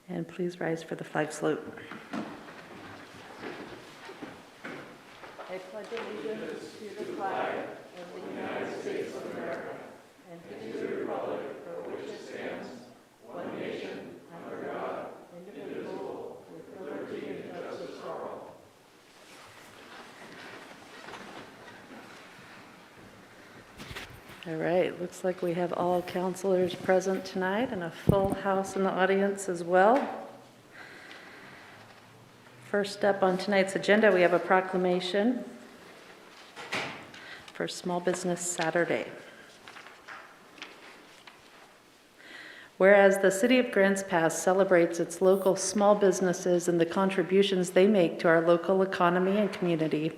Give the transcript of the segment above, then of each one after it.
And please rise for the flag salute. I pledge allegiance to the flag of the United States of America and to the republic for which it stands, one nation, under God, indivisible, with liberty and justice for all. All right, looks like we have all counselors present tonight and a full house in the audience as well. First up on tonight's agenda, we have a proclamation for Small Business Saturday. Whereas the City of Grants Pass celebrates its local small businesses and the contributions they make to our local economy and community.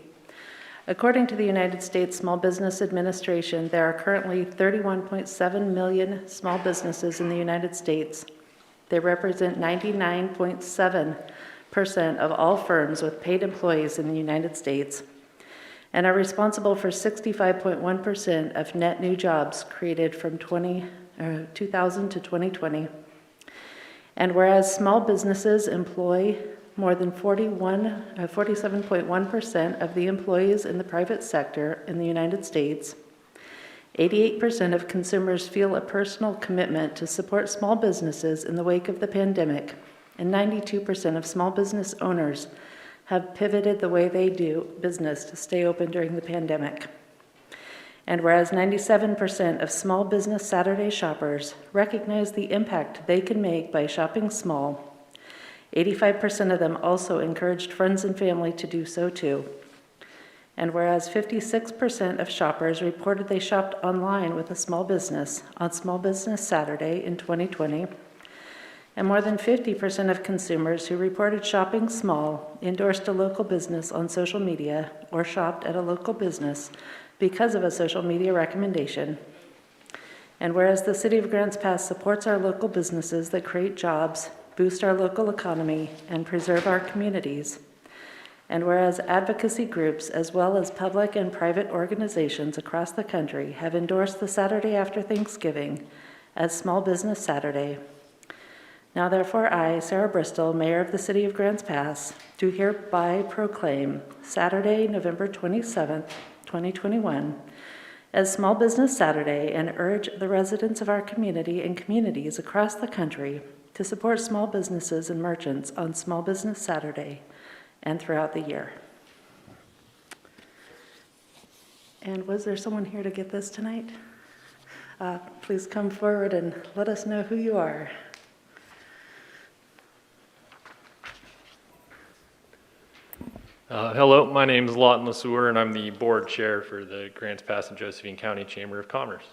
According to the United States Small Business Administration, there are currently 31.7 million small businesses in the United States. They represent 99.7% of all firms with paid employees in the United States and are responsible for 65.1% of net new jobs created from 2000 to 2020. And whereas small businesses employ more than 47.1% of the employees in the private sector in the United States, 88% of consumers feel a personal commitment to support small businesses in the wake of the pandemic, and 92% of small business owners have pivoted the way they do business to stay open during the pandemic. And whereas 97% of Small Business Saturday shoppers recognize the impact they can make by shopping small, 85% of them also encouraged friends and family to do so too. And whereas 56% of shoppers reported they shopped online with a small business on Small Business Saturday in 2020, and more than 50% of consumers who reported shopping small endorsed a local business on social media or shopped at a local business because of a social media recommendation. And whereas the City of Grants Pass supports our local businesses that create jobs, boost our local economy, and preserve our communities. And whereas advocacy groups, as well as public and private organizations across the country, have endorsed the Saturday after Thanksgiving as Small Business Saturday. Now therefore I, Sarah Bristol, Mayor of the City of Grants Pass, do hereby proclaim Saturday, November 27th, 2021, as Small Business Saturday and urge the residents of our community and communities across the country to support small businesses and merchants on Small Business Saturday and throughout the year. And was there someone here to get this tonight? Please come forward and let us know who you are. Hello, my name is Lawton LeSueur, and I'm the board chair for the Grants Pass and Josephine County Chamber of Commerce.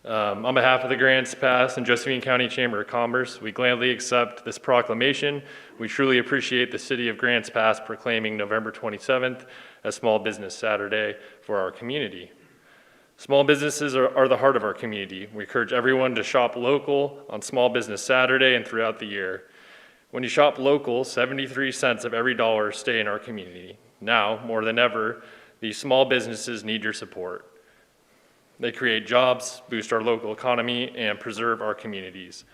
On behalf of the Grants Pass and Josephine County Chamber of Commerce, we gladly accept this proclamation. We truly appreciate the City of Grants Pass proclaiming November 27th as Small Business Saturday for our community. Small businesses are the heart of our community. We encourage everyone to shop local on Small Business Saturday and throughout the year. When you shop local, 73 cents of every dollar stay in our community. Now, more than ever, these small businesses need your support. They create jobs, boost our local economy, and preserve our communities.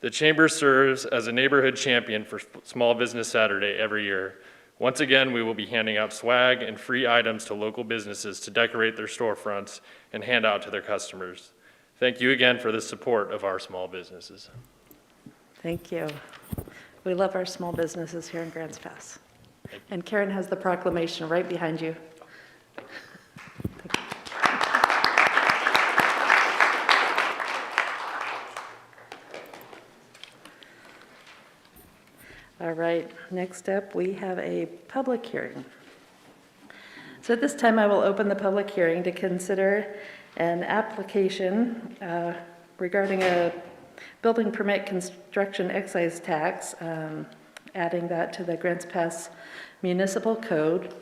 The Chamber serves as a neighborhood champion for Small Business Saturday every year. Once again, we will be handing out swag and free items to local businesses to decorate their storefronts and hand out to their customers. Thank you again for the support of our small businesses. Thank you. We love our small businesses here in Grants Pass. And Karen has the proclamation right behind you. All right, next up we have a public hearing. So at this time I will open the public hearing to consider an application regarding a building permit construction excise tax, adding that to the Grants Pass Municipal Code.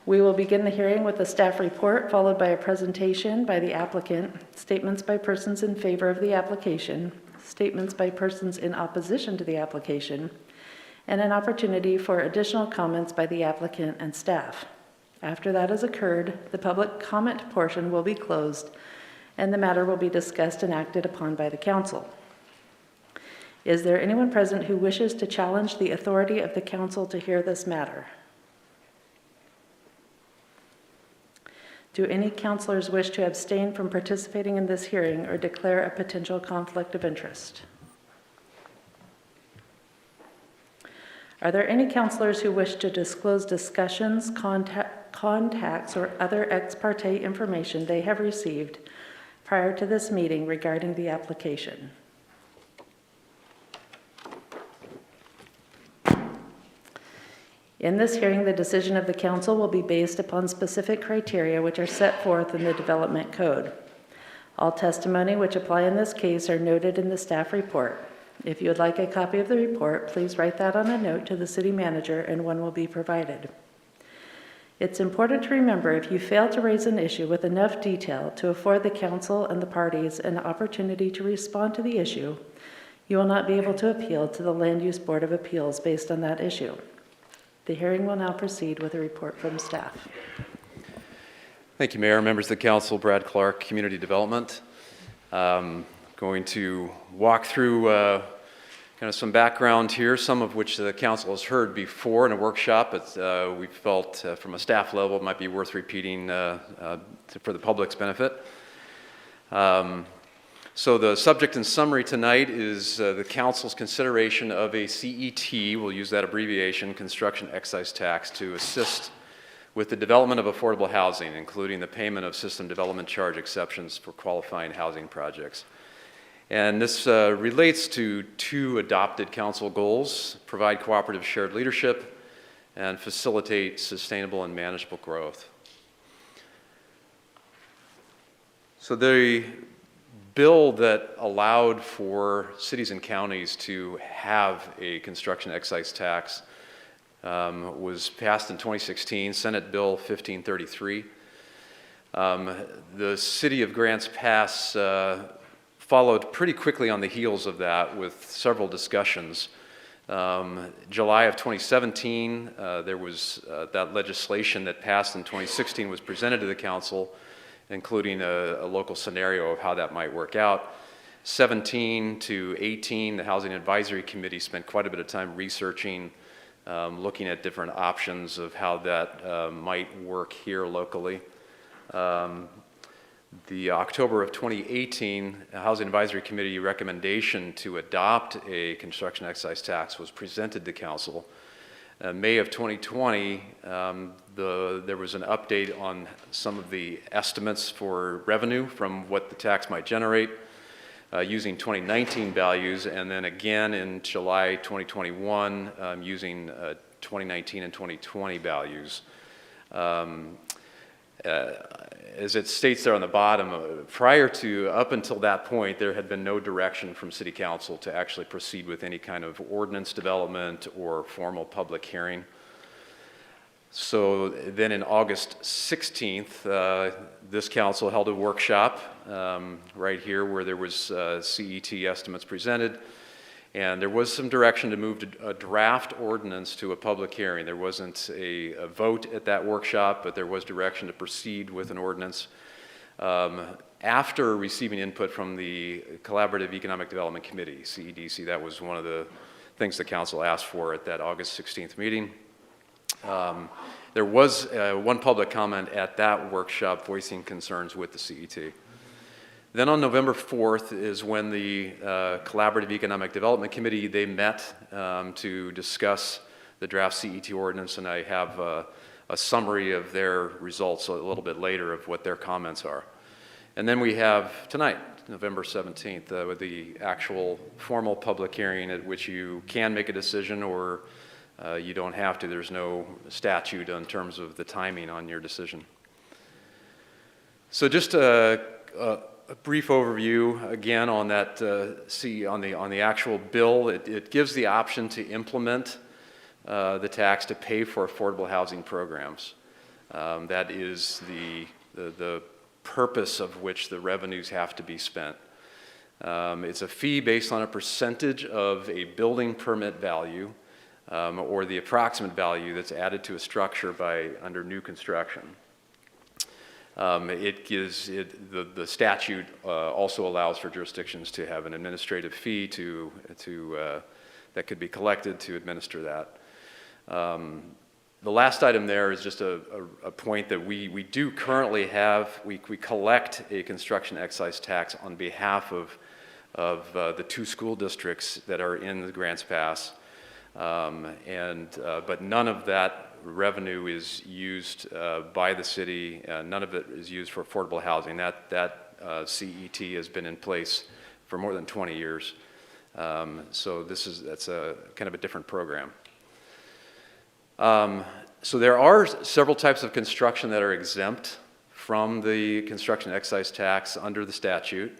We will begin the hearing with a staff report followed by a presentation by the applicant, statements by persons in favor of the application, statements by persons in opposition to the application, and an opportunity for additional comments by the applicant and staff. After that has occurred, the public comment portion will be closed and the matter will be discussed and acted upon by the council. Is there anyone present who wishes to challenge the authority of the council to hear this matter? Do any councilors wish to abstain from participating in this hearing or declare a potential conflict of interest? Are there any councilors who wish to disclose discussions, contacts, or other ex parte information they have received prior to this meeting regarding the application? In this hearing, the decision of the council will be based upon specific criteria which are set forth in the Development Code. All testimony which apply in this case are noted in the staff report. If you would like a copy of the report, please write that on a note to the city manager and one will be provided. It's important to remember if you fail to raise an issue with enough detail to afford the council and the parties an opportunity to respond to the issue, you will not be able to appeal to the Land Use Board of Appeals based on that issue. The hearing will now proceed with a report from staff. Thank you, Mayor. Members of the council, Brad Clark, Community Development. Going to walk through kind of some background here, some of which the council has heard before in a workshop, but we felt from a staff level it might be worth repeating for the public's benefit. So the subject and summary tonight is the council's consideration of a CET, we'll use that abbreviation, construction excise tax, to assist with the development of affordable housing, including the payment of system development charge exceptions for qualifying housing projects. And this relates to two adopted council goals: provide cooperative shared leadership and facilitate sustainable and manageable growth. So the bill that allowed for cities and counties to have a construction excise tax was passed in 2016, Senate Bill 1533. The city of Grants Pass followed pretty quickly on the heels of that with several discussions. July of 2017, there was that legislation that passed in 2016 was presented to the council, including a local scenario of how that might work out. 17 to 18, the Housing Advisory Committee spent quite a bit of time researching, looking at different options of how that might work here locally. The October of 2018 Housing Advisory Committee recommendation to adopt a construction excise tax was presented to council. May of 2020, there was an update on some of the estimates for revenue from what the tax might generate using 2019 values, and then again in July 2021 using 2019 and 2020 values. As it states there on the bottom, up until that point, there had been no direction from City Council to actually proceed with any kind of ordinance development or formal public hearing. So then in August 16th, this council held a workshop right here where there was CET estimates presented, and there was some direction to move a draft ordinance to a public hearing. There wasn't a vote at that workshop, but there was direction to proceed with an ordinance. After receiving input from the Collaborative Economic Development Committee, CEDC, that was one of the things the council asked for at that August 16th meeting. There was one public comment at that workshop voicing concerns with the CET. Then on November 4th is when the Collaborative Economic Development Committee, they met to discuss the draft CET ordinance, and I have a summary of their results a little bit later of what their comments are. And then we have tonight, November 17th, with the actual formal public hearing at which you can make a decision or you don't have to. There's no statute in terms of the timing on your decision. So just a brief overview again on that. On the actual bill, it gives the option to implement the tax to pay for affordable housing programs. That is the purpose of which the revenues have to be spent. It's a fee based on a percentage of a building permit value or the approximate value that's added to a structure under new construction. The statute also allows for jurisdictions to have an administrative fee that could be collected to administer that. The last item there is just a point that we do currently have. We collect a construction excise tax on behalf of the 2 school districts that are in the Grants Pass, but none of that revenue is used by the city. None of it is used for affordable housing. That CET has been in place for more than 20 years. So that's a kind of a different program. So there are several types of construction that are exempt from the construction excise tax under the statute.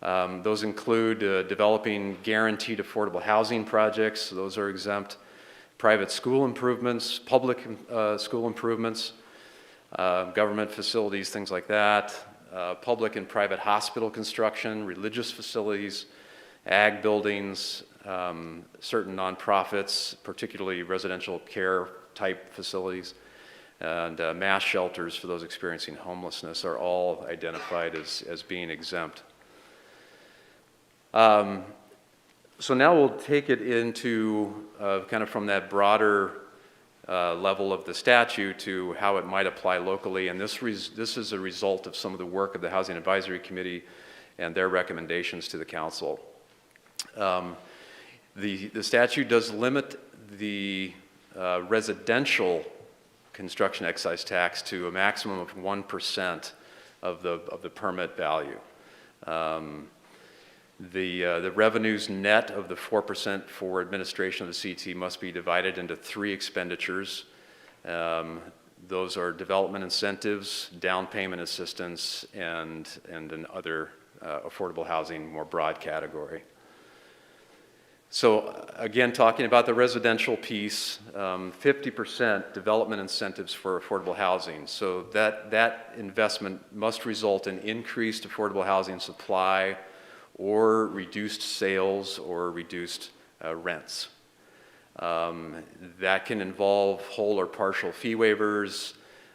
Those include developing guaranteed affordable housing projects. Those are exempt. Private school improvements, public school improvements, government facilities, things like that. Public and private hospital construction, religious facilities, ag buildings, certain nonprofits, particularly residential care type facilities, and mass shelters for those experiencing homelessness are all identified as being exempt. So now we'll take it into kind of from that broader level of the statute to how it might apply locally, and this is a result of some of the work of the Housing Advisory Committee and their recommendations to the council. The statute does limit the residential construction excise tax to a maximum of 1% of the permit value. The revenues net of the 4% for administration of the CT must be divided into 3 expenditures. Those are development incentives, down payment assistance, and an other affordable housing, more broad category. So again, talking about the residential piece, 50% development incentives for affordable housing. So that investment must result in increased affordable housing supply or reduced sales or reduced rents. That can involve whole or partial fee waivers.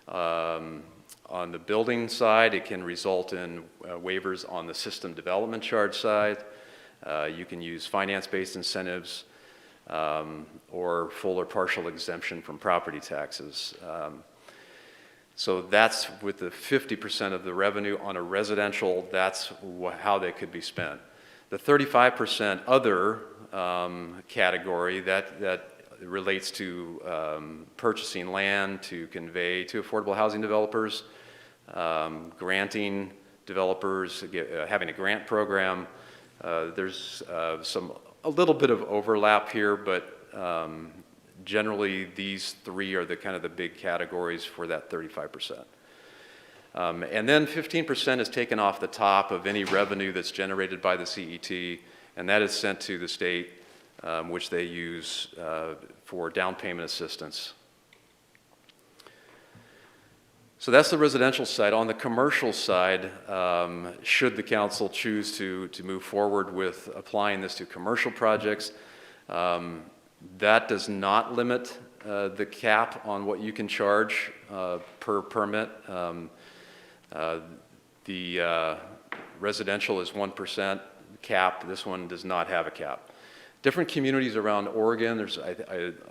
On the building side, it can result in waivers on the system development charge side. You can use finance-based incentives or full or partial exemption from property taxes. So that's with the 50% of the revenue on a residential, that's how they could be spent. The 35% other category that relates to purchasing land to convey to affordable housing developers, granting developers, having a grant program. There's a little bit of overlap here, but generally these 3 are the kind of the big categories for that 35%. And then 15% is taken off the top of any revenue that's generated by the CET, and that is sent to the state, which they use for down payment assistance. So that's the residential side. On the commercial side, should the council choose to move forward with applying this to commercial projects, that does not limit the cap on what you can charge per permit. The residential is 1% cap. This one does not have a cap. Different communities around Oregon,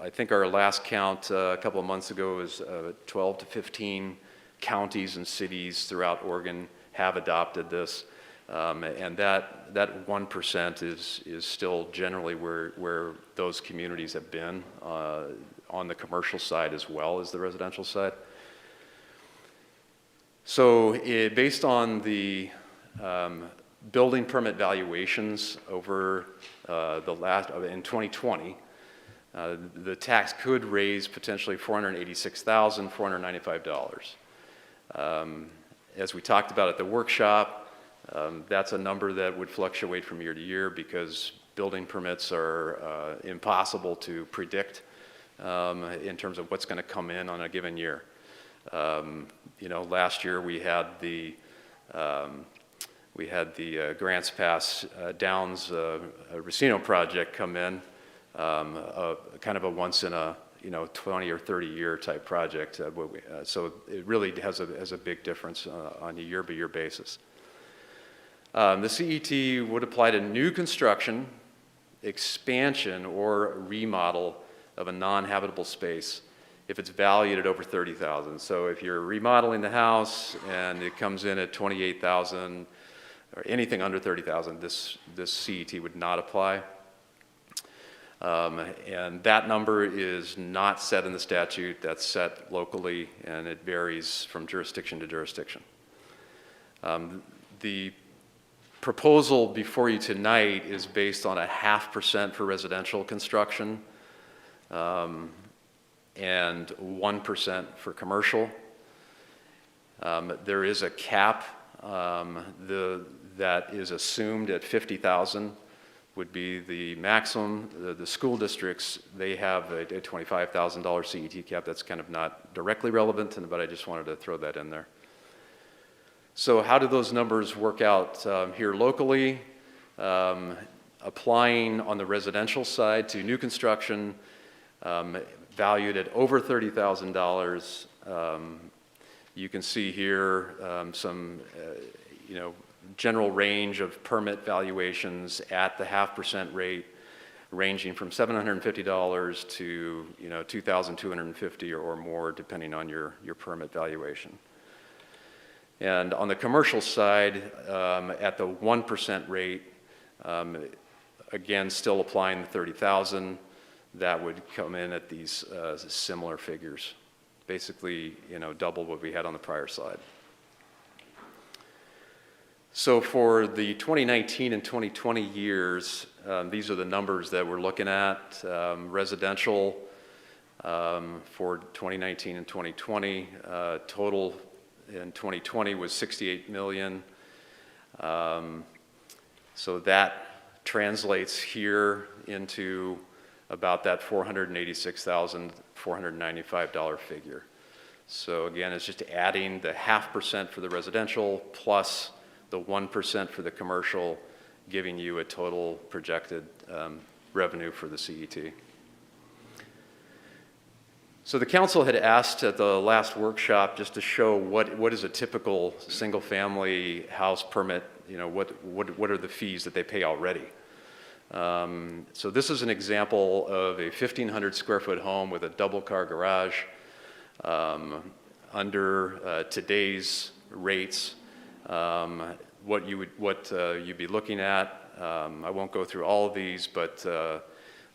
I think our last count a couple of months ago was 12 to 15 counties and cities throughout Oregon have adopted this. And that 1% is still generally where those communities have been on the commercial side as well as the residential side. So based on the building permit valuations over in 2020, the tax could raise potentially $486,495. As we talked about at the workshop, that's a number that would fluctuate from year to year because building permits are impossible to predict in terms of what's going to come in on a given year. Last year we had the Grants Pass Downs Racino project come in, kind of a once in a 20 or 30 year type project. So it really has a big difference on a year-by-year basis. The CET would apply to new construction, expansion, or remodel of a non-habitable space if it's valued at over $30,000. So if you're remodeling the house and it comes in at $28,000 or anything under $30,000, this CET would not apply. And that number is not set in the statute. That's set locally, and it varies from jurisdiction to jurisdiction. The proposal before you tonight is based on a 0.5% for residential construction and 1% for commercial. There is a cap that is assumed at $50,000 would be the maximum. The school districts, they have a $25,000 CET cap. That's kind of not directly relevant, but I just wanted to throw that in there. So how do those numbers work out here locally? Applying on the residential side to new construction valued at over $30,000. You can see here some general range of permit valuations at the 0.5% rate, ranging from $750 to $2,250 or more, depending on your permit valuation. And on the commercial side, at the 1% rate, again, still applying the $30,000, that would come in at these similar figures, basically, double what we had on the prior slide. So for the 2019 and 2020 years, these are the numbers that we're looking at. Residential for 2019 and 2020, total in 2020 was $68 million. So that translates here into about that $486,495 figure. So again, it's just adding the 0.5% for the residential plus the 1% for the commercial, giving you a total projected revenue for the CET. So the council had asked at the last workshop just to show what is a typical single-family house permit, what are the fees that they pay already. So this is an example of a 1,500 square foot home with a double-car garage under today's rates. What you'd be looking at. I won't go through all of these, but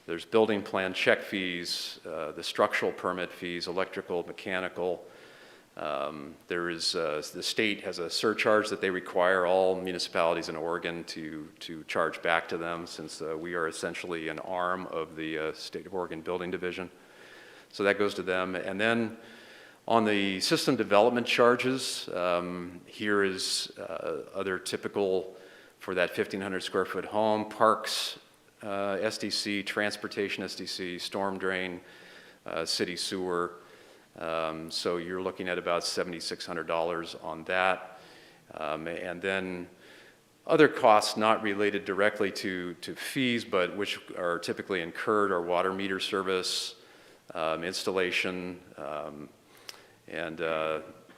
there's building plan check fees, the structural permit fees, electrical, mechanical. There is the state has a surcharge that they require all municipalities in Oregon to charge back to them, since we are essentially an arm of the State of Oregon Building Division. So that goes to them, and then. On the system development charges, here is other typical for that 1,500 square foot home: parks, SDC, transportation SDC, storm drain, city sewer. So you're looking at about $7,600 on that. And then other costs not related directly to fees, but which are typically incurred, are water meter service, installation, and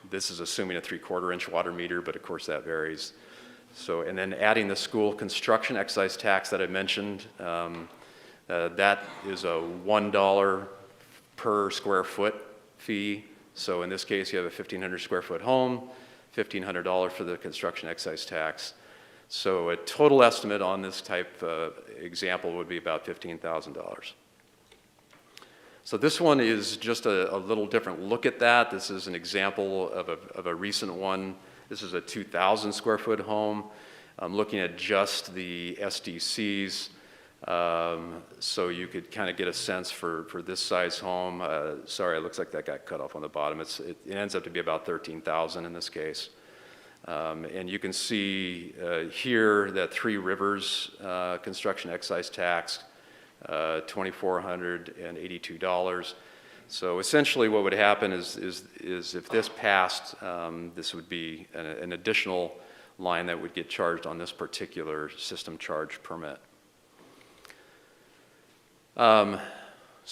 this is assuming a 3/4 inch water meter, but of course that varies. So, and then adding the school construction excise tax that I mentioned, that is a $1 per square foot fee. So in this case, you have a 1,500 square foot home, $1,500 for the construction excise tax. So a total estimate on this type example would be about $15,000. So this one is just a little different look at that. This is an example of a recent one. This is a 2,000 square foot home. I'm looking at just the SDCs, so you could kind of get a sense for this size home. Sorry, it looks like that got cut off on the bottom. It ends up to be about 13,000 in this case. And you can see here that Three Rivers construction excise tax, $2,482. So essentially what would happen is if this passed, this would be an additional line that would get charged on this particular system charge permit. So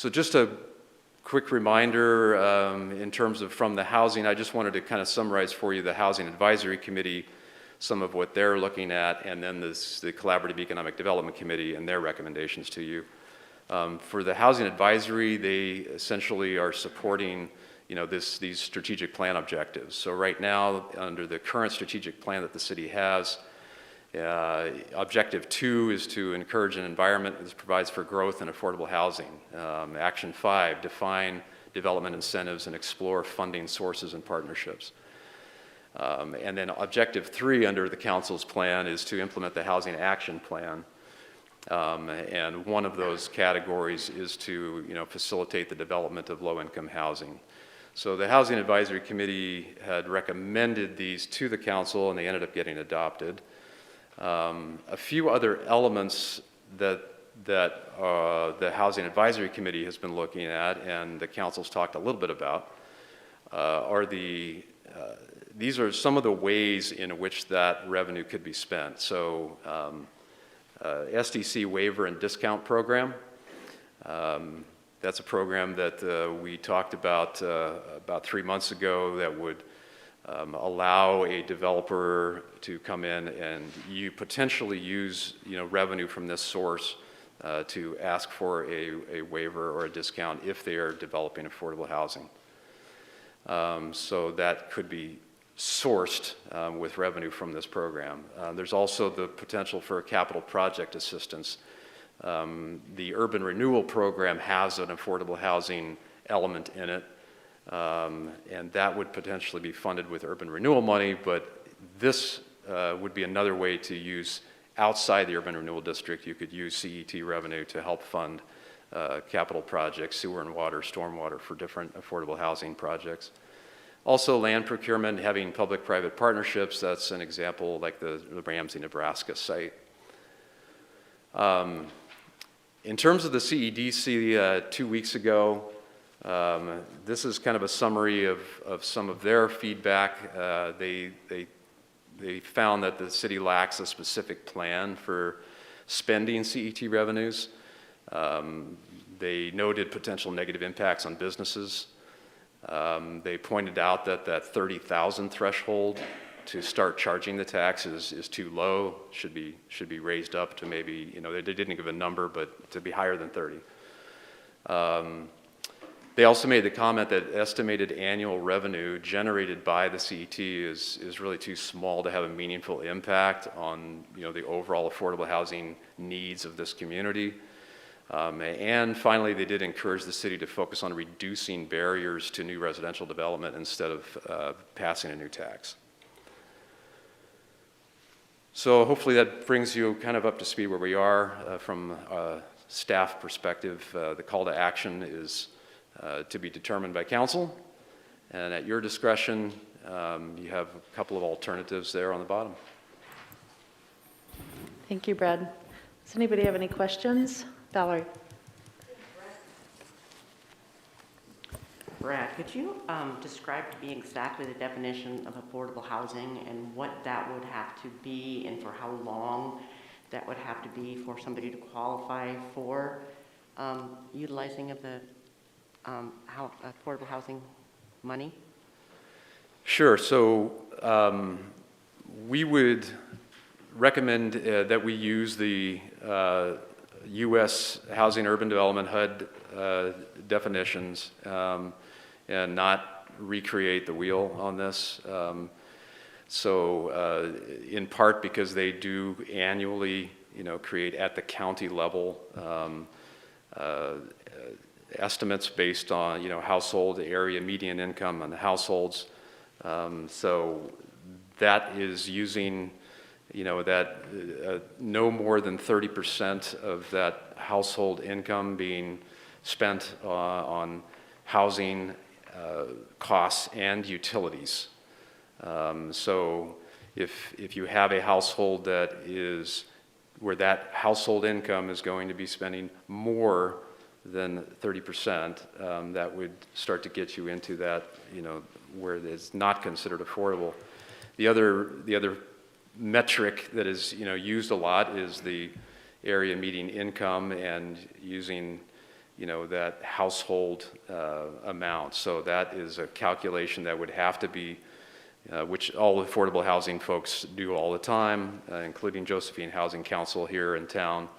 just a quick reminder in terms of from the housing, I just wanted to kind of summarize for you the Housing Advisory Committee, some of what they're looking at, and then the Collaborative Economic Development Committee and their recommendations to you. For the Housing Advisory, they essentially are supporting these strategic plan objectives. So right now, under the current strategic plan that the city has, Objective 2 is to encourage an environment that provides for growth and affordable housing. Action 5, define development incentives and explore funding sources and partnerships. And then Objective 3 under the council's plan is to implement the Housing Action Plan. And one of those categories is to facilitate the development of low-income housing. So the Housing Advisory Committee had recommended these to the council, and they ended up getting adopted. A few other elements that the Housing Advisory Committee has been looking at, and the council's talked a little bit about, are these are some of the ways in which that revenue could be spent. So SDC Waiver and Discount Program. That's a program that we talked about 3 months ago that would allow a developer to come in and potentially use revenue from this source to ask for a waiver or a discount if they are developing affordable housing. So that could be sourced with revenue from this program. There's also the potential for capital project assistance. The urban renewal program has an affordable housing element in it. And that would potentially be funded with urban renewal money, but this would be another way to use outside the urban renewal district. You could use CET revenue to help fund capital projects, sewer and water, stormwater for different affordable housing projects. Also land procurement, having public-private partnerships, that's an example like the Ramsey, Nebraska site. In terms of the CEDC 2 weeks ago, this is kind of a summary of some of their feedback. They found that the city lacks a specific plan for spending CET revenues. They noted potential negative impacts on businesses. They pointed out that 30,000 threshold to start charging the tax is too low, should be raised up to maybe, they didn't give a number, but to be higher than 30. They also made the comment that estimated annual revenue generated by the CET is really too small to have a meaningful impact on the overall affordable housing needs of this community. And finally, they did encourage the city to focus on reducing barriers to new residential development instead of passing a new tax. So hopefully that brings you kind of up to speed where we are from a staff perspective. The call to action is to be determined by council, and at your discretion, you have a couple of alternatives there on the bottom. Thank you, Brad. Does anybody have any questions? Valerie. Brad, could you describe to me exactly the definition of affordable housing and what that would have to be and for how long that would have to be for somebody to qualify for utilizing of the affordable housing money? Sure. So we would recommend that we use the U.S. Housing Urban Development HUD definitions and not recreate the wheel on this. So in part because they do annually, create at the county level estimates based on, household area median income on the households. So that is using, that no more than 30% of that household income being spent on housing costs and utilities. So if you have a household that is where that household income is going to be spending more than 30%, that would start to get you into that, where it's not considered affordable. The other metric that is, used a lot is the area median income, and using, that household amount. So that is a calculation that would have to be, which all affordable housing folks do all the time, including Josephine Housing Council here in town.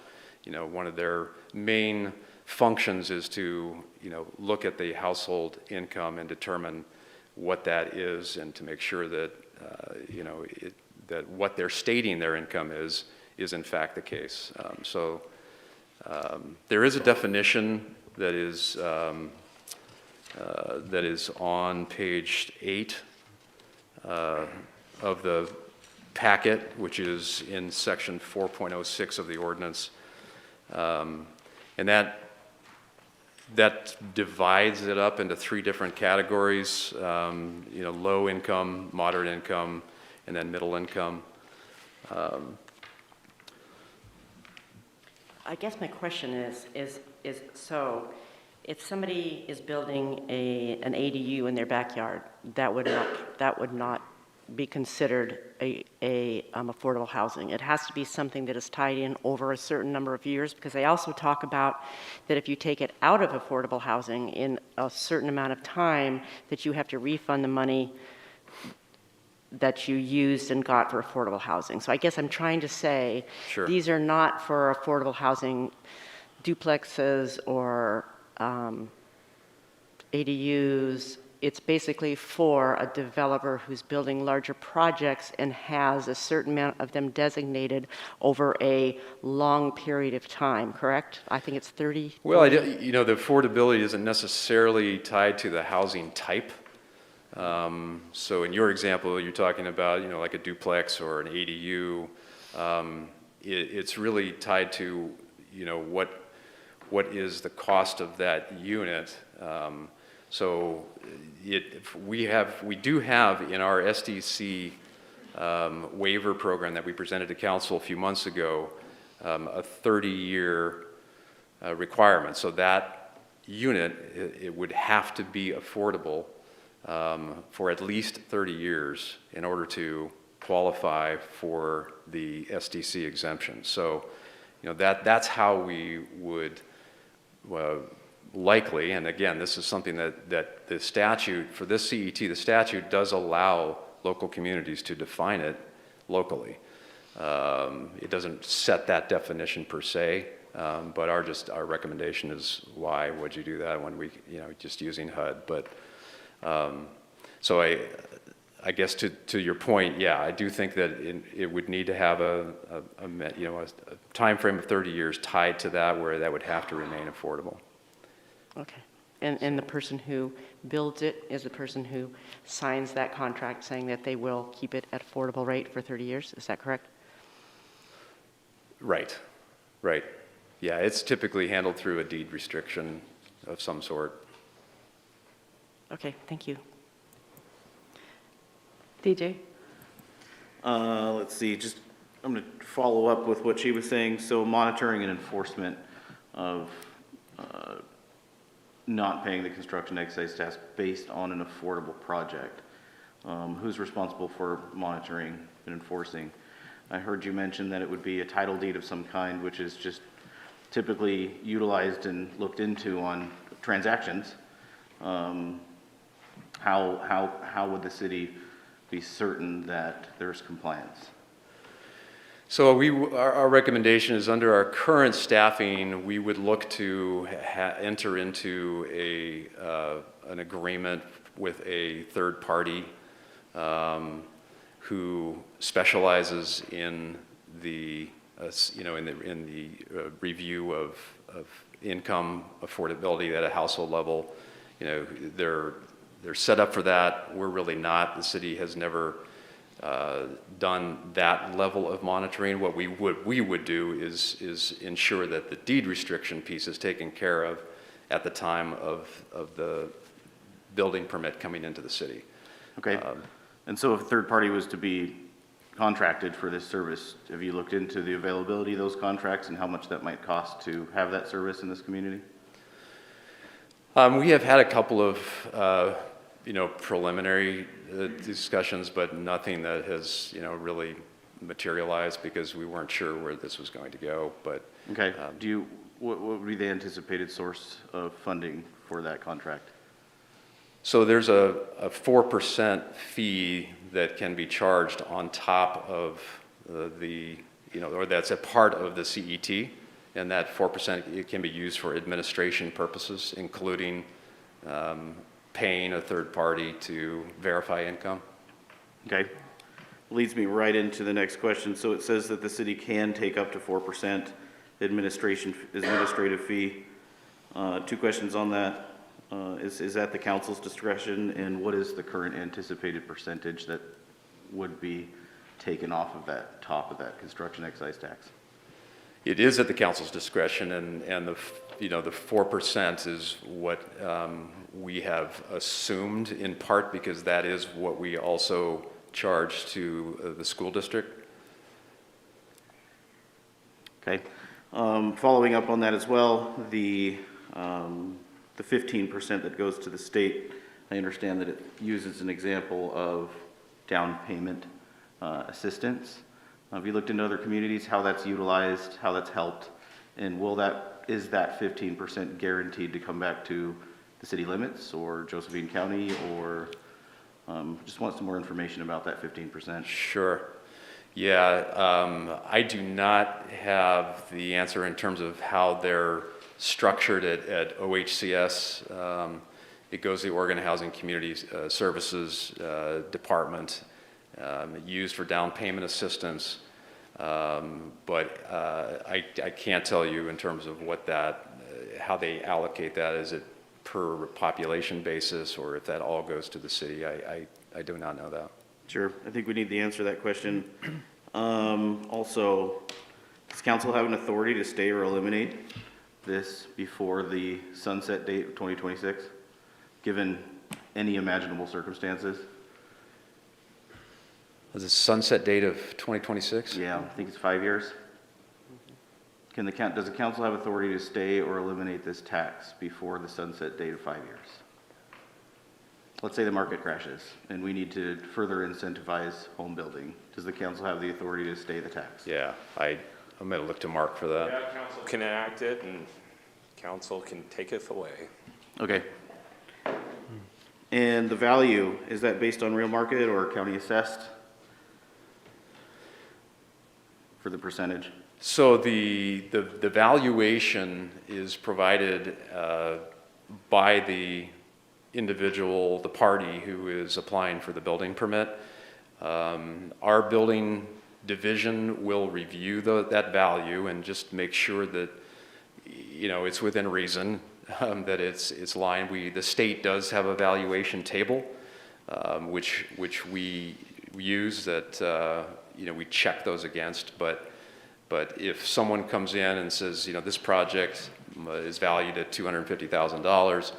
One of their main functions is to, look at the household income and determine what that is, and to make sure that, that what they're stating their income is in fact the case. There is a definition that is on page 8 of the packet, which is in section 4.06 of the ordinance, and that divides it up into 3 different categories: low income, moderate income, and then middle income. I guess my question is so if somebody is building an ADU in their backyard, that would not be considered a affordable housing. It has to be something that is tied in over a certain number of years, because they also talk about that if you take it out of affordable housing in a certain amount of time, that you have to refund the money that you used and got for affordable housing. So I guess I'm trying to say, Sure. These are not for affordable housing duplexes or ADUs. It's basically for a developer who's building larger projects and has a certain amount of them designated over a long period of time, correct? I think it's 30. Well, the affordability isn't necessarily tied to the housing type. So in your example, you're talking about, like a duplex or an ADU. It's really tied to, what is the cost of that unit. So we do have in our SDC waiver program that we presented to council a few months ago, a 30-year requirement. So that unit, it would have to be affordable for at least 30 years in order to qualify for the SDC exemption. So, that's how we would likely, and again, this is something that the statute, for this CET, the statute does allow local communities to define it locally. It doesn't set that definition per se, but our recommendation is, why would you do that when we, just using HUD? But so I guess to your point, yeah, I do think that it would need to have a time frame of 30 years tied to that, where that would have to remain affordable. Okay. And the person who builds it is the person who signs that contract saying that they will keep it at affordable rate for 30 years. Is that correct? Right. Yeah, it's typically handled through a deed restriction of some sort. Okay, thank you. DJ? Let's see, I'm going to follow up with what she was saying. So monitoring and enforcement of not paying the construction excise tax based on an affordable project. Who's responsible for monitoring and enforcing? I heard you mention that it would be a title deed of some kind, which is just typically utilized and looked into on transactions. How would the city be certain that there's compliance? So our recommendation is, under our current staffing, we would look to enter into an agreement with a third party who specializes in the review of income affordability at a household level. They're set up for that. We're really not. The city has never done that level of monitoring. What we would do is ensure that the deed restriction piece is taken care of at the time of the building permit coming into the city. Okay. And so if a third party was to be contracted for this service, have you looked into the availability of those contracts and how much that might cost to have that service in this community? We have had a couple of preliminary discussions, but nothing that has really materialized, because we weren't sure where this was going to go. But okay. what would be the anticipated source of funding for that contract? So there's a 4% fee that can be charged on top of or that's a part of the CET, and that 4% it can be used for administration purposes, including paying a third party to verify income. Okay. Leads me right into the next question. So it says that the city can take up to 4% administrative fee. Two questions on that. Is that the council's discretion, and what is the current anticipated percentage that would be taken off of that top of that construction excise tax? It is at the council's discretion, and the 4% is what we have assumed, in part because that is what we also charge to the school district. Okay. Following up on that as well, the 15% that goes to the state, I understand that it uses an example of down payment assistance. Have you looked into other communities, how that's utilized, how that's helped, and is that 15% guaranteed to come back to the city limits or Josephine County, or just want some more information about that 15%? Sure. Yeah, I do not have the answer in terms of how they're structured at OHCS. It goes to the Oregon Housing Community Services Department, used for down payment assistance. But I can't tell you in terms of how they allocate that. Is it per population basis, or if that all goes to the city? I do not know that. Sure. I think we need the answer to that question. Also, does council have an authority to stay or eliminate this before the sunset date of 2026, given any imaginable circumstances? Was the sunset date of 2026? Yeah, I think it's 5 years. Does the council have authority to stay or eliminate this tax before the sunset date of 5 years? Let's say the market crashes and we need to further incentivize home building. Does the council have the authority to stay the tax? Yeah, I'm going to look to Mark for that. Yeah, council can enact it and council can take it away. Okay. And the value, is that based on real market or county assessed for the percentage? So the valuation is provided by the party who is applying for the building permit. Our building division will review that value and just make sure that it's within reason, that it's aligned. The state does have a valuation table, which we use that we check those against. But if someone comes in and says, this project is valued at $250,000,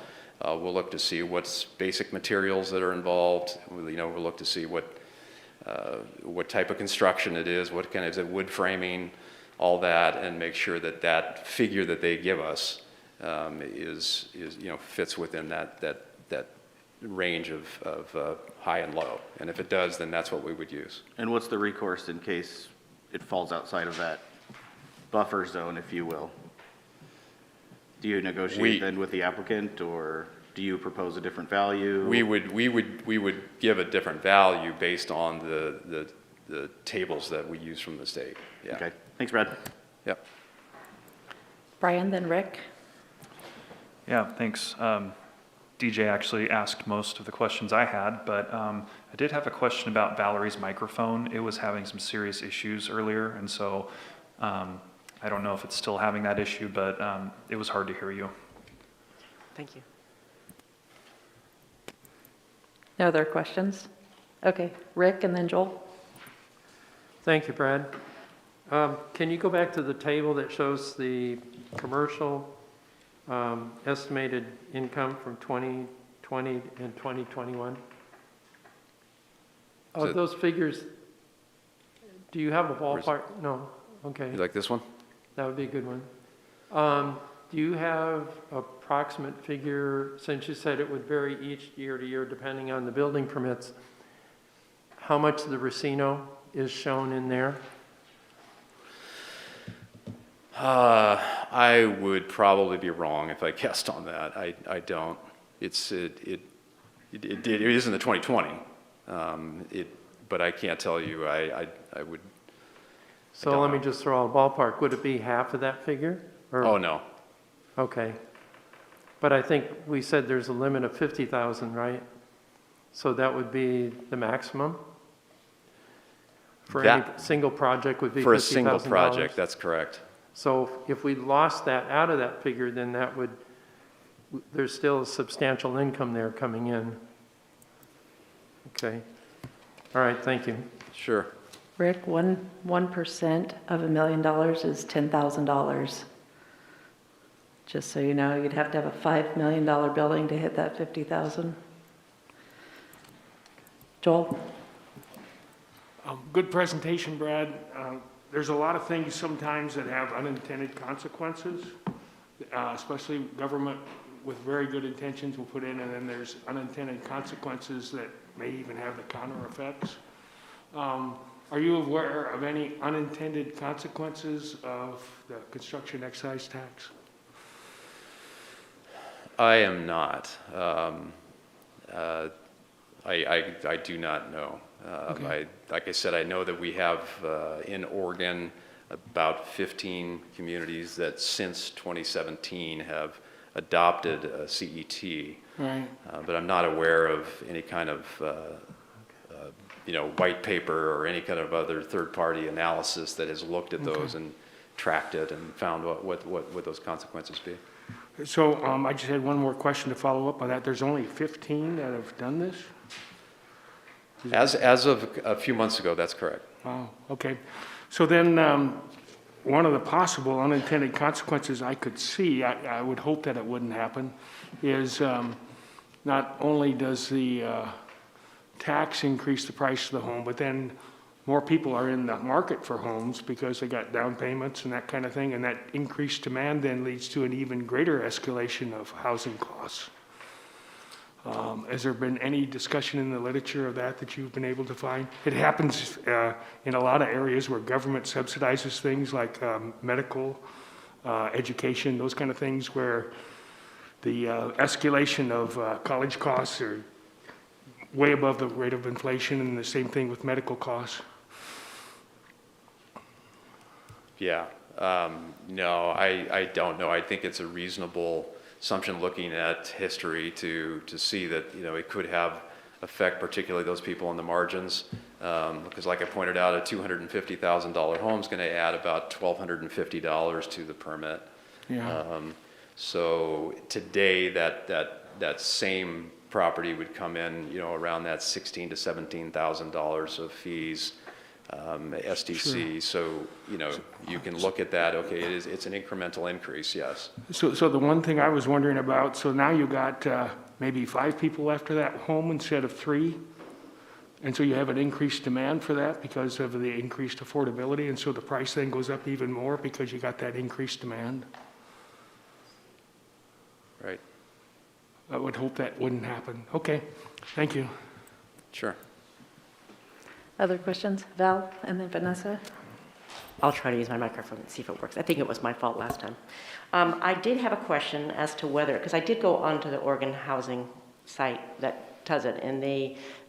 we'll look to see what's basic materials that are involved. We'll look to see what type of construction it is, is it wood framing, all that, and make sure that figure that they give us is fits within that range of high and low. And if it does, then that's what we would use. And what's the recourse in case it falls outside of that buffer zone, if you will? Do you negotiate then with the applicant, or do you propose a different value? We would give a different value based on the tables that we use from the state. Yeah. Okay. Thanks, Brad. Yep. Brian, then Rick. Yeah, thanks. DJ actually asked most of the questions I had, but I did have a question about Valerie's microphone. It was having some serious issues earlier, and so I don't know if it's still having that issue, but it was hard to hear you. Thank you. No other questions? Okay, Rick and then Joel. Thank you, Brad. Can you go back to the table that shows the commercial estimated income from 2020 and 2021? Of those figures, do you have a ballpark? No, okay. You like this one? That would be a good one. Do you have approximate figure, since you said it would vary each year to year depending on the building permits, how much the Racino is shown in there? I would probably be wrong if I guessed on that. I don't. It is in the 2020. But I can't tell you. I would. So don't let me know. just throw out a ballpark. Would it be half of that figure? Or- Oh, no. Okay. But I think we said there's a limit of 50,000, right? So that would be the maximum? For any That- single project would be $50,000? For a single project, that's correct. So if we lost that out of that figure, then that would, there's still a substantial income there coming in. Okay. All right, thank you. Sure. Rick, 1% of $1 million is $10,000. Just so you know, you'd have to have a $5 million building to hit that 50,000. Joel? Good presentation, Brad. There's a lot of things sometimes that have unintended consequences, especially government with very good intentions will put in, and then there's unintended consequences that may even have the counter effects. Are you aware of any unintended consequences of the construction excise tax? I am not. I do not know. Okay. Like I said, I know that we have in Oregon about 15 communities that since 2017 have adopted a CET. Right. But I'm not aware of any kind of white paper or any kind of other third-party analysis that has looked at those and tracked it and found what would those consequences be. So I just had one more question to follow up on that. There's only 15 that have done this? As of a few months ago, that's correct. Wow, okay. So then, one of the possible unintended consequences I could see, I would hope that it wouldn't happen, is not only does the tax increase the price of the home, but then more people are in the market for homes because they got down payments and that kind of thing, and that increased demand then leads to an even greater escalation of housing costs. Has there been any discussion in the literature of that you've been able to find? It happens in a lot of areas where government subsidizes things like medical, education, those kind of things, where the escalation of college costs are way above the rate of inflation, and the same thing with medical costs. Yeah. No, I don't know. I think it's a reasonable assumption looking at history to see that, it could have effect, particularly those people on the margins. Because like I pointed out, a $250,000 home is going to add about $1,250 to the permit. Yeah. So today that same property would come in, around that $16,000 to $17,000 of fees, SDC. Sure. So, you can look at that. Okay, it's an incremental increase, yes. So the one thing I was wondering about, so now you got maybe 5 people after that home instead of 3, and so you have an increased demand for that because of the increased affordability, and so the price then goes up even more because you got that increased demand. Right. I would hope that wouldn't happen. Okay, thank you. Sure. Other questions? Val and then Vanessa? I'll try to use my microphone and see if it works. I think it was my fault last time. I did have a question as to whether, because I did go onto the Oregon housing site that does it, and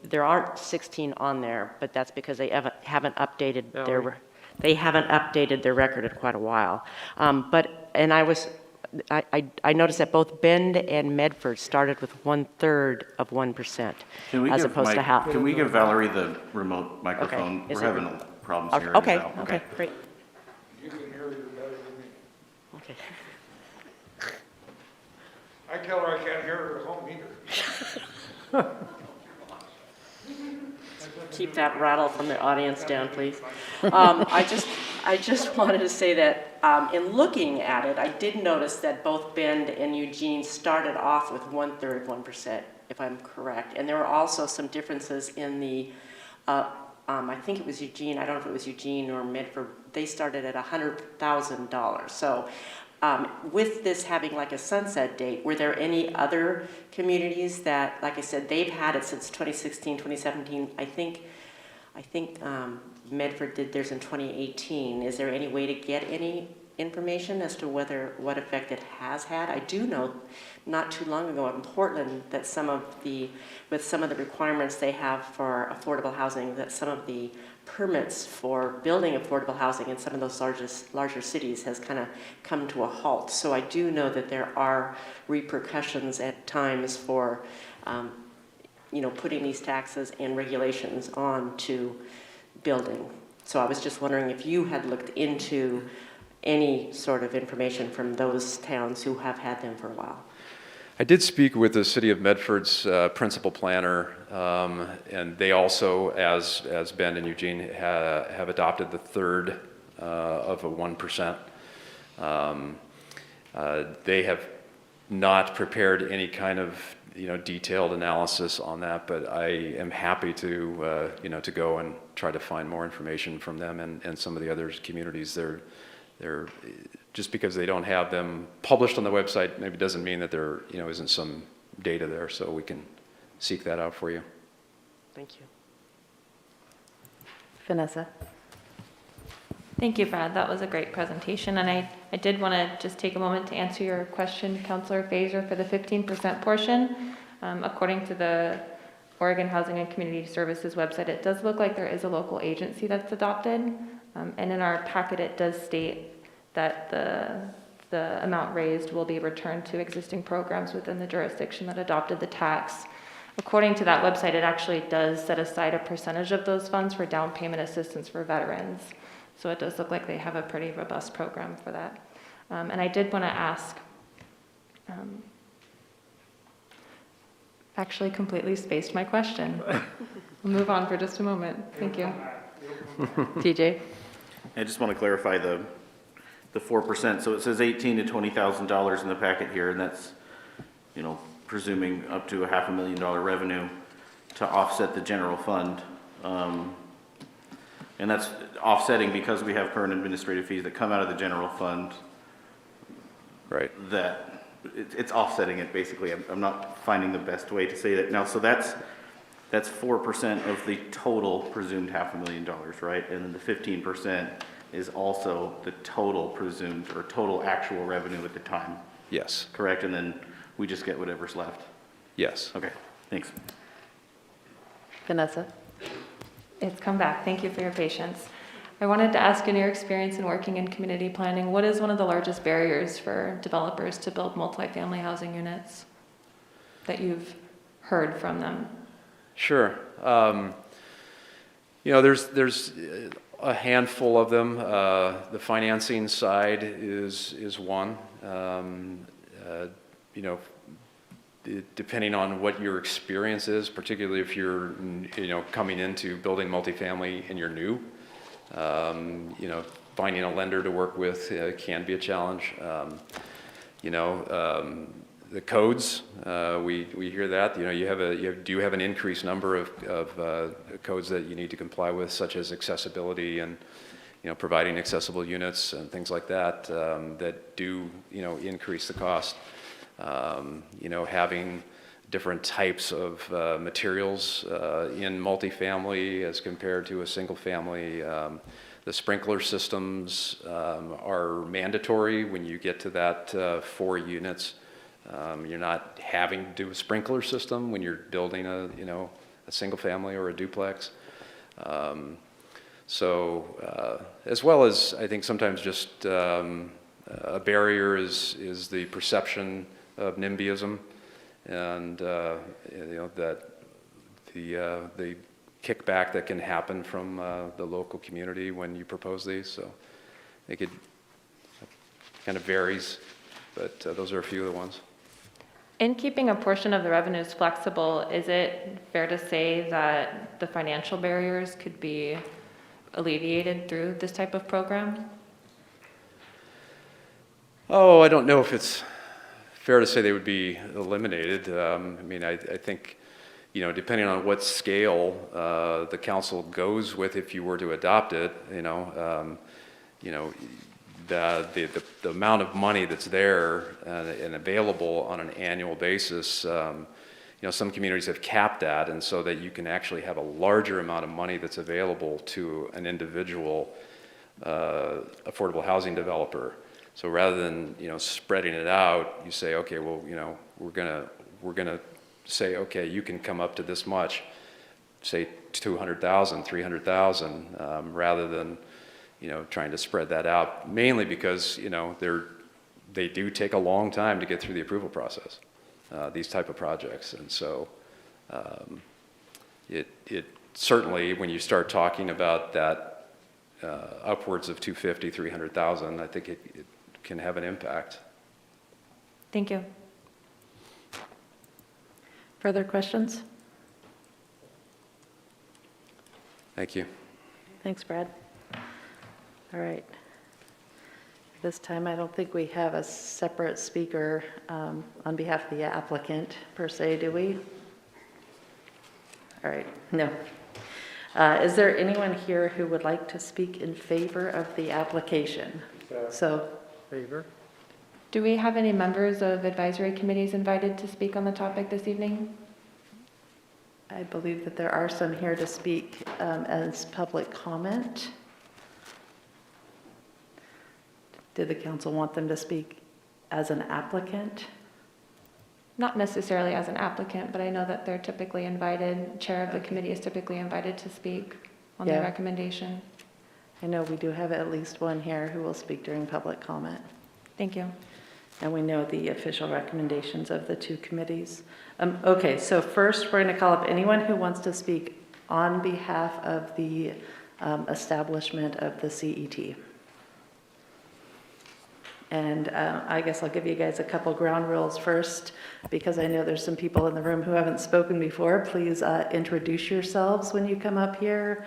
there aren't 16 on there, but that's because they haven't updated their record in quite a while. I noticed that both Bend and Medford started with 1/3 of 1%, as opposed to half. Can we give Valerie the remote microphone? Okay. We're having problems hearing Okay, now. okay, great. You can hear her better than me. Okay. I tell her I can't hear her at home either. Keep that rattle from the audience down, please. I just wanted to say that in looking at it, I did notice that both Bend and Eugene started off with 1/3 1%, if I'm correct. And there were also some differences in the, I think it was Eugene, I don't know if it was Eugene or Medford, they started at $100,000. So with this having like a sunset date, were there any other communities that, like I said, they've had it since 2016, 2017, I think Medford did theirs in 2018. Is there any way to get any information as to what effect it has had. I do know, not too long ago in Portland, that with some of the requirements they have for affordable housing, that some of the permits for building affordable housing in some of those larger cities has kind of come to a halt. So I do know that there are repercussions at times for, putting these taxes and regulations on to building. So I was just wondering if you had looked into any sort of information from those towns who have had them for a while. I did speak with the City of Medford's principal planner, and they also, as Ben and Eugene, have adopted the third of a 1%. They have not prepared any kind of detailed analysis on that, but I am happy to to go and try to find more information from them and some of the other communities. They're just because they don't have them published on the website, maybe doesn't mean that there isn't some data there, so we can seek that out for you. Thank you. Vanessa? Thank you, Brad. That was a great presentation. And I did want to just take a moment to answer your question, Councilor Fazer, for the 15% portion. According to the Oregon Housing and Community Services website, it does look like there is a local agency that's adopted. And in our packet, it does state that the amount raised will be returned to existing programs within the jurisdiction that adopted the tax. According to that website, it actually does set aside a percentage of those funds for down payment assistance for veterans. So it does look like they have a pretty robust program for that. And I did want to ask, actually completely spaced my question. We'll move on for just a moment. Thank you. TJ? I just want to clarify the 4%. So it says $18,000 to $20,000 in the packet here, and that's, presuming up to $500,000 revenue to offset the general fund. And that's offsetting because we have current administrative fees that come out of the general fund. Right. That it's offsetting it basically. I'm not finding the best way to say that now. So that's 4% of the total presumed $500,000, right? And then the 15% is also the total presumed or total actual revenue at the time. Yes. Correct? And then we just get whatever's left. Yes. Okay, thanks. Vanessa? It's come back. Thank you for your patience. I wanted to ask, in your experience in working in community planning, what is one of the largest barriers for developers to build multifamily housing units that you've heard from them? Sure. There's a handful of them. The financing side is one. Depending on what your experience is, particularly if you're coming into building multifamily and you're new, finding a lender to work with can be a challenge. The codes, we hear that. You do have an increased number of codes that you need to comply with, such as accessibility and providing accessible units and things like that that do increase the cost. Having different types of materials in multifamily as compared to a single family. The sprinkler systems are mandatory when you get to that 4 units. You're not having to do a sprinkler system when you're building a single family or a duplex. As well as I think sometimes just a barrier is the perception of NIMBYism, and that the kickback that can happen from the local community when you propose these. So I think it kind of varies, but those are a few of the ones. In keeping a portion of the revenues flexible, is it fair to say that the financial barriers could be alleviated through this type of program? Oh, I don't know if it's fair to say they would be eliminated. I think, depending on what scale the council goes with, if you were to adopt it, the amount of money that's there and available on an annual basis, some communities have capped that, and so that you can actually have a larger amount of money that's available to an individual affordable housing developer. So rather than, spreading it out, you say, okay, well, we're gonna say, okay, you can come up to this much, say 200,000, 300,000, rather than, trying to spread that out, mainly because, they do take a long time to get through the approval process, these type of projects. And so it certainly, when you start talking about that upwards of 250, 300,000, I think it can have an impact. Thank you. Further questions? Thank you. Thanks, Brad. All right. This time, I don't think we have a separate speaker on behalf of the applicant per se, do we? All right, no. Is there anyone here who would like to speak in favor of the application? So, Favor? Do we have any members of advisory committees invited to speak on the topic this evening? I believe that there are some here to speak as public comment. Did the council want them to speak as an applicant? Not necessarily as an applicant, but I know that they're typically invited, chair of the committee is typically invited to speak on their Yeah. recommendation. I know we do have at least one here who will speak during public comment. Thank you. And we know the official recommendations of the two committees. Okay, so first we're going to call up anyone who wants to speak on behalf of the establishment of the CET. And I guess I'll give you guys a couple ground rules first, because I know there's some people in the room who haven't spoken before. Please introduce yourselves when you come up here.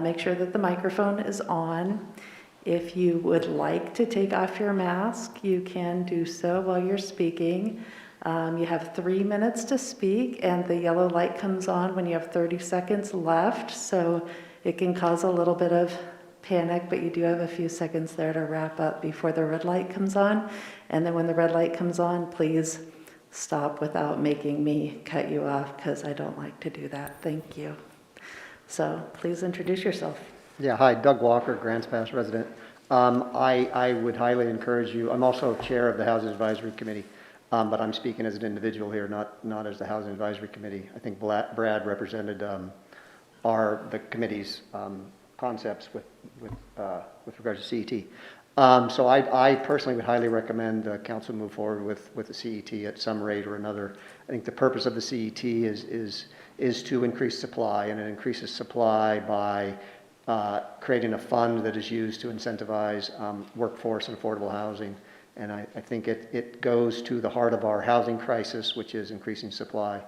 Make sure that the microphone is on. If you would like to take off your mask, you can do so while you're speaking. You have 3 minutes to speak, and the yellow light comes on when you have 30 seconds left, so it can cause a little bit of panic, but you do have a few seconds there to wrap up before the red light comes on. And then when the red light comes on, please stop without making me cut you off, because I don't like to do that. Thank you. So please introduce yourself. Yeah, hi, Doug Walker, Grants Pass resident. I would highly encourage you, I'm also chair of the Housing Advisory Committee, but I'm speaking as an individual here, not as the Housing Advisory Committee. I think Brad represented the committee's concepts with regards to CET. So I personally would highly recommend the council move forward with the CET at some rate or another. I think the purpose of the CET is to increase supply, and it increases supply by creating a fund that is used to incentivize workforce and affordable housing. And I think it goes to the heart of our housing crisis, which is increasing supply.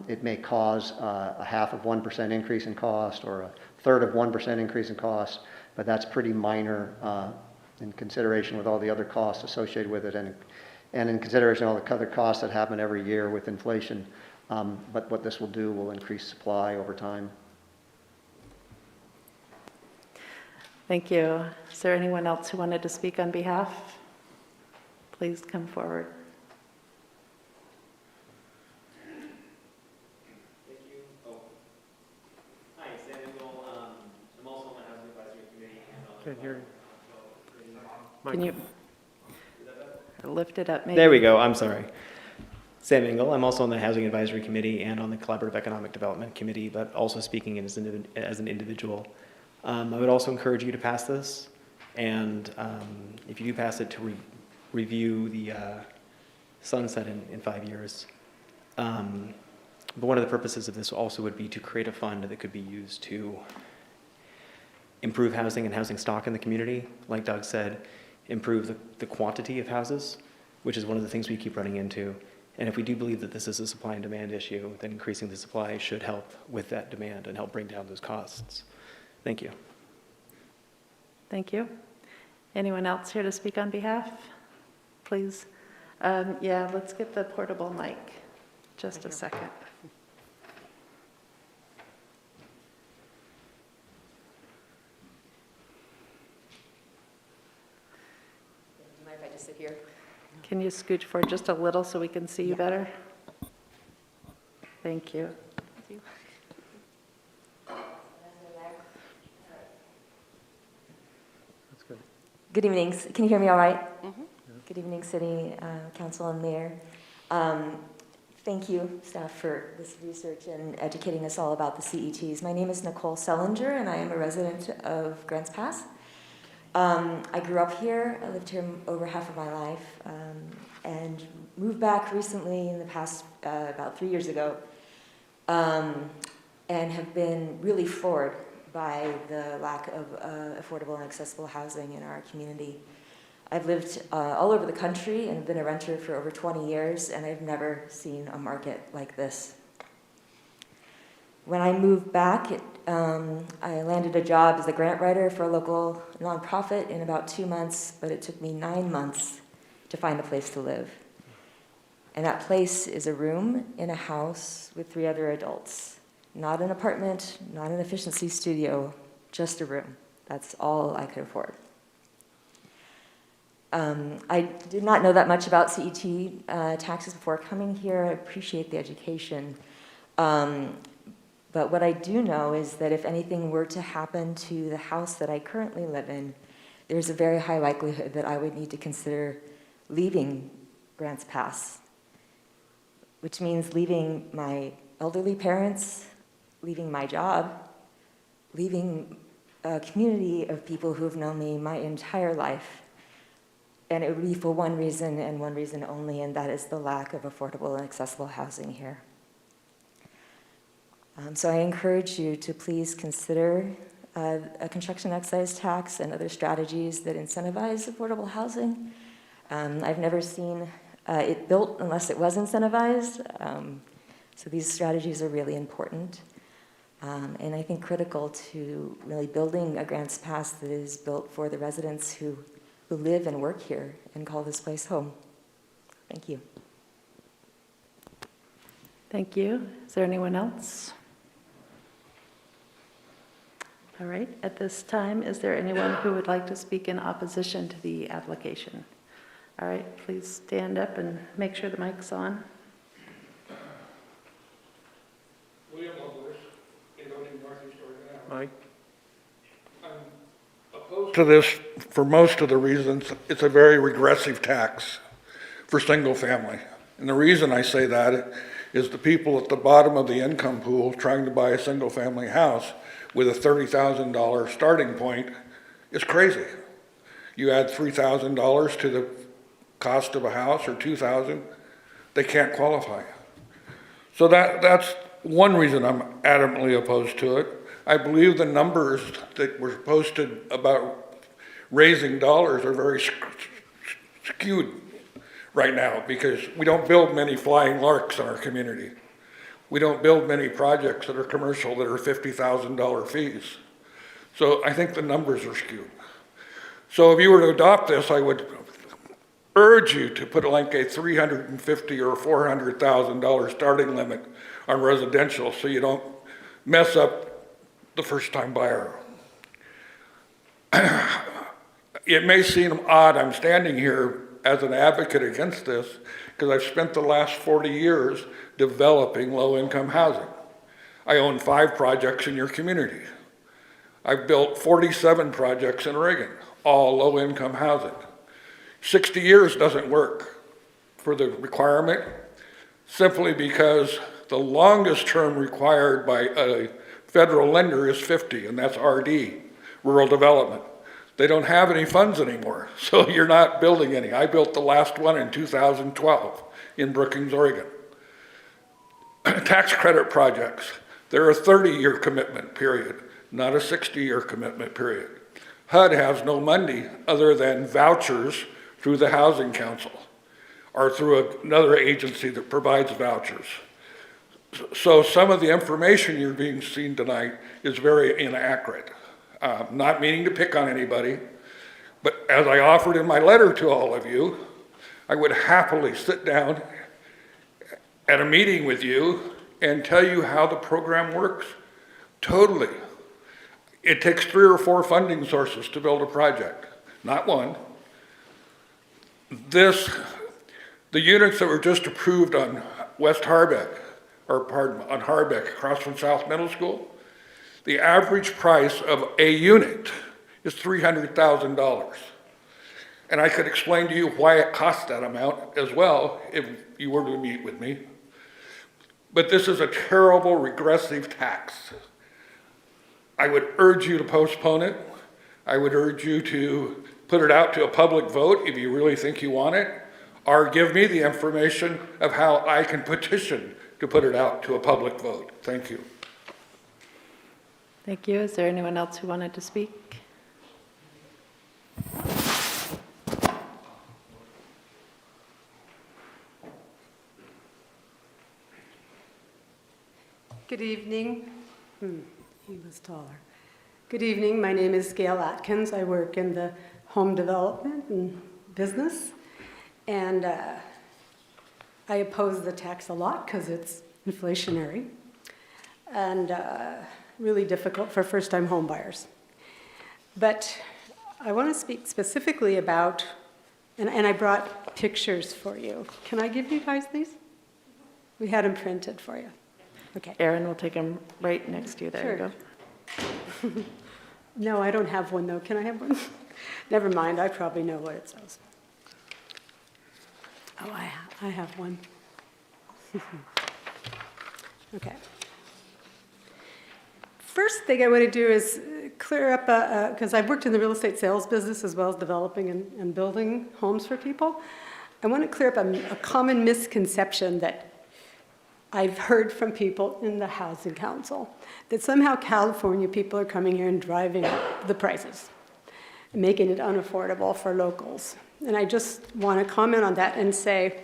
It may cause a 0.5% increase in cost or a 1/3 increase in cost, but that's pretty minor in consideration with all the other costs associated with it, and in consideration of all the other costs that happen every year with inflation. But what this will do will increase supply over time. Thank you. Is there anyone else who wanted to speak on behalf? Please come forward. Thank you. Hi, Sam Engel. I'm also on the Housing Advisory Committee and on Can't hear you. Can you lift it up maybe? There we go. I'm sorry. Sam Engel. I'm also on the Housing Advisory Committee and on the Collaborative Economic Development Committee, but also speaking as an individual. I would also encourage you to pass this, and if you do pass it, to review the sunset in 5 years. But one of the purposes of this also would be to create a fund that could be used to improve housing and housing stock in the community. Like Doug said, improve the quantity of houses, which is one of the things we keep running into. And if we do believe that this is a supply and demand issue, then increasing the supply should help with that demand and help bring down those costs. Thank you. Thank you. Anyone else here to speak on behalf? Please. Yeah, let's get the portable mic. Just a second. Do you mind if I just sit here? Can you scooch forward just a little so we can see you better? Thank you. Good evening. Can you hear me all right? Good evening, City Council and Mayor. Thank you, staff, for this research and educating us all about the CETs. My name is Nicole Sellinger, and I am a resident of Grants Pass. I grew up here. I lived here over half of my life, and moved back recently in the past, about 3 years ago, and have been really floored by the lack of affordable and accessible housing in our community. I've lived all over the country and been a renter for over 20 years, and I've never seen a market like this. When I moved back, I landed a job as a grant writer for a local nonprofit in about 2 months, but it took me 9 months to find a place to live. And that place is a room in a house with 3 other adults. Not an apartment, not an efficiency studio, just a room. That's all I could afford. I did not know that much about CET taxes before coming here. I appreciate the education. But what I do know is that if anything were to happen to the house that I currently live in, there's a very high likelihood that I would need to consider leaving Grants Pass, which means leaving my elderly parents, leaving my job, leaving a community of people who have known me my entire life. And it would be for one reason and one reason only, and that is the lack of affordable and accessible housing here. So I encourage you to please consider a construction excise tax and other strategies that incentivize affordable housing. I've never seen it built unless it was incentivized. So these strategies are really important. And I think critical to really building a Grants Pass that is built for the residents who live and work here and call this place home. Thank you. Thank you. Is there anyone else? All right, at this time, is there anyone who would like to speak in opposition to the application? All right, please stand up and make sure the mic's on. William Lovelace, in Northeast Oregon. Mike? I'm opposed to this for most of the reasons. It's a very regressive tax for single family. And the reason I say that is the people at the bottom of the income pool trying to buy a single family house with a $30,000 starting point is crazy. You add $3,000 to the cost of a house or $2,000, they can't qualify. So that's one reason I'm adamantly opposed to it. I believe the numbers that were posted about raising dollars are very skewed right now because we don't build many flying larks in our community. We don't build many projects that are commercial that are $50,000 fees. So I think the numbers are skewed. So if you were to adopt this, I would urge you to put like a $350,000 or $400,000 starting limit on residential so you don't mess up the first-time buyer. It may seem odd I'm standing here as an advocate against this because I've spent the last 40 years developing low-income housing. I own 5 projects in your community. I've built 47 projects in Oregon, all low-income housing. 60 years doesn't work for the requirement simply because the longest term required by a federal lender is 50, and that's RD, rural development. They don't have any funds anymore, so you're not building any. I built the last one in 2012 in Brookings, Oregon. Tax credit projects, they're a 30-year commitment period, not a 60-year commitment period. HUD has no money other than vouchers through the Housing Council or through another agency that provides vouchers. So some of the information you're being seen tonight is very inaccurate. Not meaning to pick on anybody, but as I offered in my letter to all of you, I would happily sit down at a meeting with you and tell you how the program works. Totally. It takes 3 or 4 funding sources to build a project, not one. The units that were just approved on West Harbeck, on Harbeck, across from South Middle School, the average price of a unit is $300,000. And I could explain to you why it costs that amount as well if you were to meet with me. But this is a terrible regressive tax. I would urge you to postpone it. I would urge you to put it out to a public vote if you really think you want it, or give me the information of how I can petition to put it out to a public vote. Thank you. Thank you. Is there anyone else who wanted to speak? Good evening. He was taller. Good evening. My name is Gail Atkins. I work in the home development and business. And I oppose the tax a lot because it's inflationary and really difficult for first-time home buyers. But I want to speak specifically about, and I brought pictures for you. Can I give you guys these? We had them printed for you. Okay. Erin will take them right next to you. There Sure. you go. No, I don't have one, though. Can I have one? Never mind. I probably know what it says. Oh, I have one. Okay. First thing I want to do is clear up, because I've worked in the real estate sales business as well as developing and building homes for people. I want to clear up a common misconception that I've heard from people in the Housing Council, that somehow California people are coming here and driving up the prices, and making it unaffordable for locals. And I just want to comment on that and say,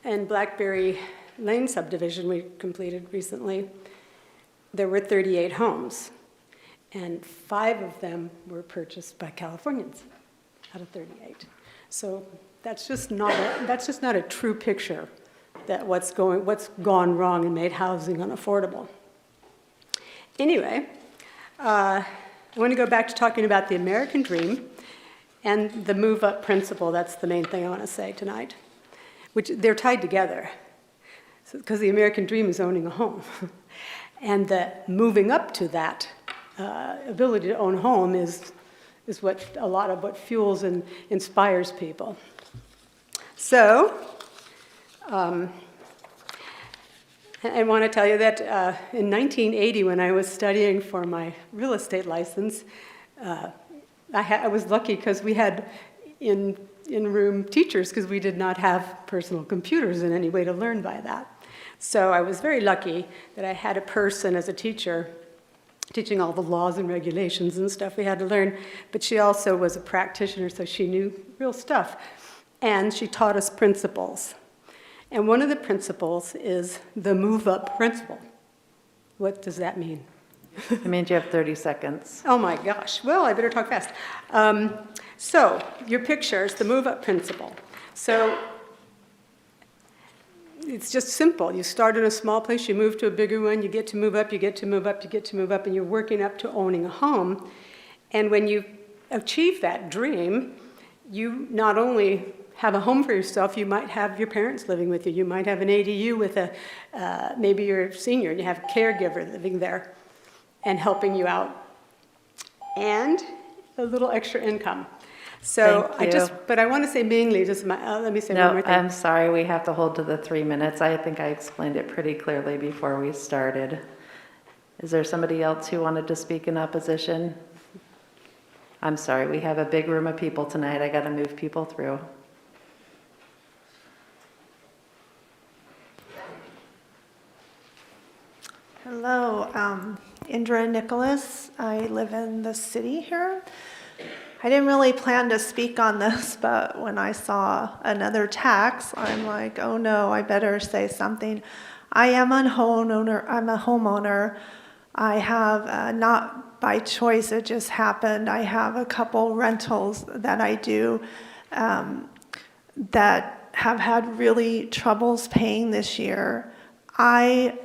in Blackberry Lane subdivision we completed recently, there were 38 homes, and 5 of them were purchased by Californians out of 38. So that's just not a true picture that what's gone wrong and made housing unaffordable. Anyway, I want to go back to talking about the American dream and the move-up principle. That's the main thing I want to say tonight, which they're tied together, because the American dream is owning a home. And the moving up to that ability to own a home is what a lot of what fuels and inspires people. So, I want to tell you that in 1980, when I was studying for my real estate license, I was lucky because we had in-room teachers, because we did not have personal computers in any way to learn by that. So I was very lucky that I had a person as a teacher teaching all the laws and regulations and stuff we had to learn, but she also was a practitioner, so she knew real stuff. And she taught us principles. And one of the principles is the move-up principle. What does that mean? It means you have 30 seconds. Oh my gosh. Well, I better talk fast. So your pictures, the move-up principle. So it's just simple. You start in a small place, you move to a bigger one, you get to move up, you get to move up, you get to move up, and you're working up to owning a home. And when you achieve that dream, you not only have a home for yourself, you might have your parents living with you. You might have an ADU with maybe you're a senior and you have a caregiver living there and helping you out. And a little extra income. So but I want to say mainly, let me say one more thing. I'm sorry, we have to hold to the 3 minutes. I think I explained it pretty clearly before we started. Is there somebody else who wanted to speak in opposition? I'm sorry, we have a big room of people tonight. I got to move people through. Hello, Indra Nicholas. I live in the city here. I didn't really plan to speak on this, but when I saw another tax, I'm like, oh no, I better say something. I am a homeowner. I'm a homeowner. I have, not by choice, it just happened. I have a couple rentals that I do that have had really troubles paying this year. I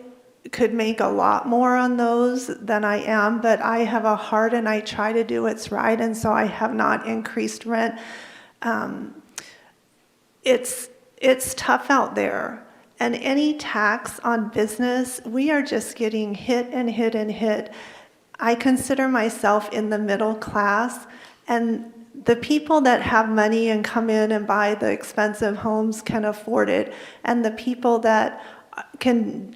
could make a lot more on those than I am, but I have a heart and I try to do what's right, and so I have not increased rent. It's tough out there, and any tax on business, we are just getting hit and hit and hit. I consider myself in the middle class, and the people that have money and come in and buy the expensive homes can afford it, and the people that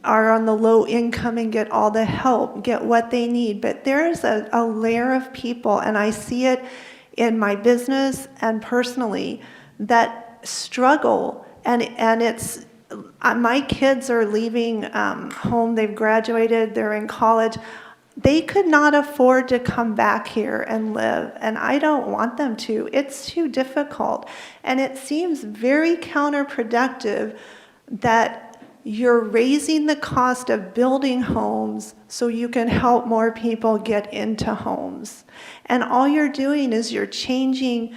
are on the low income and get all the help, get what they need. But there's a layer of people, and I see it in my business and personally, that struggle, and it's, my kids are leaving home, they've graduated, they're in college. They could not afford to come back here and live, and I don't want them to. It's too difficult. And it seems very counterproductive that you're raising the cost of building homes so you can help more people get into homes. And all you're doing is you're changing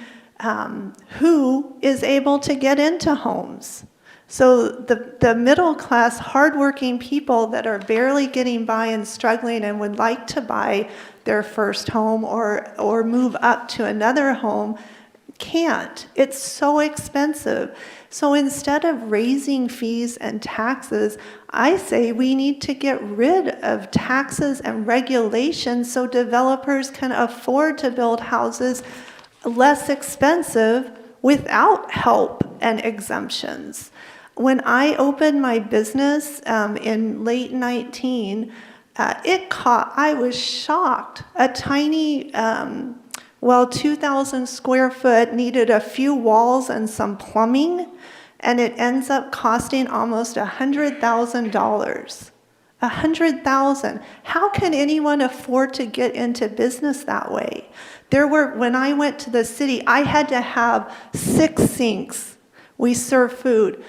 who is able to get into homes. So the middle class, hardworking people that are barely getting by and struggling and would like to buy their first home or move up to another home can't. It's so expensive. So instead of raising fees and taxes, I say we need to get rid of taxes and regulations so developers can afford to build houses less expensive without help and exemptions. When I opened my business in late 19, I was shocked. A tiny, 2,000 square foot needed a few walls and some plumbing, and it ends up costing almost $100,000. $100,000. How can anyone afford to get into business that way? When I went to the city, I had to have 6 sinks. We serve food.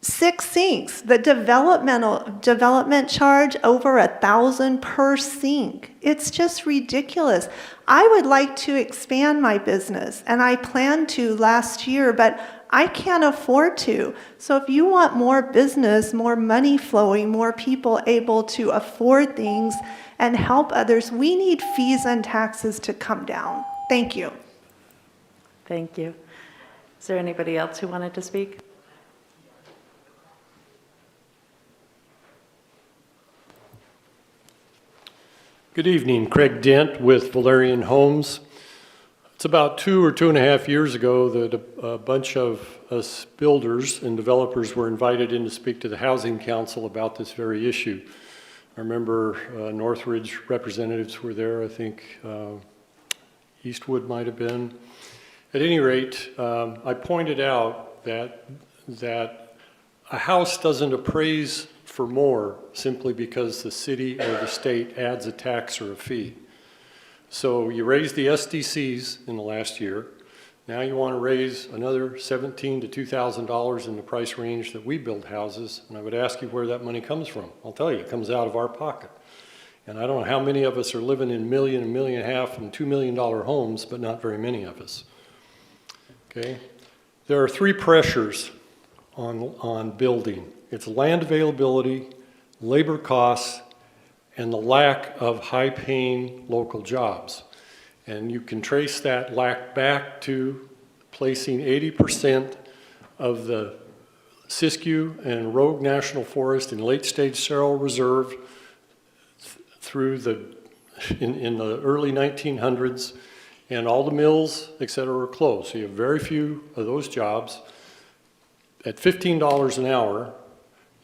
6 sinks. The development charge over $1,000 per sink. It's just ridiculous. I would like to expand my business, and I planned to last year, but I can't afford to. So if you want more business, more money flowing, more people able to afford things and help others, we need fees and taxes to come down. Thank you. Thank you. Is there anybody else who wanted to speak? Good evening, Craig Dent with Valerian Homes. It's about 2 or 2.5 years ago that a bunch of us builders and developers were invited in to speak to the Housing Council about this very issue. I remember Northridge representatives were there, I think Eastwood might have been. At any rate, I pointed out that a house doesn't appraise for more simply because the city or the state adds a tax or a fee. So you raised the SDCs in the last year. Now you want to raise another $1,700 to $2,000 in the price range that we build houses, and I would ask you where that money comes from. I'll tell you, it comes out of our pocket. And I don't know how many of us are living in $1 million, $1.5 million, and $2 million homes, but not very many of us. Okay? There are 3 pressures on building. It's land availability, labor costs, and the lack of high-paying local jobs. And you can trace that lack back to placing 80% of the Siskiyou and Rogue National Forest in late-stage sterile reserve through in the early 1900s, and all the mills, et cetera, were closed. So you have very few of those jobs. At $15 an hour,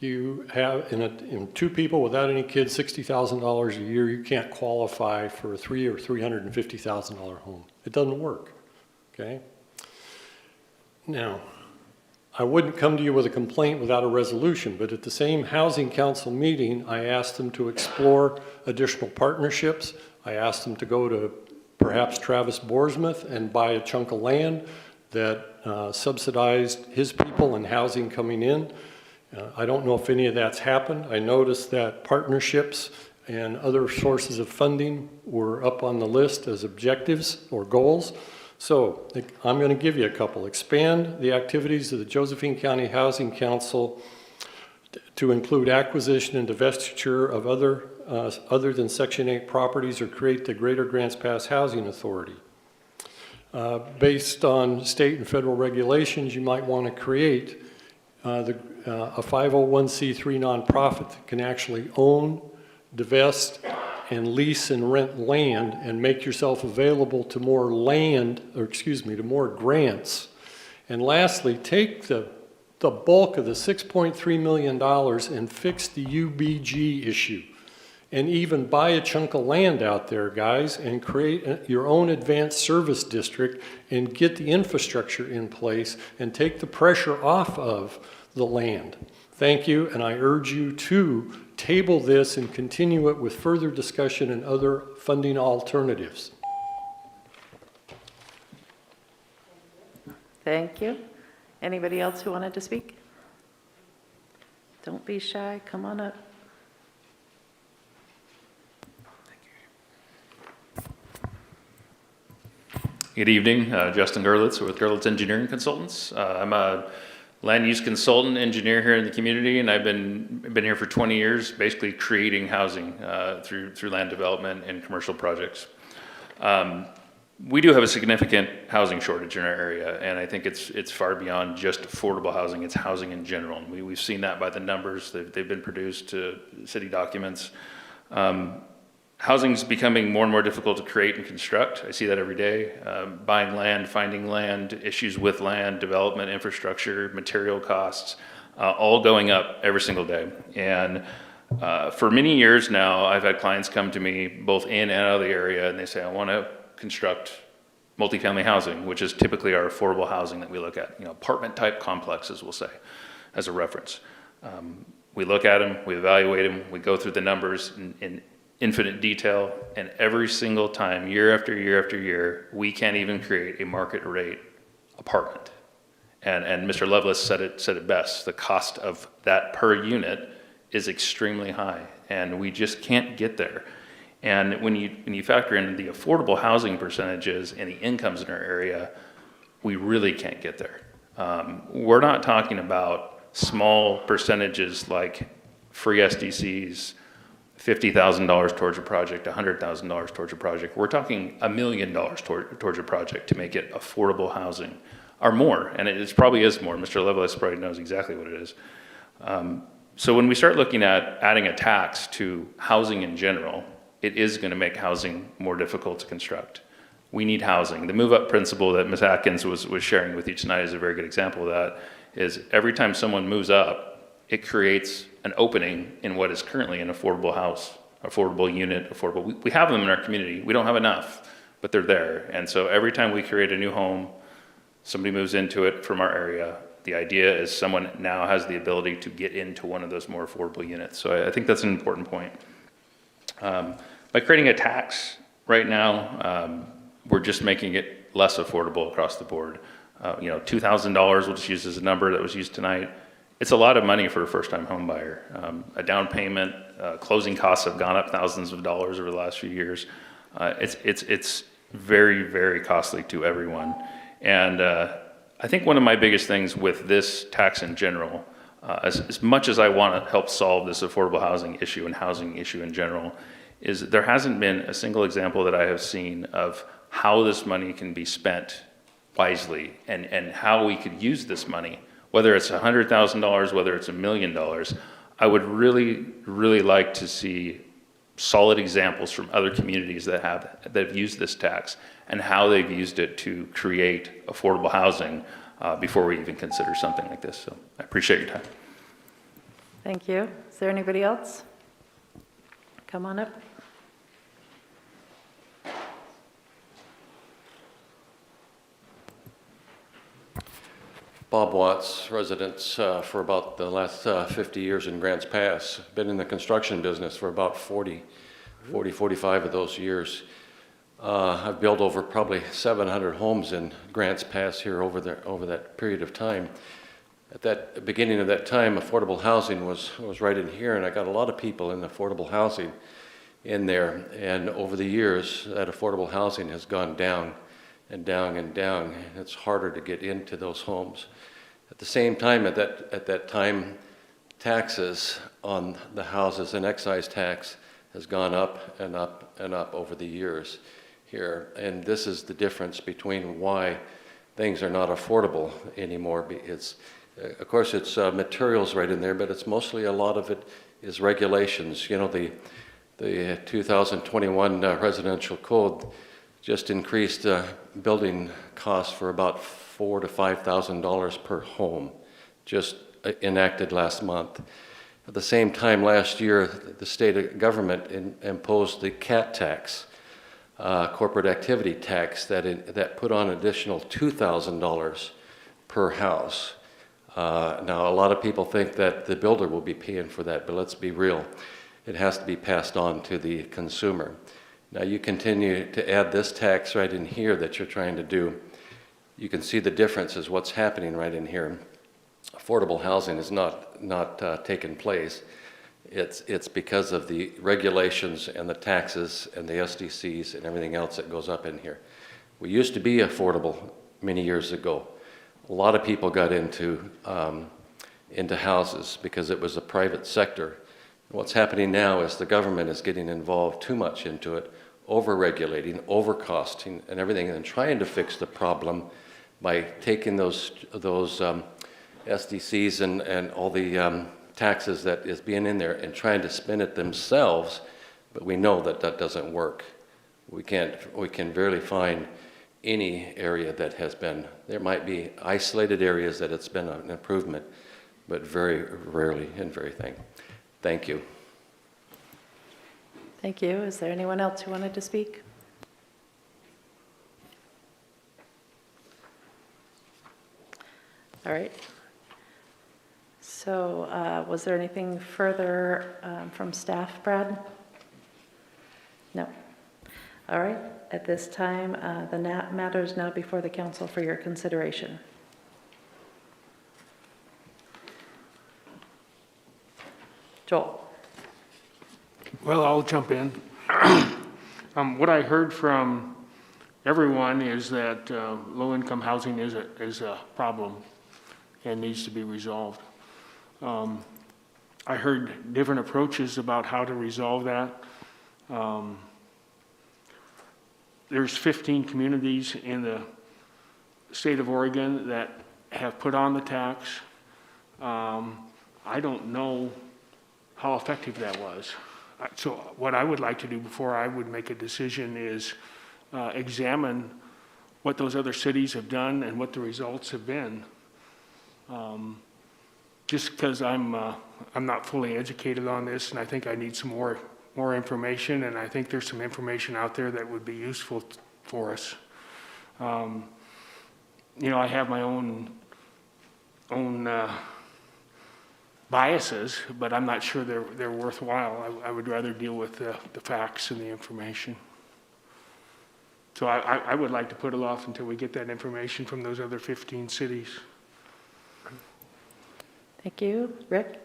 you have, in 2 people without any kids, $60,000 a year. You can't qualify for a $300,000 or $350,000 home. It doesn't work, okay? Now, I wouldn't come to you with a complaint without a resolution, but at the same Housing Council meeting, I asked them to explore additional partnerships. I asked them to go to perhaps Travis Boersmouth and buy a chunk of land that subsidized his people and housing coming in. I don't know if any of that's happened. I noticed that partnerships and other sources of funding were up on the list as objectives or goals. So I'm going to give you a couple. Expand the activities of the Josephine County Housing Council to include acquisition and divestiture of other than Section 8 properties, or create the Greater Grants Pass Housing Authority. Based on state and federal regulations, you might want to create a 501c3 nonprofit that can actually own, divest, and lease and rent land and make yourself available to more to more grants. And lastly, take the bulk of the $6.3 million and fix the UBG issue. And even buy a chunk of land out there, guys, and create your own advanced service district and get the infrastructure in place and take the pressure off of the land. Thank you, and I urge you to table this and continue it with further discussion and other funding alternatives. Thank you. Anybody else who wanted to speak? Don't be shy, come on up. Good evening, Justin Gerlitz with Gerlitz Engineering Consultants. I'm a land use consultant engineer here in the community, and I've been here for 20 years, basically creating housing through land development and commercial projects. We do have a significant housing shortage in our area, and I think it's far beyond just affordable housing. It's housing in general. And we've seen that by the numbers that they've been produced to city documents. Housing's becoming more and more difficult to create and construct. I see that every day. Buying land, finding land, issues with land, development, infrastructure, material costs, all going up every single day. And for many years now, I've had clients come to me both in and out of the area, and they say, I want to construct multifamily housing, which is typically our affordable housing that we look at, apartment type complexes, we'll say, as a reference. We look at them, we evaluate them, we go through the numbers in infinite detail, and every single time, year after year after year, we can't even create a market rate apartment. And Mr. Lovelace said it best. The cost of that per unit is extremely high, and we just can't get there. And when you factor in the affordable housing percentages and the incomes in our area, we really can't get there. We're not talking about small percentages like free SDCs, $50,000 towards a project, $100,000 towards a project. We're talking $1 million towards a project to make it affordable housing, or more, and it probably is more. Mr. Lovelace probably knows exactly what it is. So when we start looking at adding a tax to housing in general, it is going to make housing more difficult to construct. We need housing. The move-up principle that Ms. Atkins was sharing with you tonight is a very good example of that, is every time someone moves up, it creates an opening in what is currently an affordable house, affordable unit, affordable. We have them in our community. We don't have enough, but they're there. And so every time we create a new home, somebody moves into it from our area, the idea is someone now has the ability to get into one of those more affordable units. So I think that's an important point. By creating a tax right now, we're just making it less affordable across the board. $2,000, we'll just use as a number that was used tonight. It's a lot of money for a first-time home buyer. A down payment, closing costs have gone up thousands of dollars over the last few years. It's very, very costly to everyone. And I think one of my biggest things with this tax in general, as much as I want to help solve this affordable housing issue and housing issue in general, is there hasn't been a single example that I have seen of how this money can be spent wisely and how we could use this money. Whether it's $100,000, whether it's $1 million, I would really, really like to see solid examples from other communities that have used this tax and how they've used it to create affordable housing before we even consider something like this. So I appreciate your time. Thank you. Is there anybody else? Come on up. Bob Watts, residents for about the last 50 years in Grants Pass. Been in the construction business for about 45 of those years. I've built over probably 700 homes in Grants Pass here over that period of time. At that beginning of that time, affordable housing was right in here, and I got a lot of people in affordable housing in there. And over the years, that affordable housing has gone down and down and down. It's harder to get into those homes. At the same time, at that time, taxes on the houses and excise tax has gone up and up and up over the years here. And this is the difference between why things are not affordable anymore. Of course, it's materials right in there, but it's mostly a lot of it is regulations. The The 2021 residential code just increased building costs for about $4,000 to $5,000 per home, just enacted last month. At the same time last year, the state government imposed the CAT tax, corporate activity tax, that put on an additional $2,000 per house. Now, a lot of people think that the builder will be paying for that, but let's be real. It has to be passed on to the consumer. Now, you continue to add this tax right in here that you're trying to do. You can see the difference is what's happening right in here. Affordable housing is not taking place. It's because of the regulations and the taxes and the SDCs and everything else that goes up in here. We used to be affordable many years ago. A lot of people got into houses because it was a private sector. What's happening now is the government is getting involved too much into it, over-regulating, over-costing, and everything, and trying to fix the problem by taking those SDCs and all the taxes that is being in there and trying to spend it themselves, but we know that that doesn't work. We can barely find any area that has been, there might be isolated areas that it's been an improvement, but very rarely and very thank you. Thank you. Is there anyone else who wanted to speak? All right. So was there anything further from staff, Brad? No. All right. At this time, the matter is now before the council for your consideration. Joel. Well, I'll jump in. What I heard from everyone is that low-income housing is a problem and needs to be resolved. I heard different approaches about how to resolve that. There's 15 communities in the state of Oregon that have put on the tax. I don't know how effective that was. So what I would like to do before I would make a decision is examine what those other cities have done and what the results have been. Just because I'm not fully educated on this, and I think I need some more information, and I think there's some information out there that would be useful for us. I have my own biases, but I'm not sure they're worthwhile. I would rather deal with the facts and the information. So I would like to put it off until we get that information from those other 15 cities. Thank you. Rick?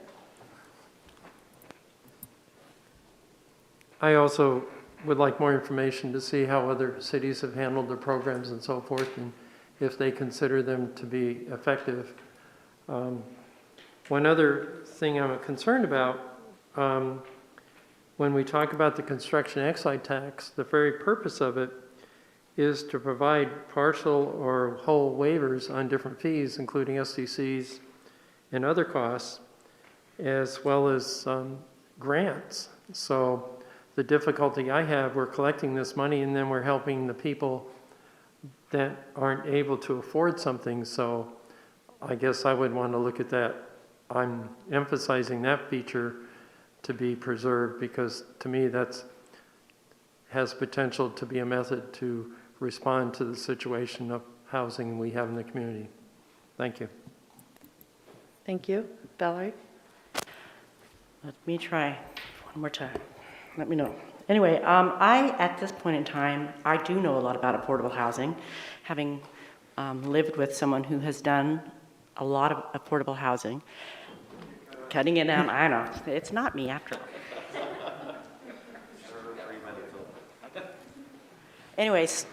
I also would like more information to see how other cities have handled their programs and so forth, and if they consider them to be effective. One other thing I'm concerned about, when we talk about the construction excise tax, the very purpose of it is to provide partial or whole waivers on different fees, including SDCs and other costs, as well as grants. So the difficulty I have, we're collecting this money and then we're helping the people that aren't able to afford something. So I guess I would want to look at that. I'm emphasizing that feature to be preserved because to me that has potential to be a method to respond to the situation of housing we have in the community. Thank you. Thank you. Valerie? Let me try one more time. Let me know. Anyway, at this point in time, I do know a lot about affordable housing, having lived with someone who has done a lot of affordable housing. Cutting it down, I know. It's not me after all. Anyways,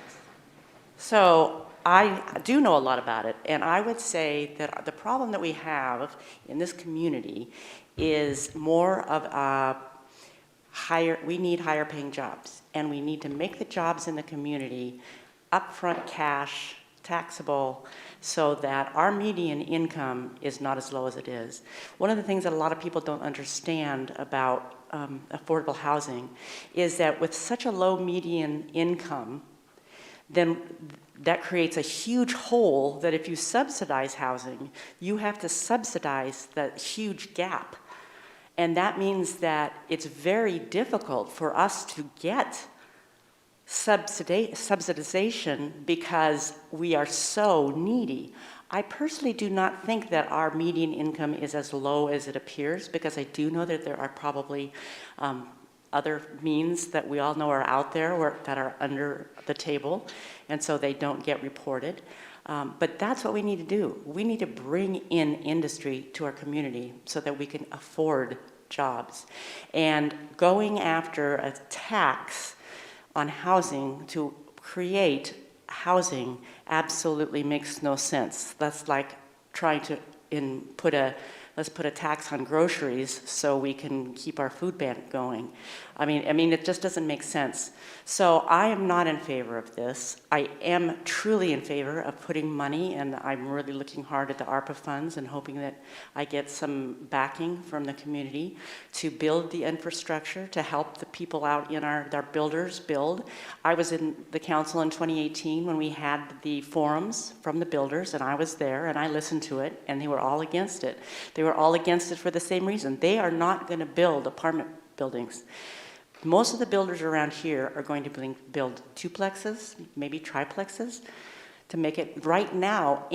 so I do know a lot about it, and I would say that the problem that we have in this community is more of a we need higher paying jobs, and we need to make the jobs in the community upfront cash, taxable, so that our median income is not as low as it is. One of the things that a lot of people don't understand about affordable housing is that with such a low median income, then that creates a huge hole that if you subsidize housing, you have to subsidize that huge gap. And that means that it's very difficult for us to get subsidization because we are so needy. I personally do not think that our median income is as low as it appears, because I do know that there are probably other means that we all know are out there that are under the table, and so they don't get reported. But that's what we need to do. We need to bring in industry to our community so that we can afford jobs. And going after a tax on housing to create housing absolutely makes no sense. That's like trying to let's put a tax on groceries so we can keep our food bank going. I mean, it just doesn't make sense. So I am not in favor of this. I am truly in favor of putting money, and I'm really looking hard at the ARPA funds and hoping that I get some backing from the community to build the infrastructure to help the people out in our builders build. I was in the council in 2018 when we had the forums from the builders, and I was there and I listened to it, and they were all against it. They were all against it for the same reason. They are not going to build apartment buildings. Most of the builders around here are going to build duplexes, maybe triplexes, to make it. Right now,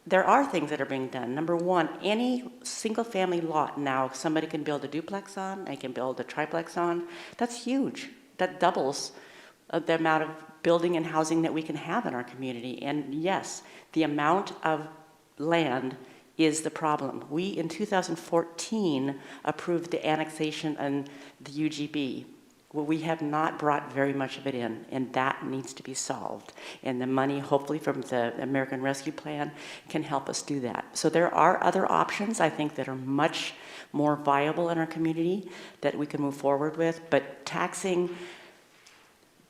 there are things that are being done. Number one, any single family lot now, somebody can build a duplex on, they can build a triplex on. That's huge. That doubles the amount of building and housing that we can have in our community. And yes, the amount of land is the problem. We, in 2014, approved the annexation and the UGB. Well, we have not brought very much of it in, and that needs to be solved. And the money, hopefully, from the American Rescue Plan can help us do that. So there are other options, I think, that are much more viable in our community that we can move forward with, but taxing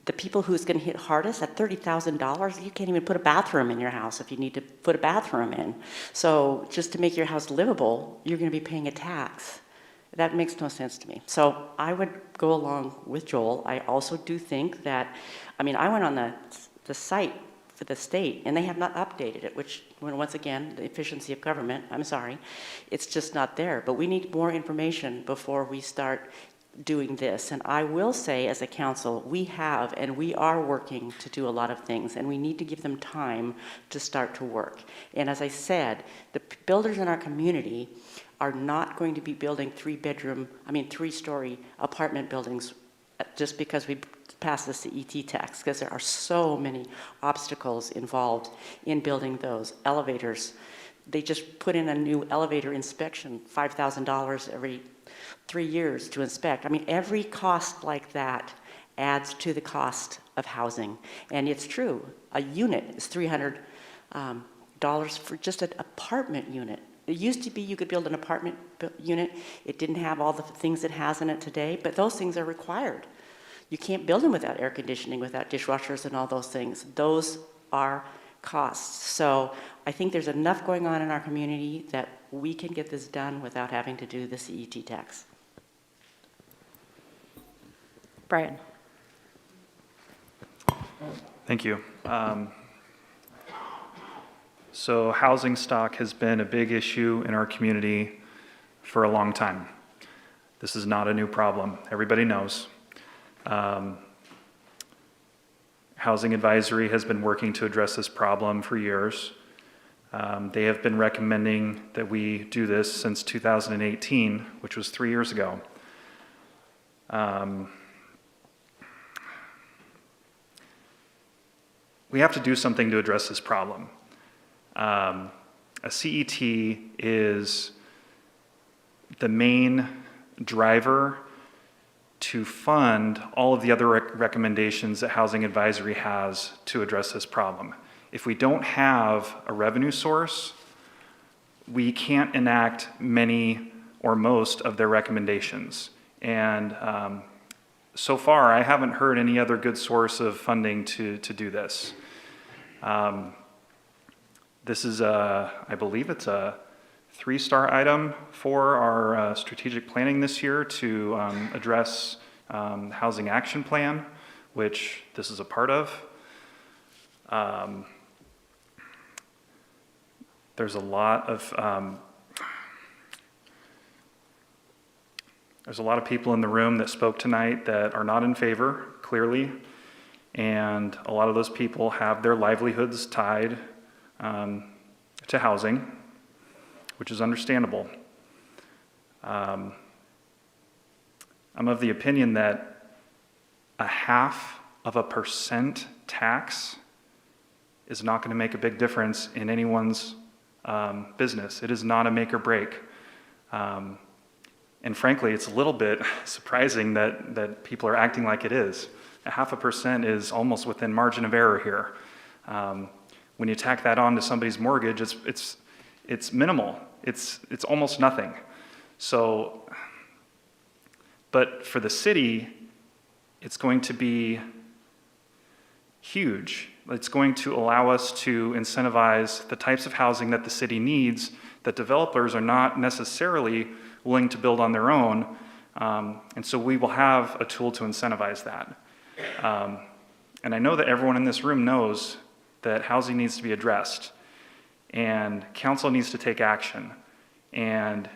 the people who's going to hit hardest at $30,000, you can't even put a bathroom in your house if you need to put a bathroom in. So just to make your house livable, you're going to be paying a tax. That makes no sense to me. So I would go along with Joel. I also do think that, I went on the site for the state, and they have not updated it, which, once again, the efficiency of government, I'm sorry, it's just not there. But we need more information before we start doing this. And I will say, as a council, we have and we are working to do a lot of things, and we need to give them time to start to work. And as I said, the builders in our community are not going to be building three-story apartment buildings just because we passed the CET tax, because there are so many obstacles involved in building those. Elevators, they just put in a new elevator inspection, $5,000 every 3 years to inspect. Every cost like that adds to the cost of housing. And it's true, a unit is $300 for just an apartment unit. It used to be you could build an apartment unit. It didn't have all the things it has in it today, but those things are required. You can't build them without air conditioning, without dishwashers and all those things. Those are costs. So I think there's enough going on in our community that we can get this done without having to do the CET tax. Brian. Thank you. So housing stock has been a big issue in our community for a long time. This is not a new problem. Everybody knows. Housing Advisory has been working to address this problem for years. They have been recommending that we do this since 2018, which was 3 years ago. We have to do something to address this problem. A CET is the main driver to fund all of the other recommendations that Housing Advisory has to address this problem. If we don't have a revenue source, we can't enact many or most of their recommendations. And so far, I haven't heard any other good source of funding to do this. This is I believe it's a three-star item for our strategic planning this year to address housing action plan, which this is a part of. There's a lot of people in the room that spoke tonight that are not in favor, clearly, and a lot of those people have their livelihoods tied to housing, which is understandable. I'm of the opinion that 0.5% tax is not going to make a big difference in anyone's business. It is not a make or break. And frankly, it's a little bit surprising that people are acting like it is. 0.5% is almost within margin of error here. When you tack that on to somebody's mortgage, it's minimal. It's almost nothing. So, but for the city, it's going to be huge. It's going to allow us to incentivize the types of housing that the city needs that developers are not necessarily willing to build on their own. And so we will have a tool to incentivize that. And I know that everyone in this room knows that housing needs to be addressed and council needs to take action. And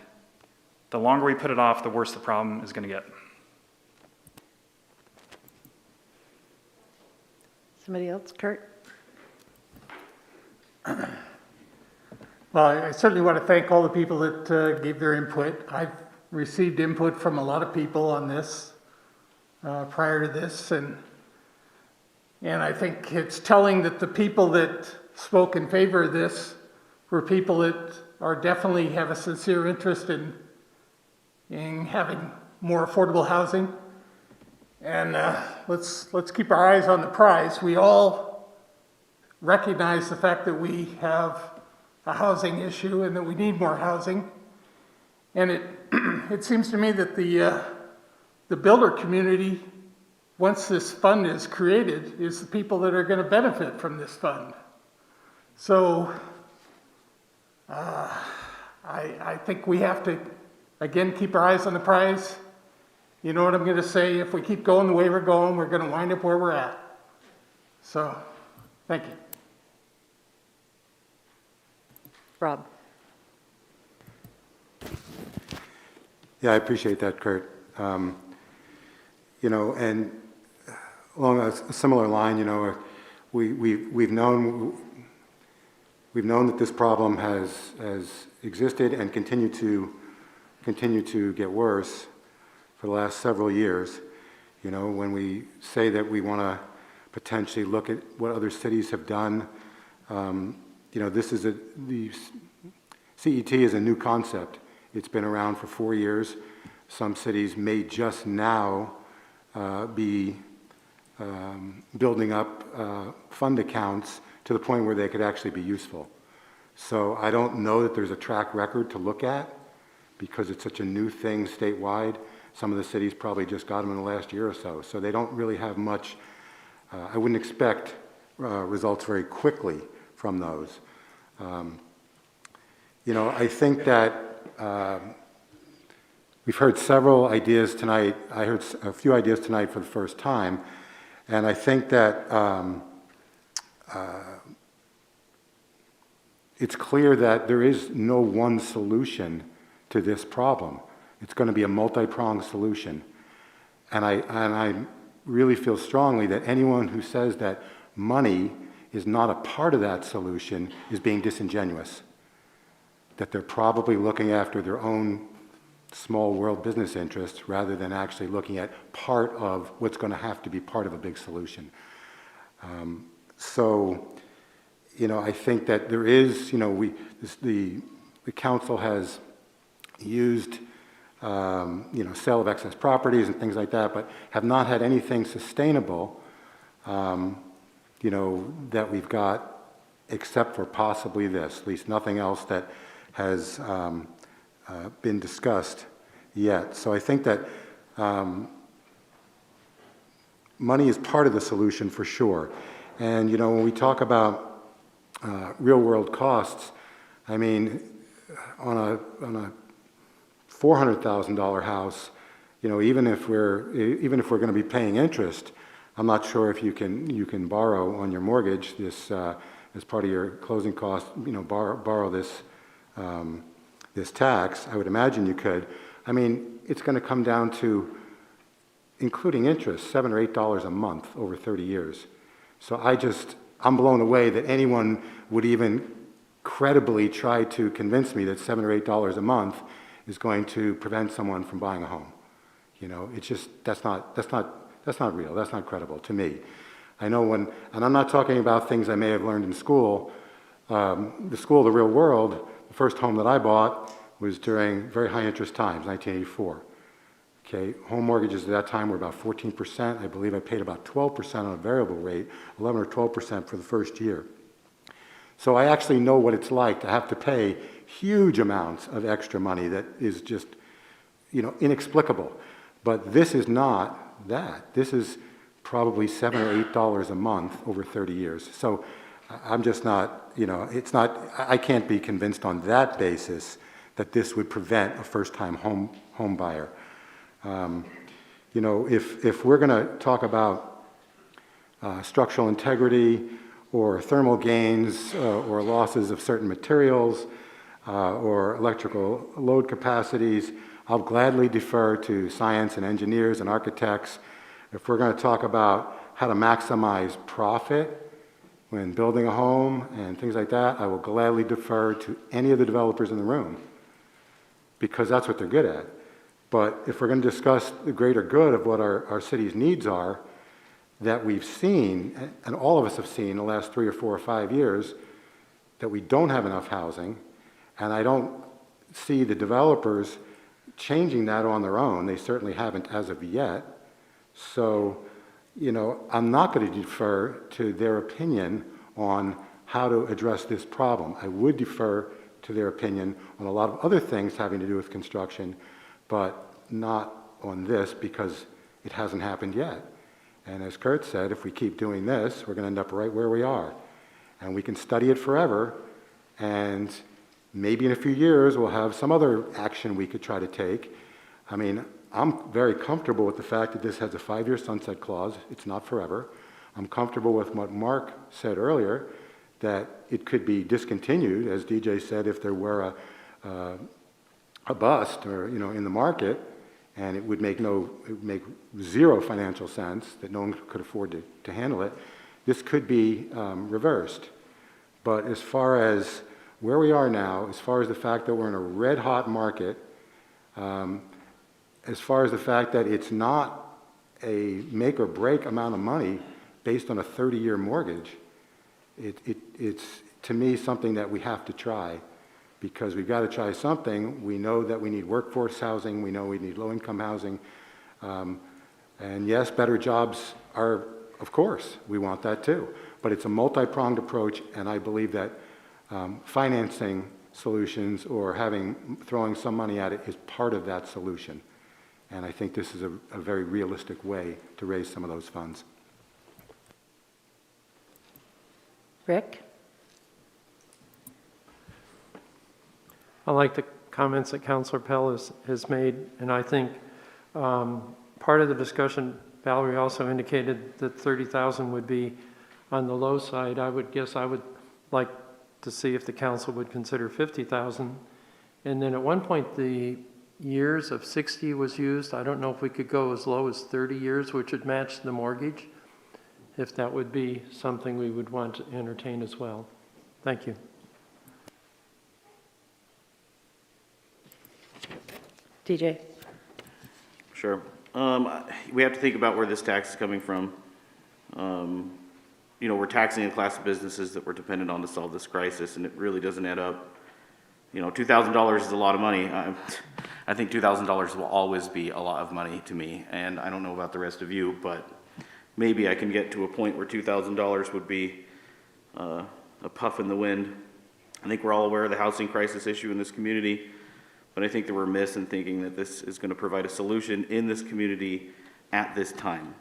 the longer we put it off, the worse the problem is going to get. Somebody else? Kurt? Well, I certainly want to thank all the people that gave their input. I've received input from a lot of people on this prior to this, and I think it's telling that the people that spoke in favor of this were people that are definitely have a sincere interest in having more affordable housing. And let's keep our eyes on the prize. We all recognize the fact that we have a housing issue and that we need more housing. And it seems to me that the builder community, once this fund is created, is the people that are going to benefit from this fund. So I think we have to, again, keep our eyes on the prize. You know what I'm going to say? If we keep going the way we're going, we're going to wind up where we're at. So, thank you. Rob? Yeah, I appreciate that, Kurt. You know, and along a similar line, you know, we've known that this problem has existed and continue to get worse for the last several years. You know, when we say that we want to potentially look at what other cities have done, you know, the CET is a new concept. It's been around for 4 years. Some cities may just now be building up fund accounts to the point where they could actually be useful. So I don't know that there's a track record to look at because it's such a new thing statewide. Some of the cities probably just got them in the last year or so. So they don't really have much. I wouldn't expect results very quickly from those. You know, I think that we've heard several ideas tonight. I heard a few ideas tonight for the first time. And I think that it's clear that there is no one solution to this problem. It's going to be a multi-pronged solution. And I really feel strongly that anyone who says that money is not a part of that solution is being disingenuous. That they're probably looking after their own small world business interests rather than actually looking at part of what's going to have to be part of a big solution. So, you know, I think that there is, you know, the council has used, you know, sale of excess properties and things like that, but have not had anything sustainable, you know, that we've got except for possibly this, at least nothing else that has been discussed yet. So I think that money is part of the solution for sure. And, you know, when we talk about real world costs, I mean, on a $400,000 house, even if we're going to be paying interest, I'm not sure if you can borrow on your mortgage this as part of your closing cost. Borrow this this tax. I would imagine you could. I mean, it's going to come down to, including interest, $7 or $8 a month over 30 years. So I'm blown away that anyone would even credibly try to convince me that $7 or $8 a month is going to prevent someone from buying a home. It's just, that's not real. That's not credible to me. I know and I'm not talking about things I may have learned in school. The school of the real world, the first home that I bought was during very high interest times, 1984. Okay, home mortgages at that time were about 14%. I believe I paid about 12% on a variable rate, 11 or 12% for the first year. So I actually know what it's like to have to pay huge amounts of extra money that is just, inexplicable. But this is not that. This is probably $7 or $8 a month over 30 years. So I'm just not, I can't be convinced on that basis that this would prevent a first-time home buyer. If we're going to talk about structural integrity or thermal gains or losses of certain materials or electrical load capacities, I'll gladly defer to science and engineers and architects. If we're going to talk about how to maximize profit when building a home and things like that, I will gladly defer to any of the developers in the room, because that's what they're good at. But if we're going to discuss the greater good of what our city's needs are, that we've seen, and all of us have seen in the last 3 or 4 or 5 years, that we don't have enough housing, and I don't see the developers changing that on their own. They certainly haven't as of yet. So, I'm not going to defer to their opinion on how to address this problem. I would defer to their opinion on a lot of other things having to do with construction, but not on this, because it hasn't happened yet. And as Kurt said, if we keep doing this, we're going to end up right where we are. And we can study it forever, and maybe in a few years we'll have some other action we could try to take. I mean, I'm very comfortable with the fact that this has a 5-year sunset clause. It's not forever. I'm comfortable with what Mark said earlier, that it could be discontinued, as DJ said, if there were a bust or in the market, and it would make zero financial sense, that no one could afford to handle it. This could be reversed. But as far as where we are now, as far as the fact that we're in a red hot market, as far as the fact that it's not a make or break amount of money based on a 30-year mortgage, it's to me something that we have to try, because we've got to try something. We know that we need workforce housing. We know we need low-income housing. And yes, better jobs are, of course, we want that too. But it's a multi-pronged approach, and I believe that financing solutions or throwing some money at it is part of that solution. And I think this is a very realistic way to raise some of those funds. Rick? I like the comments that Councilor Pell has made, and I think part of the discussion, Valerie also indicated that 30,000 would be on the low side. I would like to see if the council would consider 50,000. And then at one point, the years of 60 was used. I don't know if we could go as low as 30 years, which would match the mortgage, if that would be something we would want to entertain as well. Thank you. DJ? Sure. We have to think about where this tax is coming from. We're taxing a class of businesses that we're dependent on to solve this crisis, and it really doesn't add up. $2,000 is a lot of money. I think $2,000 will always be a lot of money to me, and I don't know about the rest of you, but maybe I can get to a point where $2,000 would be a puff in the wind. I think we're all aware of the housing crisis issue in this community, but I think that we're remiss in thinking that this is going to provide a solution in this community at this time.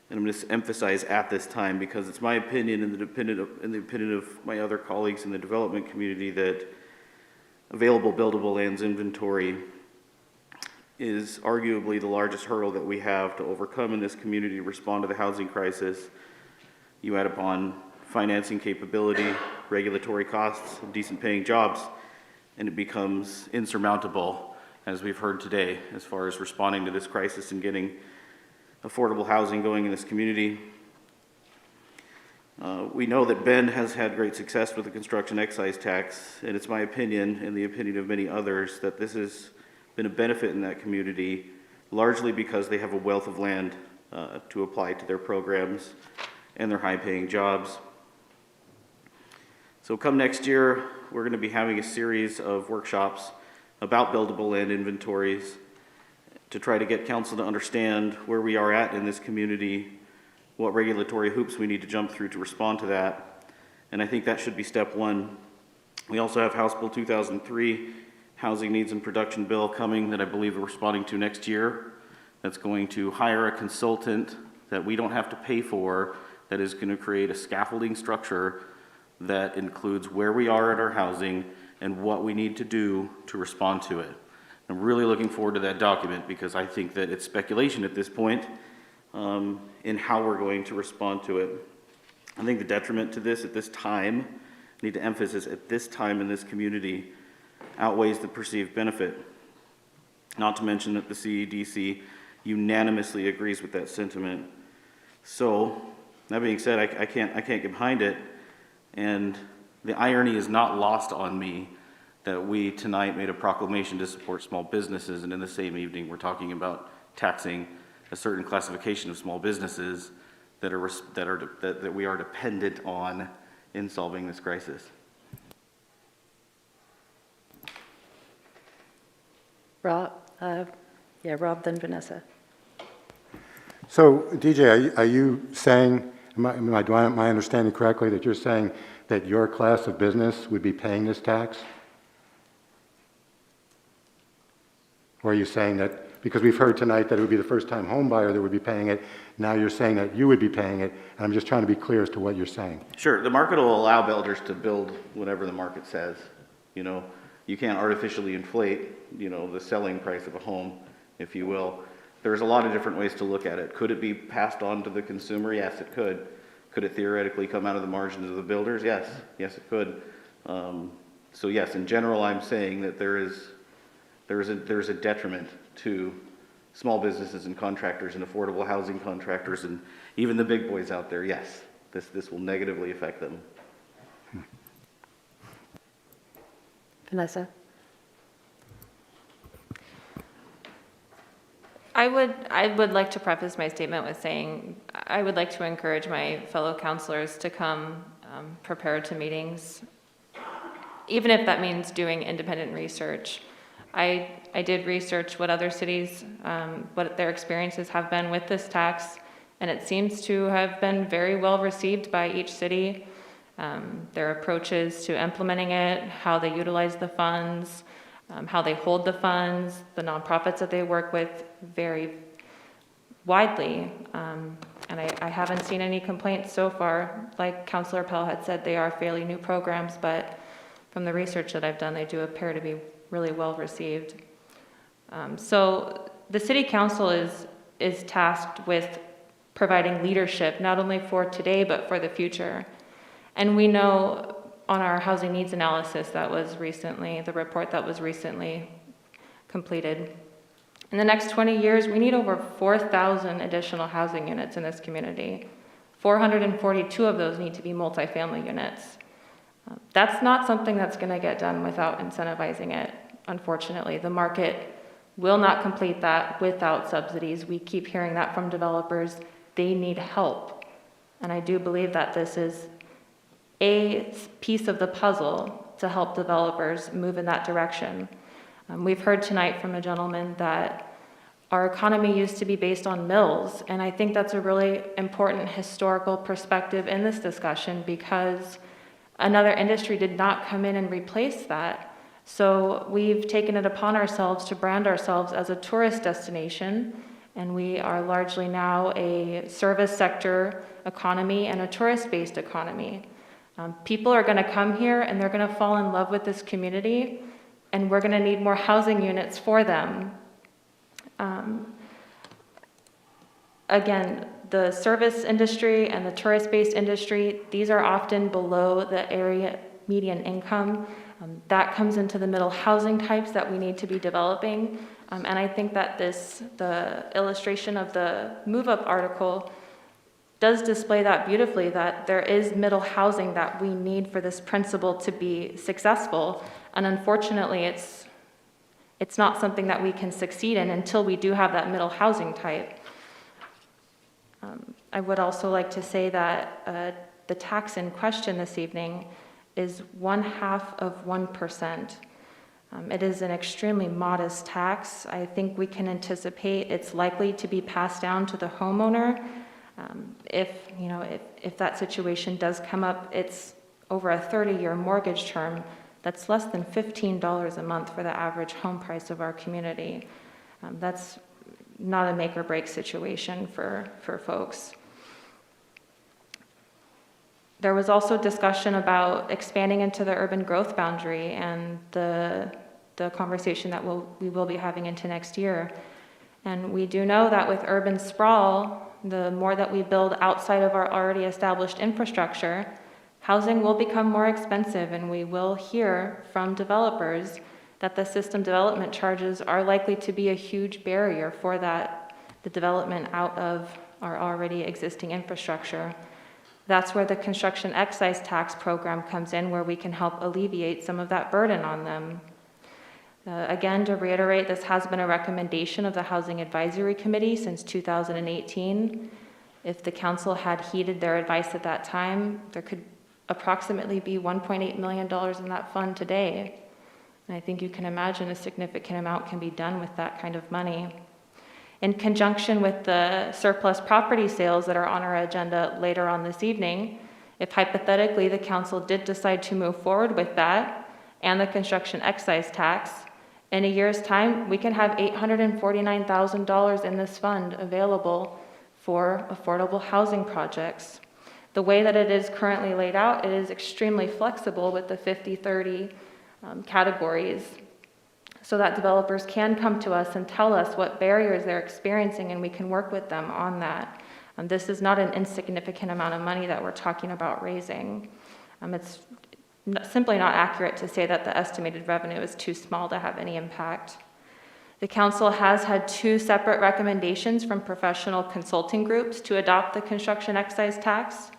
And I'm going to emphasize at this time, because it's my opinion and the opinion of my other colleagues in the development community that available buildable lands inventory is arguably the largest hurdle that we have to overcome in this community to respond to the housing crisis. You add upon financing capability, regulatory costs, decent paying jobs, and it becomes insurmountable, as we've heard today, as far as responding to this crisis and getting affordable housing going in this community. We know that Bend has had great success with the construction excise tax, and it's my opinion, and the opinion of many others, that this has been a benefit in that community, largely because they have a wealth of land to apply to their programs and their high-paying jobs. So come next year, we're going to be having a series of workshops about buildable land inventories to try to get council to understand where we are at in this community, what regulatory hoops we need to jump through to respond to that. And I think that should be step one. We also have House Bill 2003, Housing Needs and Production Bill coming that I believe we're responding to next year. That's going to hire a consultant that we don't have to pay for, that is going to create a scaffolding structure that includes where we are at our housing and what we need to do to respond to it. I'm really looking forward to that document because I think that it's speculation at this point in how we're going to respond to it. I think the detriment to this at this time, I need to emphasize at this time in this community, outweighs the perceived benefit. Not to mention that the CEDC unanimously agrees with that sentiment. So, that being said, I can't get behind it. And the irony is not lost on me that we tonight made a proclamation to support small businesses, and in the same evening we're talking about taxing a certain classification of small businesses that we are dependent on in solving this crisis. Rob, Rob, then Vanessa. So, DJ, are you saying, am I understanding correctly that you're saying that your class of business would be paying this tax? Or are you saying that, because we've heard tonight that it would be the first-time home buyer that would be paying it, now you're saying that you would be paying it, and I'm just trying to be clear as to what you're saying. Sure, the market will allow builders to build whatever the market says. You know, you can't artificially inflate, you know, the selling price of a home, if you will. There's a lot of different ways to look at it. Could it be passed on to the consumer? Yes, it could. Could it theoretically come out of the margins of the builders? Yes, it could. So yes, in general, I'm saying that there's a detriment to small businesses and contractors and affordable housing contractors and even the big boys out there. Yes, this will negatively affect them. Vanessa? I would like to preface my statement with saying I would like to encourage my fellow counselors to come prepared to meetings, even if that means doing independent research. I did research what other cities, what their experiences have been with this tax, and it seems to have been very well received by each city. Their approaches to implementing it, how they utilize the funds, how they hold the funds, the nonprofits that they work with vary widely. And I haven't seen any complaints so far. Like Councilor Pell had said, they are fairly new programs, but from the research that I've done, they do appear to be really well received. So the City Council is tasked with providing leadership, not only for today, but for the future. And we know on our housing needs analysis that was recently, the report that was recently completed, in the next 20 years, we need over 4,000 additional housing units in this community. 442 of those need to be multifamily units. That's not something that's going to get done without incentivizing it, unfortunately. The market will not complete that without subsidies. We keep hearing that from developers. They need help. And I do believe that this is a piece of the puzzle to help developers move in that direction. We've heard tonight from a gentleman that our economy used to be based on mills, and I think that's a really important historical perspective in this discussion because another industry did not come in and replace that. So we've taken it upon ourselves to brand ourselves as a tourist destination, and we are largely now a service sector economy and a tourist-based economy. People are going to come here and they're going to fall in love with this community, and we're going to need more housing units for them. Again, the service industry and the tourist-based industry, these are often below the area median income. That comes into the middle housing types that we need to be developing. And I think that the illustration of the Move Up article does display that beautifully, that there is middle housing that we need for this principle to be successful. And unfortunately, it's not something that we can succeed in until we do have that middle housing type. I would also like to say that the tax in question this evening is 0.5%. It is an extremely modest tax. I think we can anticipate it's likely to be passed down to the homeowner. If that situation does come up, it's over a 30-year mortgage term. That's less than $15 a month for the average home price of our community. That's not a make or break situation for folks. There was also discussion about expanding into the urban growth boundary and the conversation that we will be having into next year. And we do know that with urban sprawl, the more that we build outside of our already established infrastructure, housing will become more expensive, and we will hear from developers that the system development charges are likely to be a huge barrier for the development out of our already existing infrastructure. That's where the construction excise tax program comes in, where we can help alleviate some of that burden on them. Again, to reiterate, this has been a recommendation of the Housing Advisory Committee since 2018. If the council had heeded their advice at that time, there could approximately be $1.8 million in that fund today. And I think you can imagine a significant amount can be done with that kind of money. In conjunction with the surplus property sales that are on our agenda later on this evening, if hypothetically the council did decide to move forward with that and the construction excise tax, in a year's time, we can have $849,000 in this fund available for affordable housing projects. The way that it is currently laid out, it is extremely flexible with the 50-30 categories, so that developers can come to us and tell us what barriers they're experiencing, and we can work with them on that. This is not an insignificant amount of money that we're talking about raising. It's simply not accurate to say that the estimated revenue is too small to have any impact. The council has had 2 separate recommendations from professional consulting groups to adopt the construction excise tax.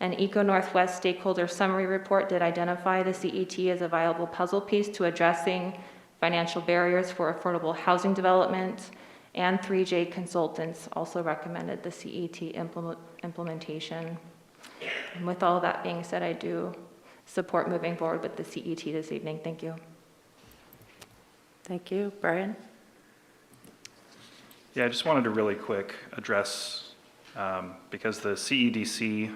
An Eco Northwest stakeholder summary report did identify the CET as a viable puzzle piece to addressing financial barriers for affordable housing development, and 3J Consultants also recommended the CET implementation. And with all that being said, I do support moving forward with the CET this evening. Thank you. Thank you. Brian? Yeah, I just wanted to really quick address, because the CEDC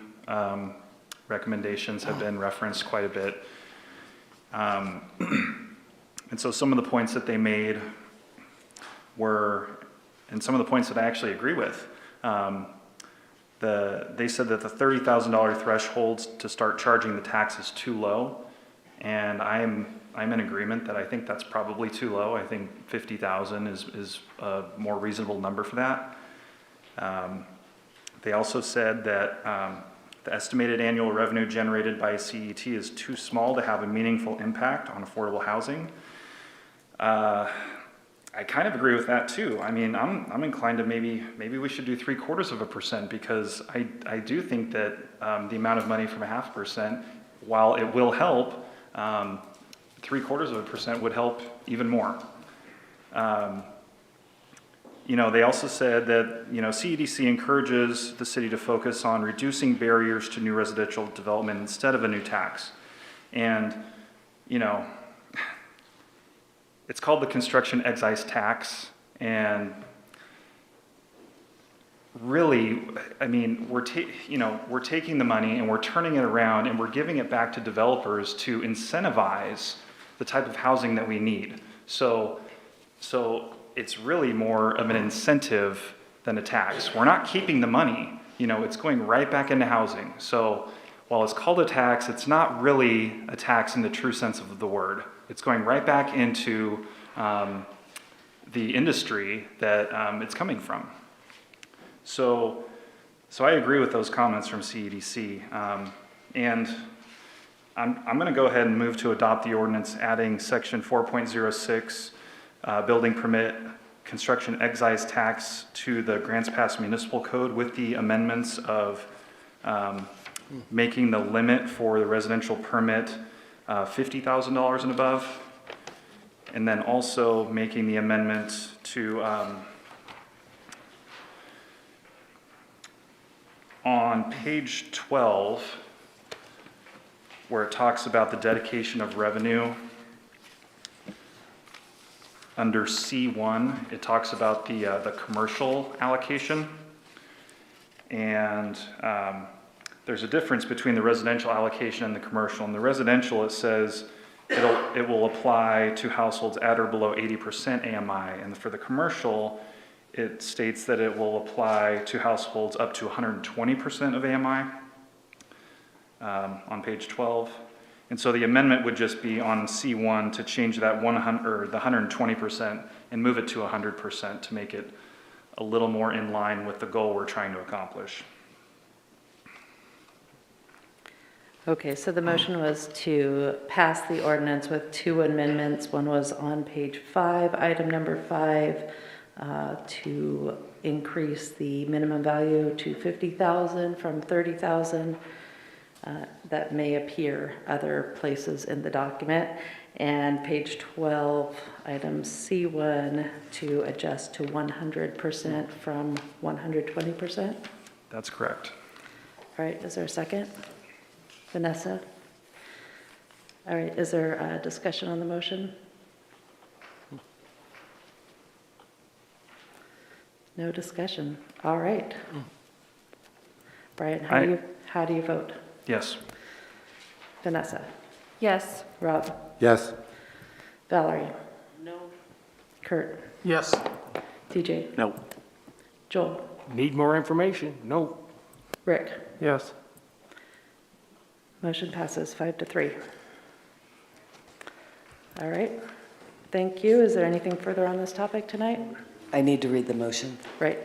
recommendations have been referenced quite a bit. And so some of the points that they made were, and some of the points that I actually agree with. They said that the $30,000 threshold to start charging the tax is too low, and I'm in agreement that I think that's probably too low. I think 50,000 is a more reasonable number for that. They also said that the estimated annual revenue generated by CET is too small to have a meaningful impact on affordable housing. I kind of agree with that too. I mean, I'm inclined to maybe we should do 0.75%, because I do think that the amount of money from 0.5%, while it will help, 0.75% would help even more. They also said that CEDC encourages the city to focus on reducing barriers to new residential development instead of a new tax, and it's called the construction excise tax, and really, I mean, we're taking the money and we're turning it around and we're giving it back to developers to incentivize the type of housing that we need. So it's really more of an incentive than a tax. We're not keeping the money, it's going right back into housing. So while it's called a tax, it's not really a tax in the true sense of the word. It's going right back into the industry that it's coming from. So I agree with those comments from CEDC. And I'm going to go ahead and move to adopt the ordinance adding section 4.06, building permit construction excise tax to the Grants Pass Municipal Code with the amendments of making the limit for the residential permit $50,000 and above, and then also making the amendment to on page 12, where it talks about the dedication of revenue. Under C1, it talks about the commercial allocation. And there's a difference between the residential allocation and the commercial. In the residential, it says it will apply to households at or below 80% AMI. And for the commercial, it states that it will apply to households up to 120% of AMI on page 12. And so the amendment would just be on C1 to change that 100 or the 120% and move it to 100% to make it a little more in line with the goal we're trying to accomplish. Okay, so the motion was to pass the ordinance with two amendments. One was on page 5, item number 5, to increase the minimum value to $50,000 from $30,000. That may appear other places in the document. And page 12, item C1, to adjust to 100% from 120%. That's correct. All right, is there a second? Vanessa? All right, is there a discussion on the motion? No discussion. All right. Brian, how do you vote? Yes. Vanessa? Yes. Rob? Yes. Valerie? No. Kurt? Yes. TJ? No. Joel? Need more information? No. Rick? Yes. Motion passes 5-3. All right. Thank you. Is there anything further on this topic tonight? I need to read the motion. Right.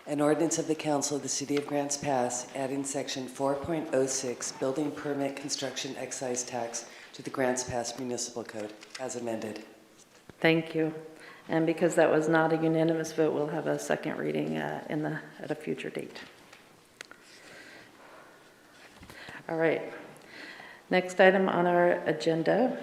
An ordinance of the Council of the City of Grants Pass adding section 4.06 building permit construction excise tax to the Grants Pass Municipal Code as amended. Thank you. And because that was not a unanimous vote, we'll have a second reading at a future date. All right. Next item on our agenda.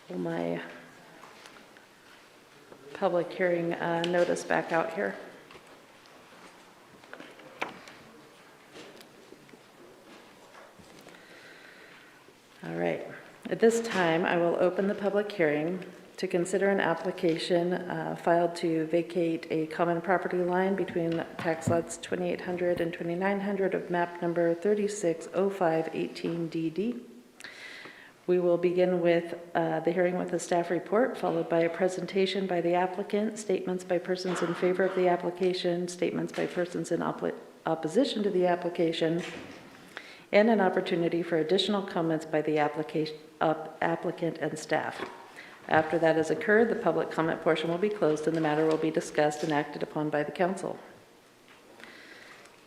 Pull my public hearing notice back out here. All right. At this time, I will open the public hearing to consider an application filed to vacate a common property line between tax lots 2800 and 2900 of map number 360518DD. We will begin with the hearing with a staff report, followed by a presentation by the applicant, statements by persons in favor of the application, statements by persons in opposition to the application, and an opportunity for additional comments by the applicant and staff. After that has occurred, the public comment portion will be closed and the matter will be discussed and acted upon by the council.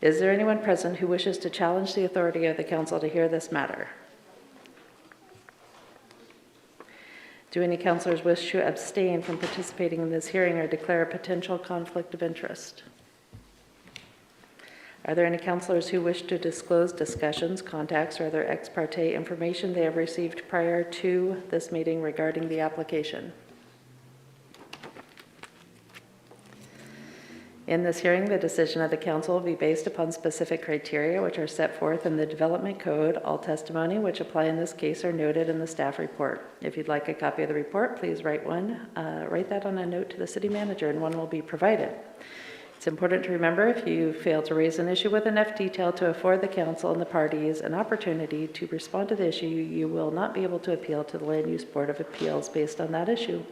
Is there anyone present who wishes to challenge the authority of the council to hear this matter? Do any councilors wish to abstain from participating in this hearing or declare a potential conflict of interest? Are there any councilors who wish to disclose discussions, contacts, or other ex parte information they have received prior to this meeting regarding the application? In this hearing, the decision of the council will be based upon specific criteria which are set forth in the Development Code. All testimony which apply in this case are noted in the staff report. If you'd like a copy of the report, please write that on a note to the city manager and one will be provided. It's important to remember if you fail to raise an issue with enough detail to afford the council and the parties an opportunity to respond to the issue, you will not be able to appeal to the Land Use Board of Appeals based on that issue.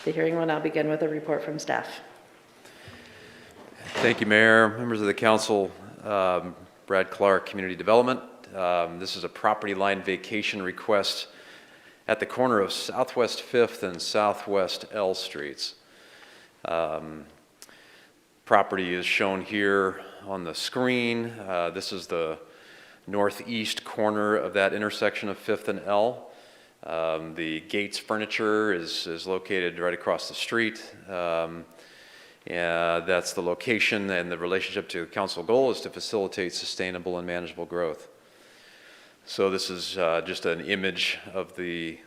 The hearing will now begin with a report from staff. Thank you, Mayor, members of the council. Brad Clark, Community Development. This is a property line vacation request at the corner of Southwest 5th and Southwest L Streets. Property is shown here on the screen. This is the northeast corner of that intersection of 5th and L. The Gates Furniture is located right across the street. That's the location, and the relationship to the council goal is to facilitate sustainable and manageable growth. So this is just an image of the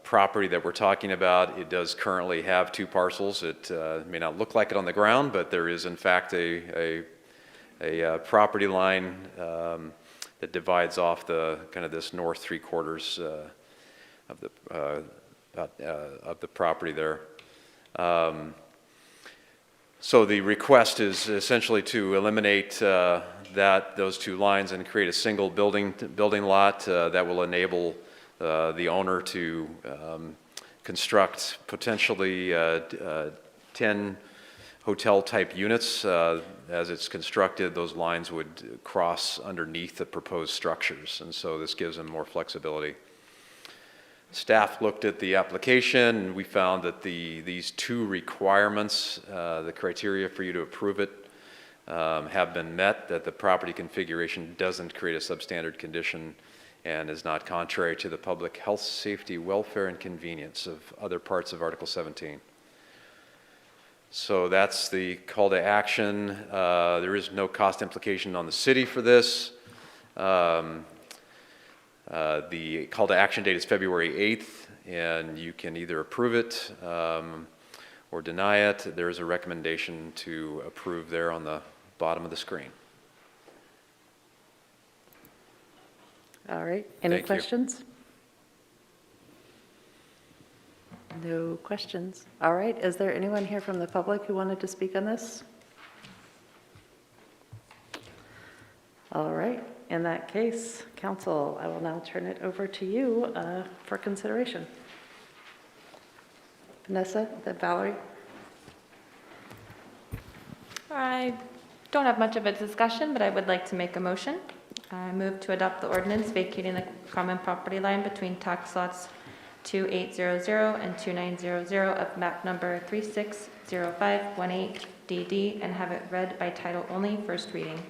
property that we're talking about. It does currently have 2 parcels. It may not look like it on the ground, but there is in fact a property line that divides off the kind of this north 3/4 of the property there. So the request is essentially to eliminate those 2 lines and create a single building lot that will enable the owner to construct potentially 10 hotel-type units. As it's constructed, those lines would cross underneath the proposed structures, and so this gives them more flexibility. Staff looked at the application, and we found that these 2 requirements, the criteria for you to approve it, have been met, that the property configuration doesn't create a substandard condition and is not contrary to the public health, safety, welfare, and convenience of other parts of Article 17. So that's the call to action. There is no cost implication on the city for this. The call to action date is February 8th, and you can either approve it or deny it. There is a recommendation to approve there on the bottom of the screen. All right, any Thank you. questions? No questions. All right, is there anyone here from the public who wanted to speak on this? All right, in that case, council, I will now turn it over to you for consideration. Vanessa, then Valerie. I don't have much of a discussion, but I would like to make a motion. I move to adopt the ordinance vacating the common property line between tax lots 2800 and 2900 of map number 360518DD and have it read by title only, first reading.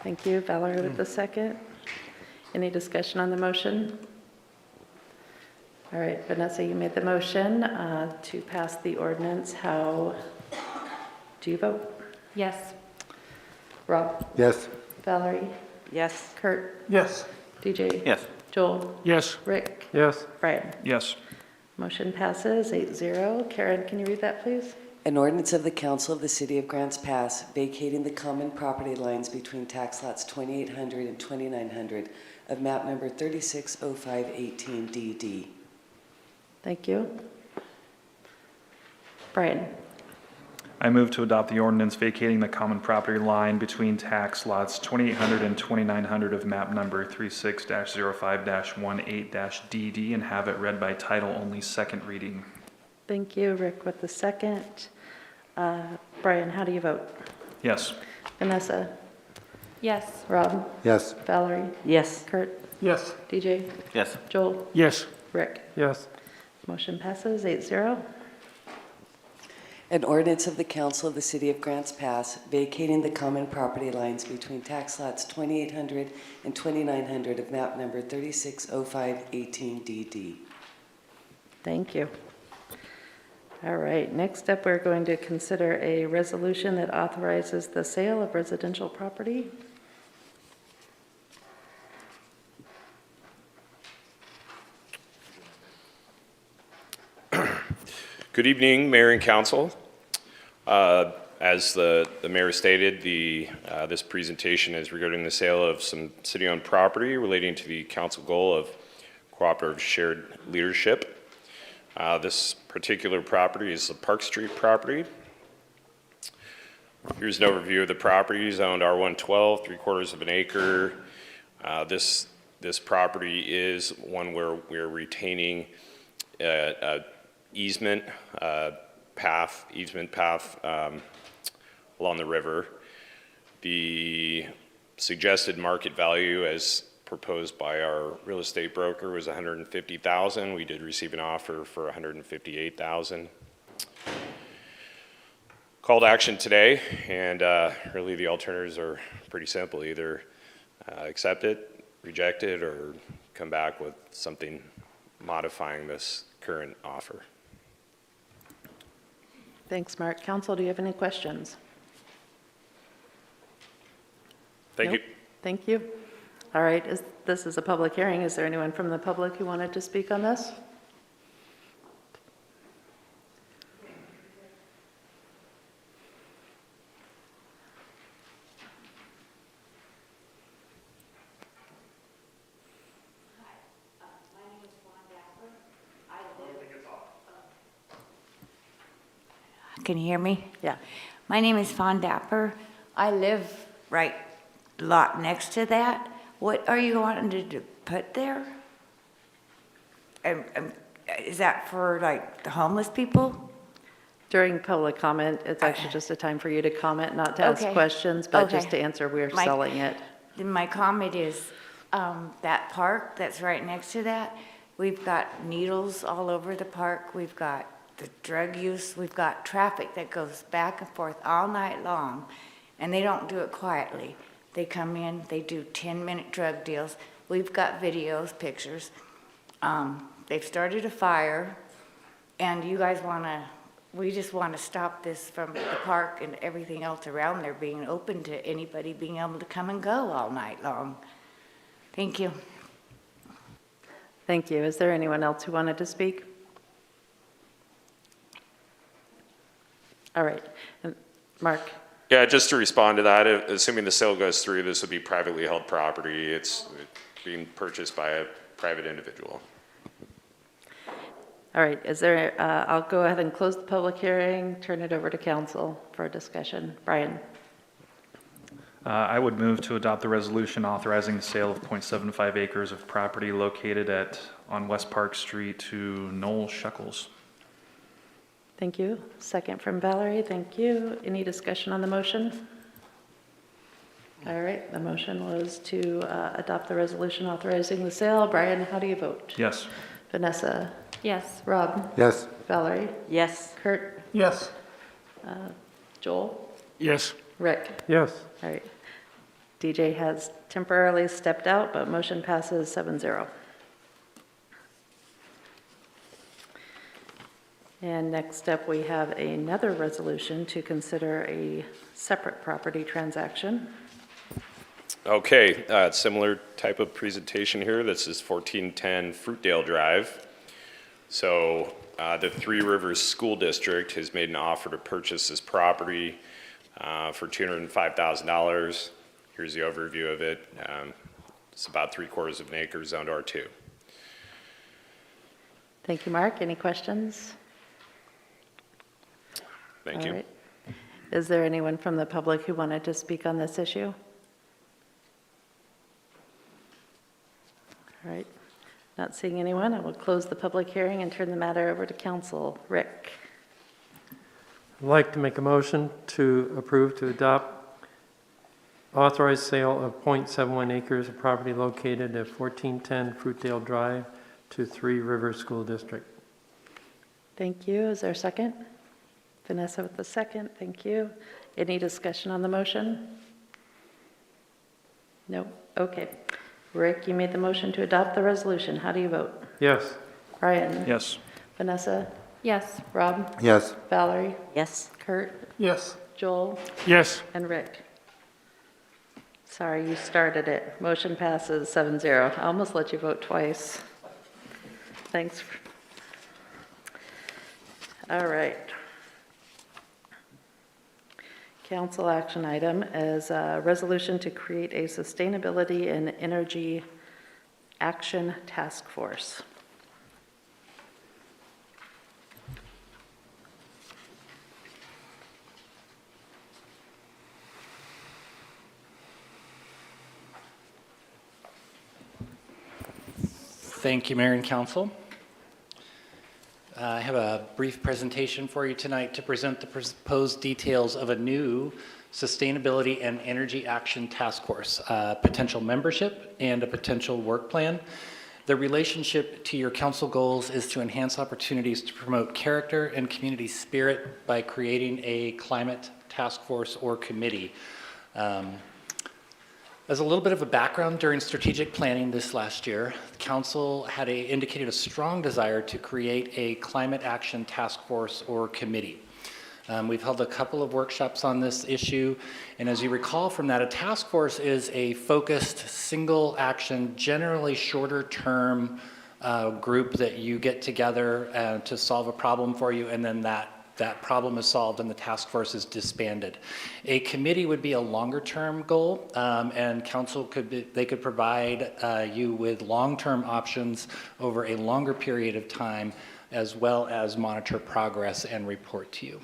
Thank you, Valerie with the second. Any discussion on the motion? All right, Vanessa, you made the motion to pass the ordinance. How do you vote? Yes. Rob? Yes. Valerie? Yes. Kurt? Yes. DJ? Yes. Joel? Yes. Rick? Yes. Brian? Yes. Motion passes 8-0. Karen, can you read that, please? An ordinance of the Council of the City of Grants Pass vacating the common property lines between tax lots 2800 and 2900 of map number 360518DD. Thank you. Brian? I move to adopt the ordinance vacating the common property line between tax lots 2800 and 2900 of map number 36-05-18-DD and have it read by title only, second reading. Thank you. Rick with the second. Brian, how do you vote? Yes. Vanessa? Yes. Rob? Yes. Valerie? Yes. Kurt? Yes. DJ? Yes. Joel? Yes. Rick? Yes. Motion passes 8-0. An ordinance of the Council of the City of Grants Pass vacating the common property lines between tax lots 2800 and 2900 of map number 360518DD. Thank you. All right, next up, we're going to consider a resolution that authorizes the sale of residential property. Good evening, Mayor and Council. As the Mayor stated, this presentation is regarding the sale of some city-owned property relating to the council goal of cooperative shared leadership. This particular property is the Park Street property. Here's an overview of the property, zoned R112, 3/4 of an acre. This property is one where we're retaining easement path along the river. The suggested market value as proposed by our real estate broker was $150,000. We did receive an offer for $158,000. Call to action today, and really the alternatives are pretty simple. Either accept it, reject it, or come back with something modifying this current offer. Thanks, Mark. Council, do you have any questions? Thank you. Nope. Thank you. All right, this is a public hearing. Is there anyone from the public who wanted to speak on this? Can you hear me? Yeah. My name is Fawn Dapper. I live right lot next to that. What are you wanting to put there? Is that for like the homeless people? During public comment, it's actually just a time for you to comment, not to ask questions, but just to answer, we're selling it. My comment is that park that's right next to that, we've got needles all over the park. We've got the drug use. We've got traffic that goes back and forth all night long, and they don't do it quietly. They come in, they do 10-minute drug deals. We've got videos, pictures. They've started a fire, and you guys we just want to stop this from the park and everything else around there being open to anybody being able to come and go all night long. Thank you. Thank you. Is there anyone else who wanted to speak? All right. Mark? Yeah, just to respond to that, assuming the sale goes through, this would be privately held property. It's being purchased by a private individual. All right. Is there, I'll go ahead and close the public hearing, turn it over to council for a discussion. Brian? I would move to adopt the resolution authorizing the sale of 0.75 acres of property located on West Park Street to Noel Shuckles. Thank you. Second from Valerie. Thank you. Any discussion on the motion? All right. The motion was to adopt the resolution authorizing the sale. Brian, how do you vote? Yes. Vanessa? Yes. Rob? Yes. Valerie? Yes. Kurt? Yes. Joel? Yes. Rick? Yes. All right. DJ has temporarily stepped out, but motion passes 7-0. And next up, we have another resolution to consider a separate property transaction. Okay, similar type of presentation here. This is 1410 Fruitdale Drive. So the Three Rivers School District has made an offer to purchase this property for $205,000. Here's the overview of it. It's about 3/4 of an acre, zoned R2. Thank you, Mark. Any questions? Thank All you. right. Is there anyone from the public who wanted to speak on this issue? All right. Not seeing anyone, I will close the public hearing and turn the matter over to council. Rick? I'd like to make a motion to approve to adopt authorized sale of 0.71 acres of property located at 1410 Fruitdale Drive to Three Rivers School District. Thank you. Is there a second? Vanessa with the second. Thank you. Any discussion on the motion? No? Okay. Rick, you made the motion to adopt the resolution. How do you vote? Yes. Brian? Yes. Vanessa? Yes. Rob? Yes. Valerie? Yes. Kurt? Yes. Joel? Yes. And Rick? Sorry, you started it. Motion passes 7-0. I almost let you vote twice. Thanks. All right. Council action item is a resolution to create a Sustainability and Energy Action Task Force. Thank you, Mayor and Council. I have a brief presentation for you tonight to present the proposed details of a new Sustainability and Energy Action Task Force, potential membership and a potential work plan. The relationship to your council goals is to enhance opportunities to promote character and community spirit by creating a climate task force or committee. As a little bit of a background, during strategic planning this last year, the council had indicated a strong desire to create a climate action task force or committee. We've held a couple of workshops on this issue, and as you recall from that, a task force is a focused, single action, generally shorter term group that you get together to solve a problem for you, and then that problem is solved and the task force is disbanded. A committee would be a longer term goal, and council could provide you with long-term options over a longer period of time, as well as monitor progress and report to you.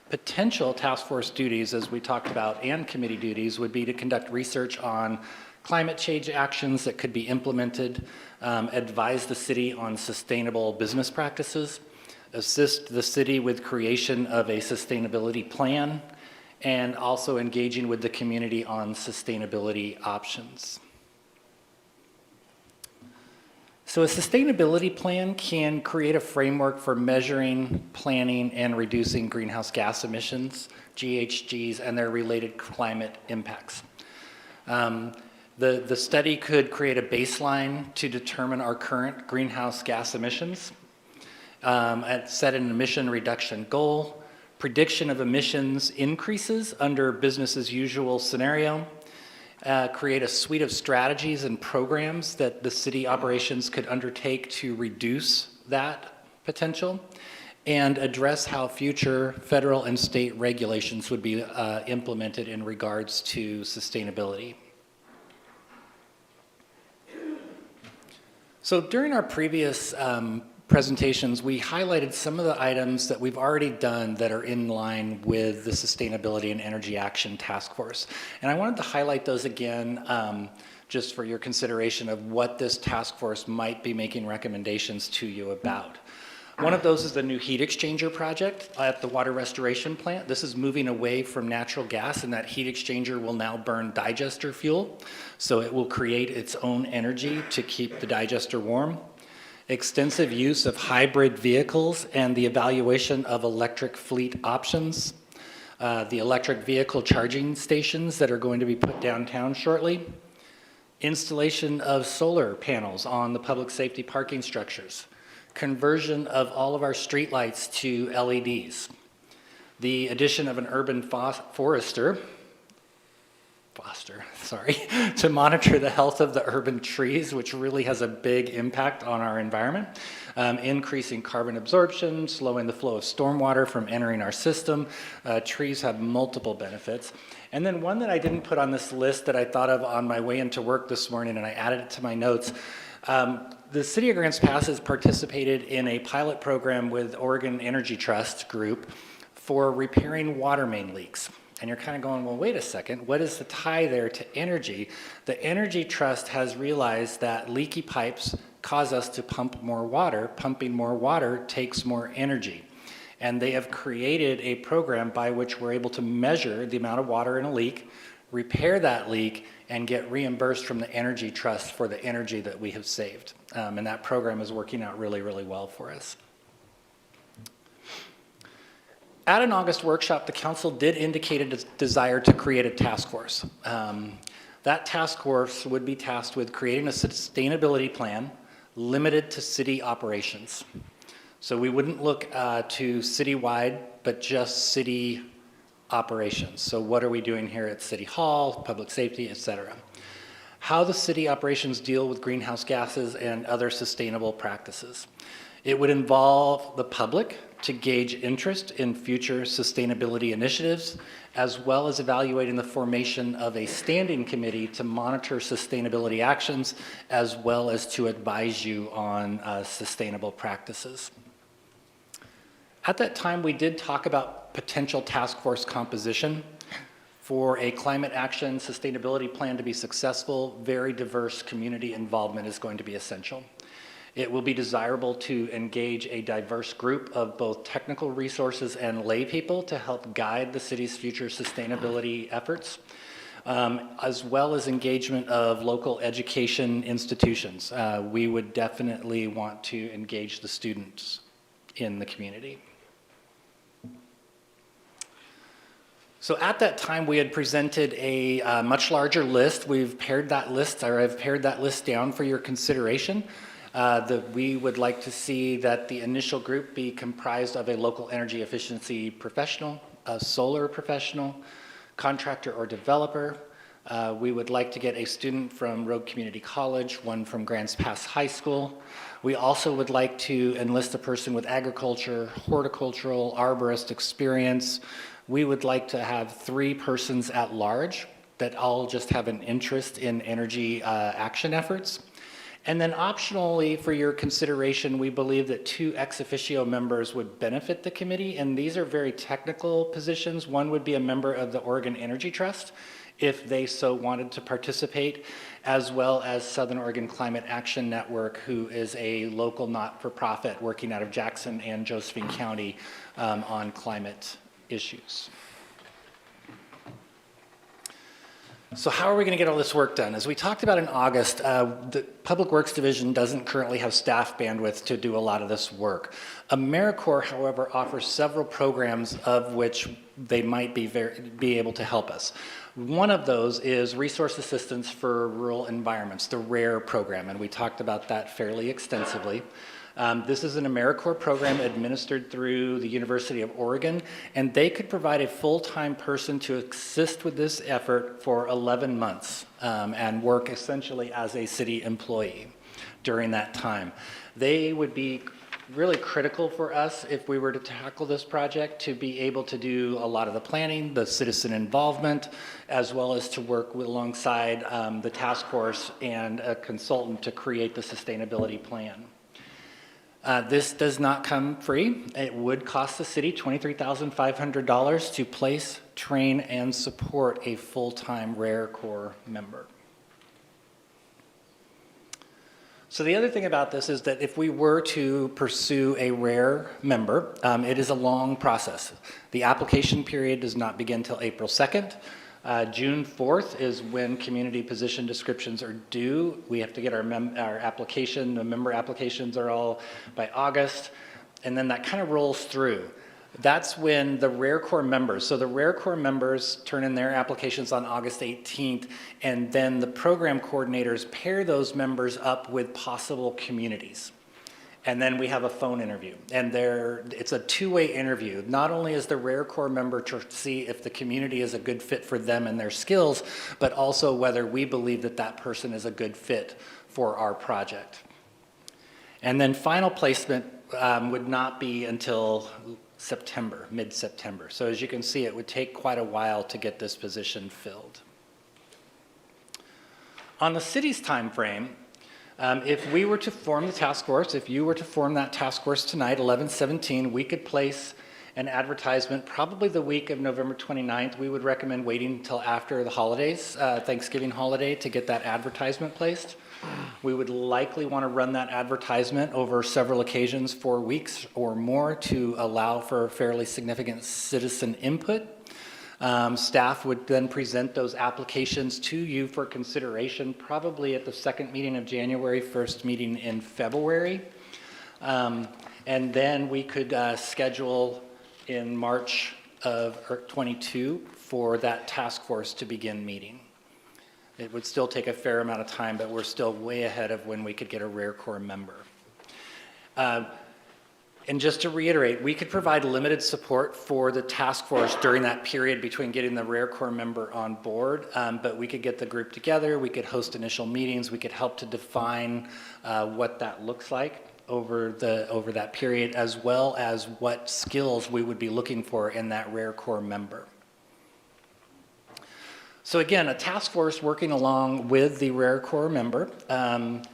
Potential task force duties, as we talked about, and committee duties would be to conduct research on climate change actions that could be implemented, advise the city on sustainable business practices, assist the city with creation of a sustainability plan, and also engaging with the community on sustainability options. So a sustainability plan can create a framework for measuring, planning, and reducing greenhouse gas emissions, GHGs, and their related climate impacts. The study could create a baseline to determine our current greenhouse gas emissions, set an emission reduction goal, prediction of emissions increases under business as usual scenario, create a suite of strategies and programs that the city operations could undertake to reduce that potential, and address how future federal and state regulations would be implemented in regards to sustainability. So during our previous presentations, we highlighted some of the items that we've already done that are in line with the Sustainability and Energy Action Task Force. And I wanted to highlight those again just for your consideration of what this task force might be making recommendations to you about. One of those is the new heat exchanger project at the water restoration plant. This is moving away from natural gas, and that heat exchanger will now burn digester fuel. So it will create its own energy to keep the digester warm. Extensive use of hybrid vehicles and the evaluation of electric fleet options. The electric vehicle charging stations that are going to be put downtown shortly. Installation of solar panels on the public safety parking structures. Conversion of all of our streetlights to LEDs. The addition of an urban forester, to monitor the health of the urban trees, which really has a big impact on our environment, increasing carbon absorption, slowing the flow of stormwater from entering our system. Trees have multiple benefits. And then one that I didn't put on this list that I thought of on my way into work this morning, and I added it to my notes. The City of Grants Pass has participated in a pilot program with Oregon Energy Trust Group for repairing water main leaks. And you're kind of going, well, wait a second, what is the tie there to energy? The Energy Trust has realized that leaky pipes cause us to pump more water. Pumping more water takes more energy. And they have created a program by which we're able to measure the amount of water in a leak, repair that leak, and get reimbursed from the Energy Trust for the energy that we have saved. And that program is working out really, really well for us. At an August workshop, the council did indicate a desire to create a task force. That task force would be tasked with creating a sustainability plan limited to city operations. So we wouldn't look to citywide, but just city operations. So what are we doing here at City Hall, public safety, et cetera? How the city operations deal with greenhouse gases and other sustainable practices. It would involve the public to gauge interest in future sustainability initiatives, as well as evaluating the formation of a standing committee to monitor sustainability actions, as well as to advise you on sustainable practices. At that time, we did talk about potential task force composition. For a climate action sustainability plan to be successful, very diverse community involvement is going to be essential. It will be desirable to engage a diverse group of both technical resources and lay people to help guide the city's future sustainability efforts, as well as engagement of local education institutions. We would definitely want to engage the students in the community. So at that time, we had presented a much larger list. We've pared that list, or I've pared that list down for your consideration. We would like to see that the initial group be comprised of a local energy efficiency professional, a solar professional, contractor or developer. We would like to get a student from Rogue Community College, one from Grants Pass High School. We also would like to enlist a person with agriculture, horticultural, arborist experience. We would like to have 3 persons at large that all just have an interest in energy action efforts. And then optionally, for your consideration, we believe that 2 ex officio members would benefit the committee, and these are very technical positions. One would be a member of the Oregon Energy Trust, if they so wanted to participate, as well as Southern Oregon Climate Action Network, who is a local not-for-profit working out of Jackson and Josephine County on climate issues. So how are we going to get all this work done? As we talked about in August, the Public Works Division doesn't currently have staff bandwidth to do a lot of this work. AmeriCorps, however, offers several programs of which they might be able to help us. One of those is Resource Assistance for Rural Environments, the RARE program, and we talked about that fairly extensively. This is an AmeriCorps program administered through the University of Oregon, and they could provide a full-time person to assist with this effort for 11 months and work essentially as a city employee during that time. They would be really critical for us if we were to tackle this project, to be able to do a lot of the planning, the citizen involvement, as well as to work alongside the task force and a consultant to create the sustainability plan. This does not come free. It would cost the city $23,500 to place, train, and support a full-time RARE Corps member. So the other thing about this is that if we were to pursue a RARE member, it is a long process. The application period does not begin until April 2nd. June 4th is when community position descriptions are due. We have to get our application, the member applications are all by August, and then that kind of rolls through. That's when the RARE Corps members, so the RARE Corps members turn in their applications on August 18th, and then the program coordinators pair those members up with possible communities. And then we have a phone interview, and it's a two-way interview. Not only is the RARE Corps member to see if the community is a good fit for them and their skills, but also whether we believe that that person is a good fit for our project. And then final placement would not be until September, mid-September. So as you can see, it would take quite a while to get this position filled. On the city's time frame, if we were to form the task force, if you were to form that task force tonight, 11/17, we could place an advertisement probably the week of November 29th. We would recommend waiting until after the holidays, Thanksgiving holiday, to get that advertisement placed. We would likely want to run that advertisement over several occasions, 4 weeks or more, to allow for fairly significant citizen input. Staff would then present those applications to you for consideration, probably at the second meeting of January, first meeting in February. And then we could schedule in March of 22 for that task force to begin meeting. It would still take a fair amount of time, but we're still way ahead of when we could get a RARE Corps member. And just to reiterate, we could provide limited support for the task force during that period between getting the RARE Corps member on board, but we could get the group together, we could host initial meetings, we could help to define what that looks like over that period, as well as what skills we would be looking for in that RARE Corps member. So again, a task force working along with the RARE Corps member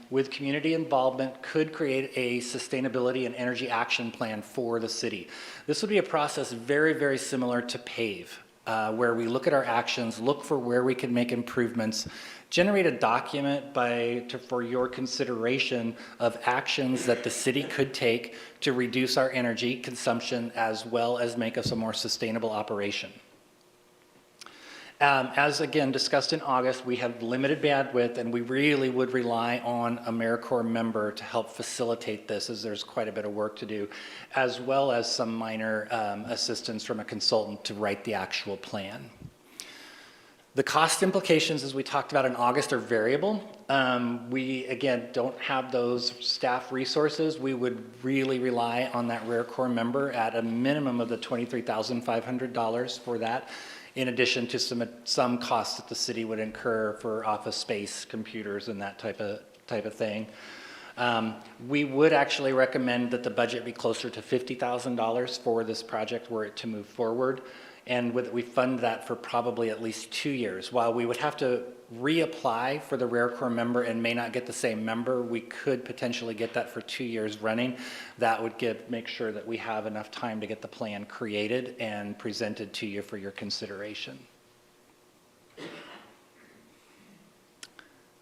with community involvement could create a sustainability and energy action plan for the city. This would be a process very, very similar to PAVE. where we look at our actions, look for where we can make improvements, generate a document for your consideration of actions that the city could take to reduce our energy consumption as well as make us a more sustainable operation. As again discussed in August, we have limited bandwidth and we really would rely on a AmeriCorps member to help facilitate this, as there's quite a bit of work to do, as well as some minor assistance from a consultant to write the actual plan. The cost implications, as we talked about in August, are variable. We, again, don't have those staff resources. We would really rely on that AmeriCorps member at a minimum of the $23,500 for that, in addition to some costs that the city would incur for office space, computers, and that type of thing. We would actually recommend that the budget be closer to $50,000 for this project were it to move forward, and we fund that for probably at least 2 years. While we would have to reapply for the AmeriCorps member and may not get the same member, we could potentially get that for 2 years running. That would make sure that we have enough time to get the plan created and presented to you for your consideration.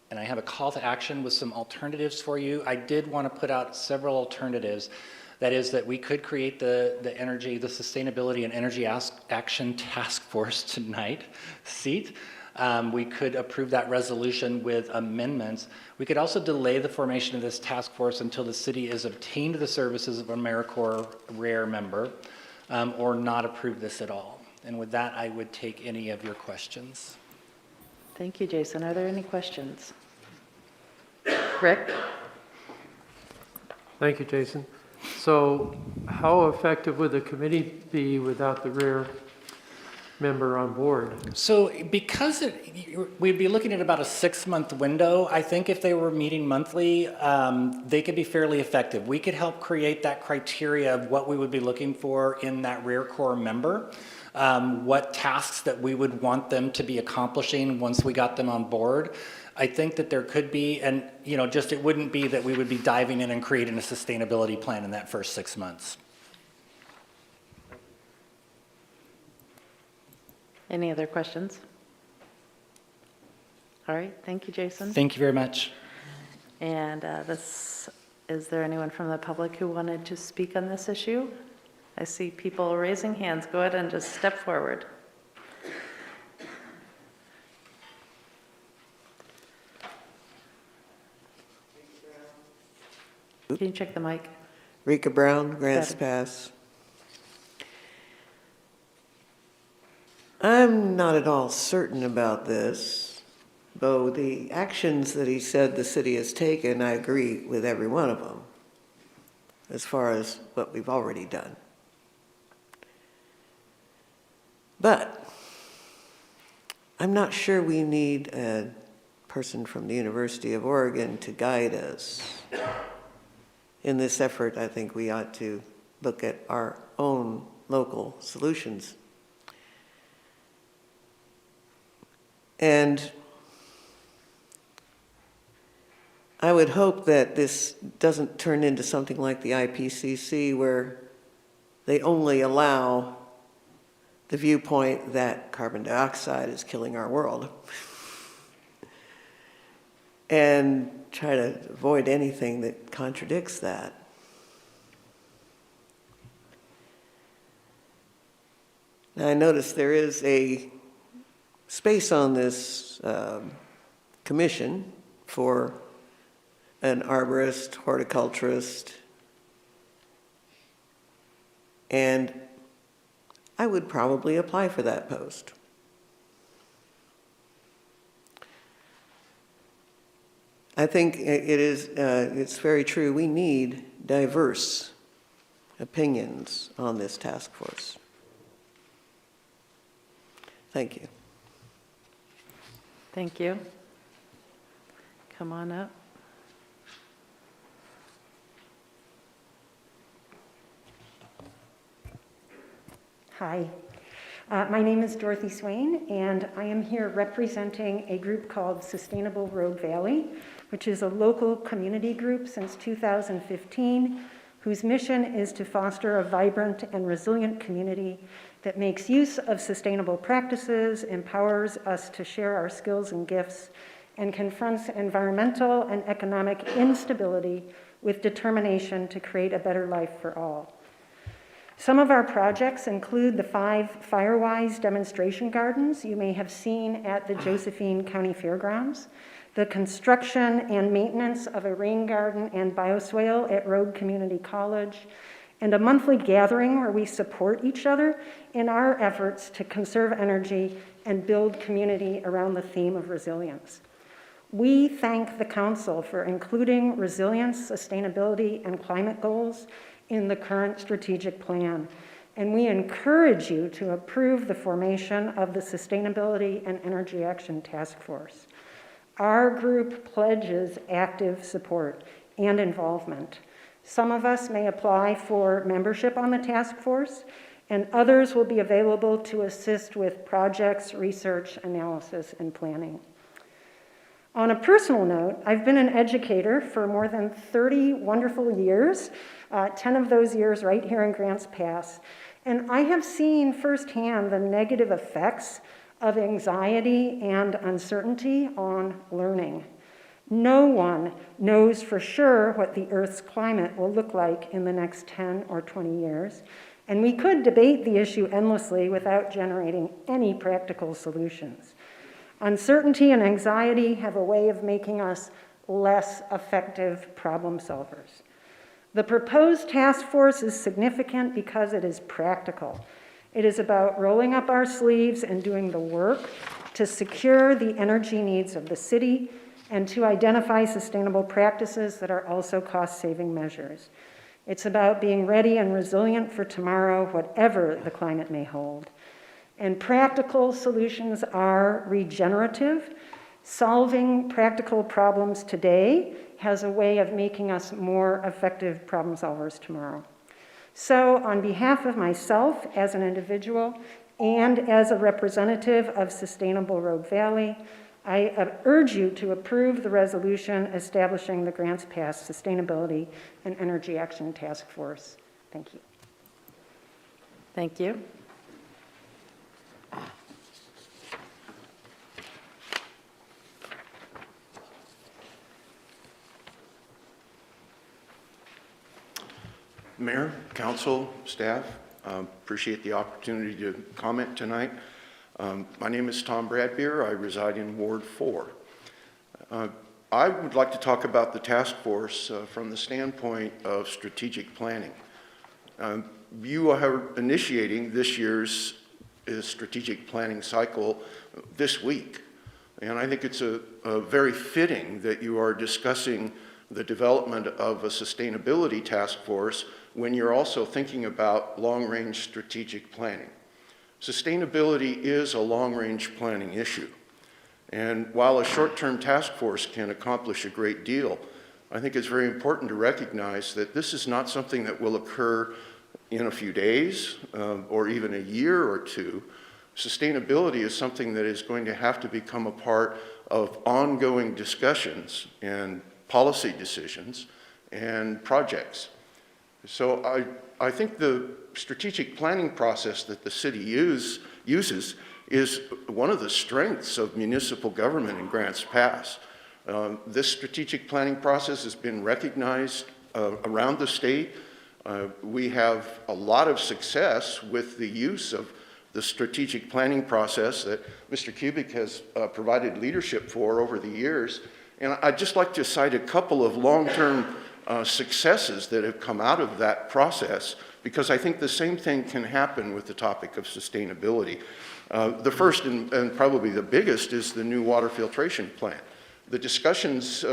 And I have a call to action with some alternatives for you. I did want to put out several alternatives. That is that we could create the Sustainability and Energy Action Task Force tonight seat. We could approve that resolution with amendments. We could also delay the formation of this task force until the city has obtained the services of an AmeriCorps RARE member, or not approve this at all. And with that, I would take any of your questions. Thank you, Jason. Are there any questions? Rick? Thank you, Jason. So how effective would the committee be without the RARE member on board? So because we'd be looking at about a 6-month window, I think if they were meeting monthly, they could be fairly effective. We could help create that criteria of what we would be looking for in that AmeriCorps member, what tasks that we would want them to be accomplishing once we got them on board. I think that there could be, and it wouldn't be that we would be diving in and creating a sustainability plan in that first 6 months. Any other questions? All right, thank you, Jason. Thank you very much. And is there anyone from the public who wanted to speak on this issue? I see people raising hands. Go ahead and just step forward. Can you check the mic? Rika Brown, Grants Pass. I'm not at all certain about this, though the actions that he said the city has taken, I agree with every one of them, as far as what we've already done. But I'm not sure we need a person from the University of Oregon to guide us. In this effort, I think we ought to look at our own local solutions. And I would hope that this doesn't turn into something like the IPCC, where they only allow the viewpoint that carbon dioxide is killing our world and try to avoid anything that contradicts that. Now, I notice there is a space on this commission for an arborist, horticulturist, and I would probably apply for that post. I think it's very true. We need diverse opinions on this task force. Thank you. Thank you. Come on up. Hi, my name is Dorothy Swain, and I am here representing a group called Sustainable Rogue Valley, which is a local community group since 2015, whose mission is to foster a vibrant and resilient community that makes use of sustainable practices, empowers us to share our skills and gifts, and confronts environmental and economic instability with determination to create a better life for all. Some of our projects include the 5 Firewise demonstration gardens you may have seen at the Josephine County Fairgrounds, the construction and maintenance of a rain garden and bioswale at Rogue Community College, and a monthly gathering where we support each other in our efforts to conserve energy and build community around the theme of resilience. We thank the Council for including resilience, sustainability, and climate goals in the current strategic plan, and we encourage you to approve the formation of the Sustainability and Energy Action Task Force. Our group pledges active support and involvement. Some of us may apply for membership on the task force, and others will be available to assist with projects, research, analysis, and planning. On a personal note, I've been an educator for more than 30 wonderful years, 10 of those years right here in Grants Pass, and I have seen firsthand the negative effects of anxiety and uncertainty on learning. No one knows for sure what the Earth's climate will look like in the next 10 or 20 years, and we could debate the issue endlessly without generating any practical solutions. Uncertainty and anxiety have a way of making us less effective problem solvers. The proposed task force is significant because it is practical. It is about rolling up our sleeves and doing the work to secure the energy needs of the city and to identify sustainable practices that are also cost-saving measures. It's about being ready and resilient for tomorrow, whatever the climate may hold. And practical solutions are regenerative. Solving practical problems today has a way of making us more effective problem solvers tomorrow. So on behalf of myself as an individual and as a representative of Sustainable Rogue Valley, I urge you to approve the resolution establishing the Grants Pass Sustainability and Energy Action Task Force. Thank you. Thank you. Mayor, council, staff, appreciate the opportunity to comment tonight. My name is Tom Bradbeer. I reside in Ward 4. I would like to talk about the task force from the standpoint of strategic planning. You are initiating this year's strategic planning cycle this week, and I think it's a very fitting that you are discussing the development of a sustainability task force when you're also thinking about long-range strategic planning. Sustainability is a long-range planning issue. And while a short-term task force can accomplish a great deal, I think it's very important to recognize that this is not something that will occur in a few days or even a year or two. Sustainability is something that is going to have to become a part of ongoing discussions and policy decisions and projects. So I think the strategic planning process that the city uses is one of the strengths of municipal government in Grants Pass. This strategic planning process has been recognized around the state. We have a lot of success with the use of the strategic planning process that Mr. Kubik has provided leadership for over the years. And I'd just like to cite a couple of long-term successes that have come out of that process, because I think the same thing can happen with the topic of sustainability. The first and probably the biggest is the new water filtration plant. The discussions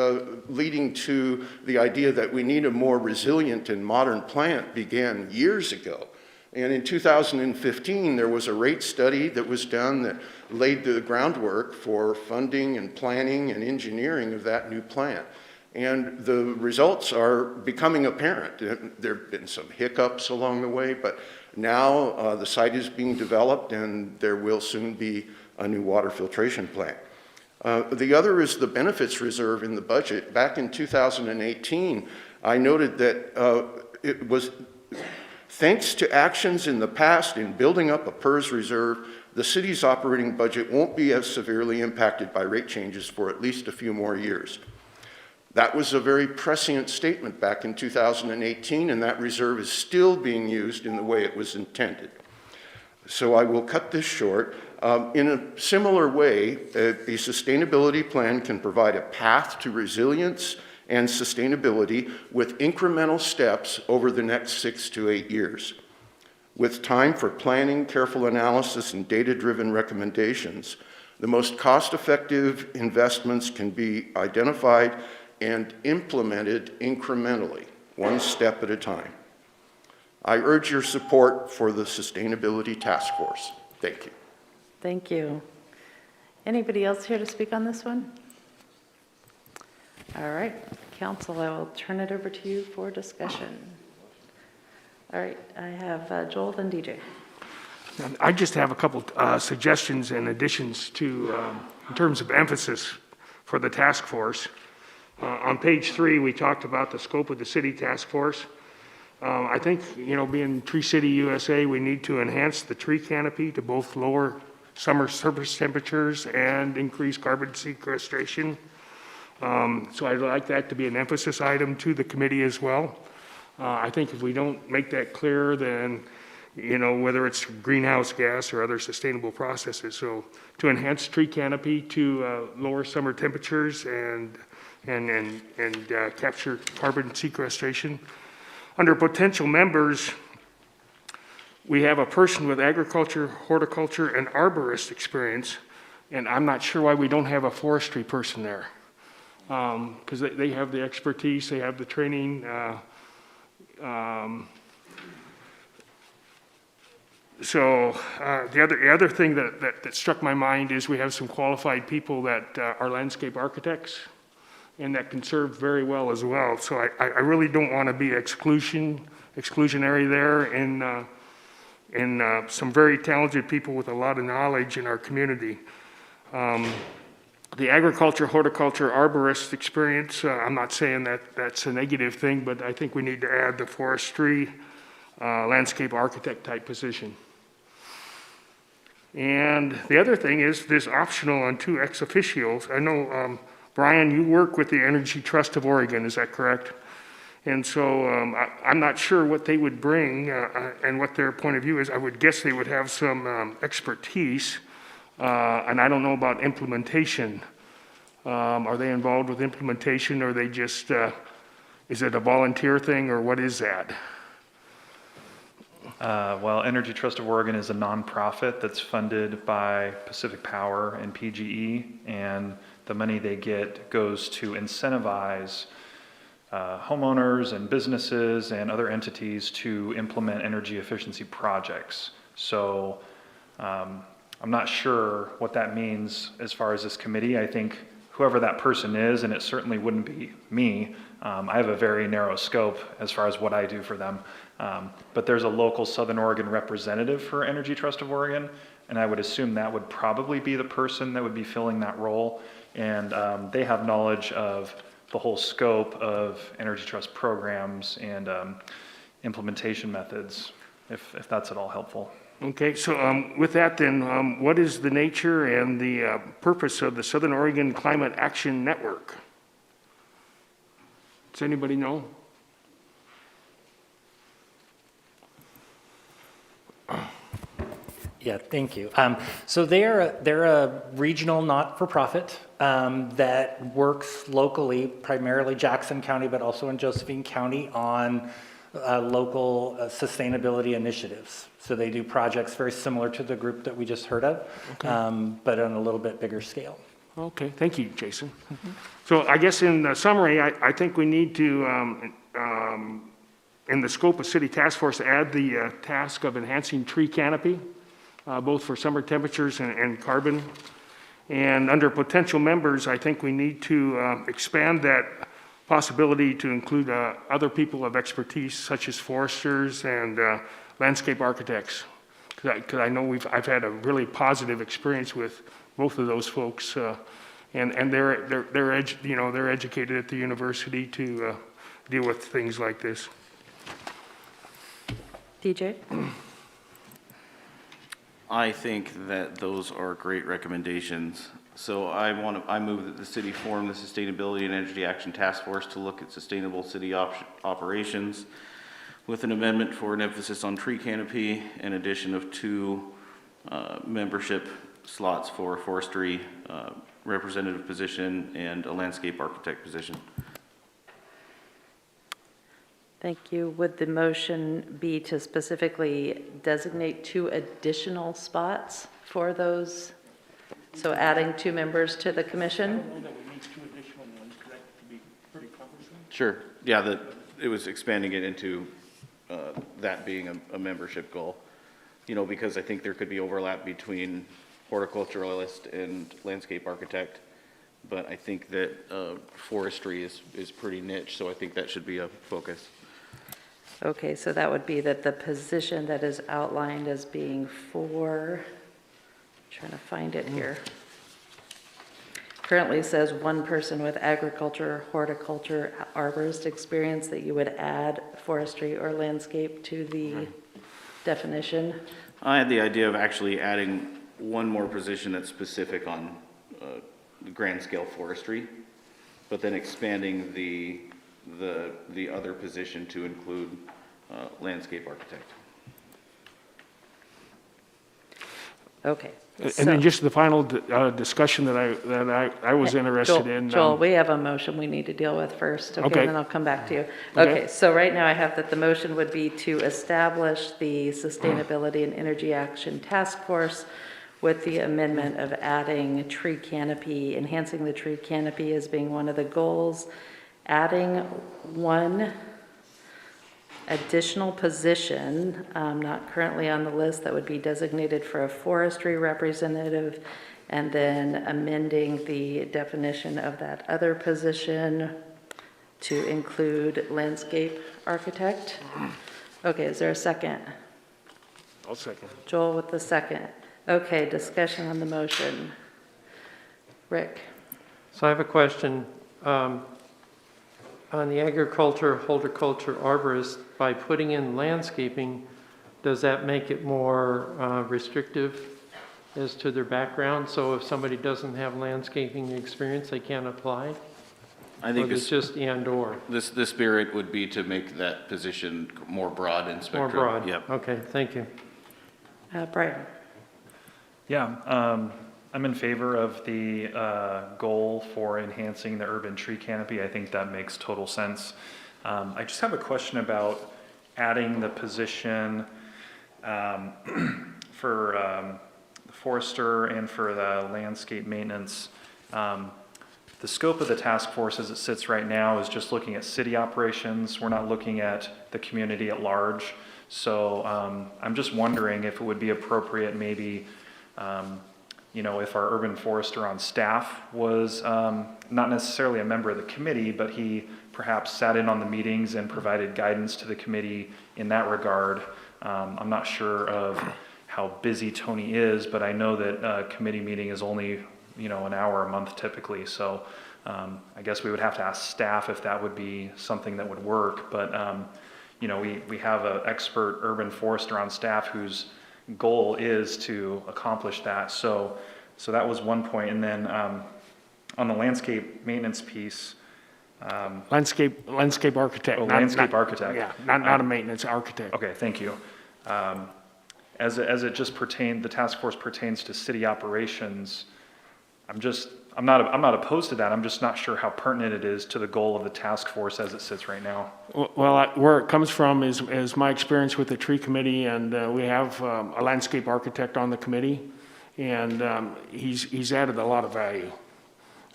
leading to the idea that we need a more resilient and modern plant began years ago. And in 2015, there was a rate study that was done that laid the groundwork for funding and planning and engineering of that new plant. And the results are becoming apparent. There have been some hiccups along the way, but now the site is being developed and there will soon be a new water filtration plant. The other is the benefits reserve in the budget. Back in 2018, I noted that it was Thanks to actions in the past in building up a PERS reserve, the city's operating budget won't be as severely impacted by rate changes for at least a few more years. That was a very prescient statement back in 2018, and that reserve is still being used in the way it was intended. So I will cut this short. In a similar way, a sustainability plan can provide a path to resilience and sustainability with incremental steps over the next 6 to 8 years. With time for planning, careful analysis, and data-driven recommendations, the most cost-effective investments can be identified and implemented incrementally, one step at a time. I urge your support for the Sustainability Task Force. Thank you. Thank you. Anybody else here to speak on this one? All right, Council, I will turn it over to you for discussion. All right, I have Joel, then DJ. I just have a couple suggestions and additions to, in terms of emphasis for the task force. On page 3, we talked about the scope of the city task force. I think, being Tree City, USA, we need to enhance the tree canopy to both lower summer surface temperatures and increase carbon sequestration. So I'd like that to be an emphasis item to the committee as well. I think if we don't make that clear, then, whether it's greenhouse gas or other sustainable processes. So to enhance tree canopy to lower summer temperatures and capture carbon sequestration. Under potential members, we have a person with agriculture, horticulture, and arborist experience, and I'm not sure why we don't have a forestry person there. Because they have the expertise, they have the training. So the other thing that struck my mind is we have some qualified people that are landscape architects, and that can serve very well as well. So I really don't want to be exclusionary there, and some very talented people with a lot of knowledge in our community. The agriculture, horticulture, arborist experience, I'm not saying that that's a negative thing, but I think we need to add the forestry, landscape architect type position. And the other thing is this optional on 2 ex officios. I know, Brian, you work with the Energy Trust of Oregon, is that correct? And so I'm not sure what they would bring and what their point of view is. I would guess they would have some expertise, and I don't know about implementation. Are they involved with implementation, or are they just, is it a volunteer thing, or what is that? Well, Energy Trust of Oregon is a nonprofit that's funded by Pacific Power and PGE, and the money they get goes to incentivize homeowners and businesses and other entities to implement energy efficiency projects. So I'm not sure what that means as far as this committee. I think whoever that person is, and it certainly wouldn't be me, I have a very narrow scope as far as what I do for them. But there's a local Southern Oregon representative for Energy Trust of Oregon, and I would assume that would probably be the person that would be filling that role. And they have knowledge of the whole scope of Energy Trust programs and implementation methods, if that's at all helpful. Okay, so with that then, what is the nature and the purpose of the Southern Oregon Climate Action Network? Does anybody know? Yeah, thank you. So they're a regional not-for-profit that works locally, primarily Jackson County, but also in Josephine County, on local sustainability initiatives. So they do projects very similar to the group that we just heard of, okay. But on a little bit bigger scale. Okay, thank you, Jason. Mm-hmm. So I guess in summary, I think we need to, in the scope of City Task Force, add the task of enhancing tree canopy, both for summer temperatures and carbon. And under potential members, I think we need to expand that possibility to include other people of expertise, such as foresters and landscape architects. Because I know I've had a really positive experience with both of those folks, and they're educated at the university to deal with things like this. DJ? I think that those are great recommendations. So I move that the city form the Sustainability and Energy Action Task Force to look at sustainable city operations with an amendment for an emphasis on tree canopy and addition of 2 membership slots for a forestry representative position and a landscape architect position. Thank you. Would the motion be to specifically designate 2 additional spots for those? So adding 2 members to the commission? Sure. Yeah, it was expanding it into that being a membership goal. You know, because I think there could be overlap between horticulturalist and landscape architect. But I think that forestry is pretty niche, so I think that should be a focus. Okay, so that would be that the position that is outlined as being for, trying to find it here. Currently says 1 person with agriculture, horticulture, arborist experience, that you would add forestry or landscape to the definition. I had the idea of actually adding 1 more position that's specific on grand scale forestry, but then expanding the other position to include landscape architect. Okay. And then just the final discussion that I was interested in. Joel, we have a motion we need to deal with first, okay? Okay. And then I'll come back to you. Okay. Okay, so right now I have that the motion would be to establish the Sustainability and Energy Action Task Force with the amendment of adding tree canopy, enhancing the tree canopy as being one of the goals, adding 1 additional position, not currently on the list, that would be designated for a forestry representative, and then amending the definition of that other position to include landscape architect. Okay, is there a second? I'll second. Joel with the second. Okay, discussion on the motion. Rick? So I have a question. On the agriculture, horticulture, arborist, by putting in landscaping, does that make it more restrictive as to their background? So if somebody doesn't have landscaping experience, they can't apply? I think Or it's just and or? the spirit would be to make that position more broad and spectrum. More broad? Yep. Okay, thank you. Brian? Yeah, I'm in favor of the goal for enhancing the urban tree canopy. I think that makes total sense. I just have a question about adding the position for the forester and for the landscape maintenance. The scope of the task force as it sits right now is just looking at city operations. We're not looking at the community at large. So I'm just wondering if it would be appropriate maybe if our urban forester on staff was not necessarily a member of the committee, but he perhaps sat in on the meetings and provided guidance to the committee in that regard. I'm not sure of how busy Tony is, but I know that a committee meeting is only, an hour a month typically. So I guess we would have to ask staff if that would be something that would work. But, we have an expert urban forester on staff whose goal is to accomplish that. So that was one point. And then on the landscape maintenance piece. Landscape architect. Landscape architect. Yeah, not a maintenance architect. Okay, thank you. As it just the task force pertains to city operations, I'm not opposed to that. I'm just not sure how pertinent it is to the goal of the task force as it sits right now. Well, where it comes from is my experience with the tree committee, and we have a landscape architect on the committee, and he's added a lot of value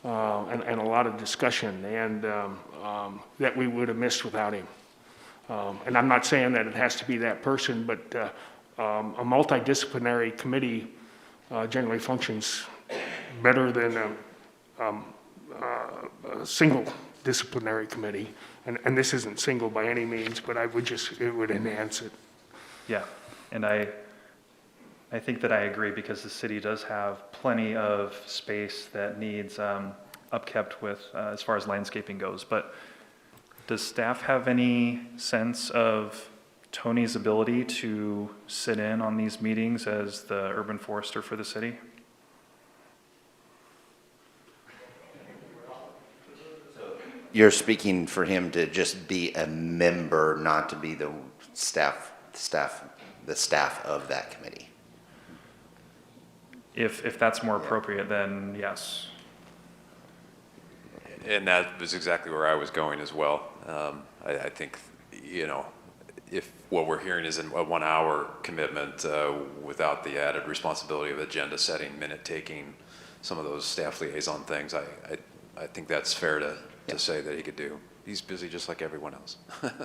and a lot of discussion, and that we would have missed without him. And I'm not saying that it has to be that person, but a multidisciplinary committee generally functions better than a single disciplinary committee. And this isn't single by any means, but it would enhance it. Yeah, and I think that I agree, because the city does have plenty of space that needs upkept with as far as landscaping goes. But does staff have any sense of Tony's ability to sit in on these meetings as the urban forester for the city? You're speaking for him to just be a member, not to be the staff of that committee. If that's more appropriate, then yes. And that was exactly where I was going as well. I think, you know, if what we're hearing is a 1 hour commitment without the added responsibility of agenda setting, minute taking, some of those staff liaison things, I think that's fair to say that he could do. He's busy just like everyone else.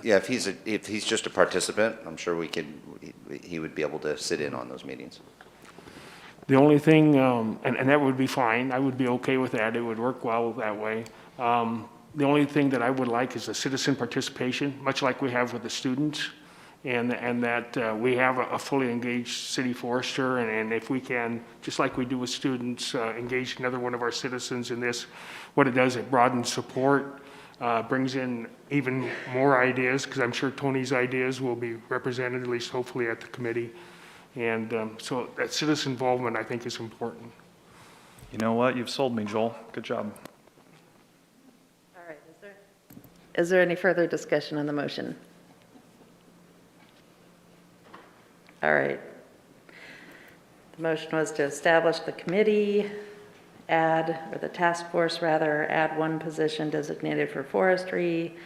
Yeah, if he's just a participant, I'm sure he would be able to sit in on those meetings. The only thing, and that would be fine, I would be okay with that, it would work well that way. The only thing that I would like is a citizen participation, much like we have with the students, and that we have a fully engaged city forester, and if we can, just like we do with students, engage another one of our citizens in this, what it does, it broadens support, brings in even more ideas, because I'm sure Tony's ideas will be represented, at least hopefully at the committee. And so that citizen involvement, I think, is important. You know what? You've sold me, Joel. Good job. All right, is there any further discussion on the motion? All right. The motion was to establish the committee, or the task force rather, add one position designated for forestry,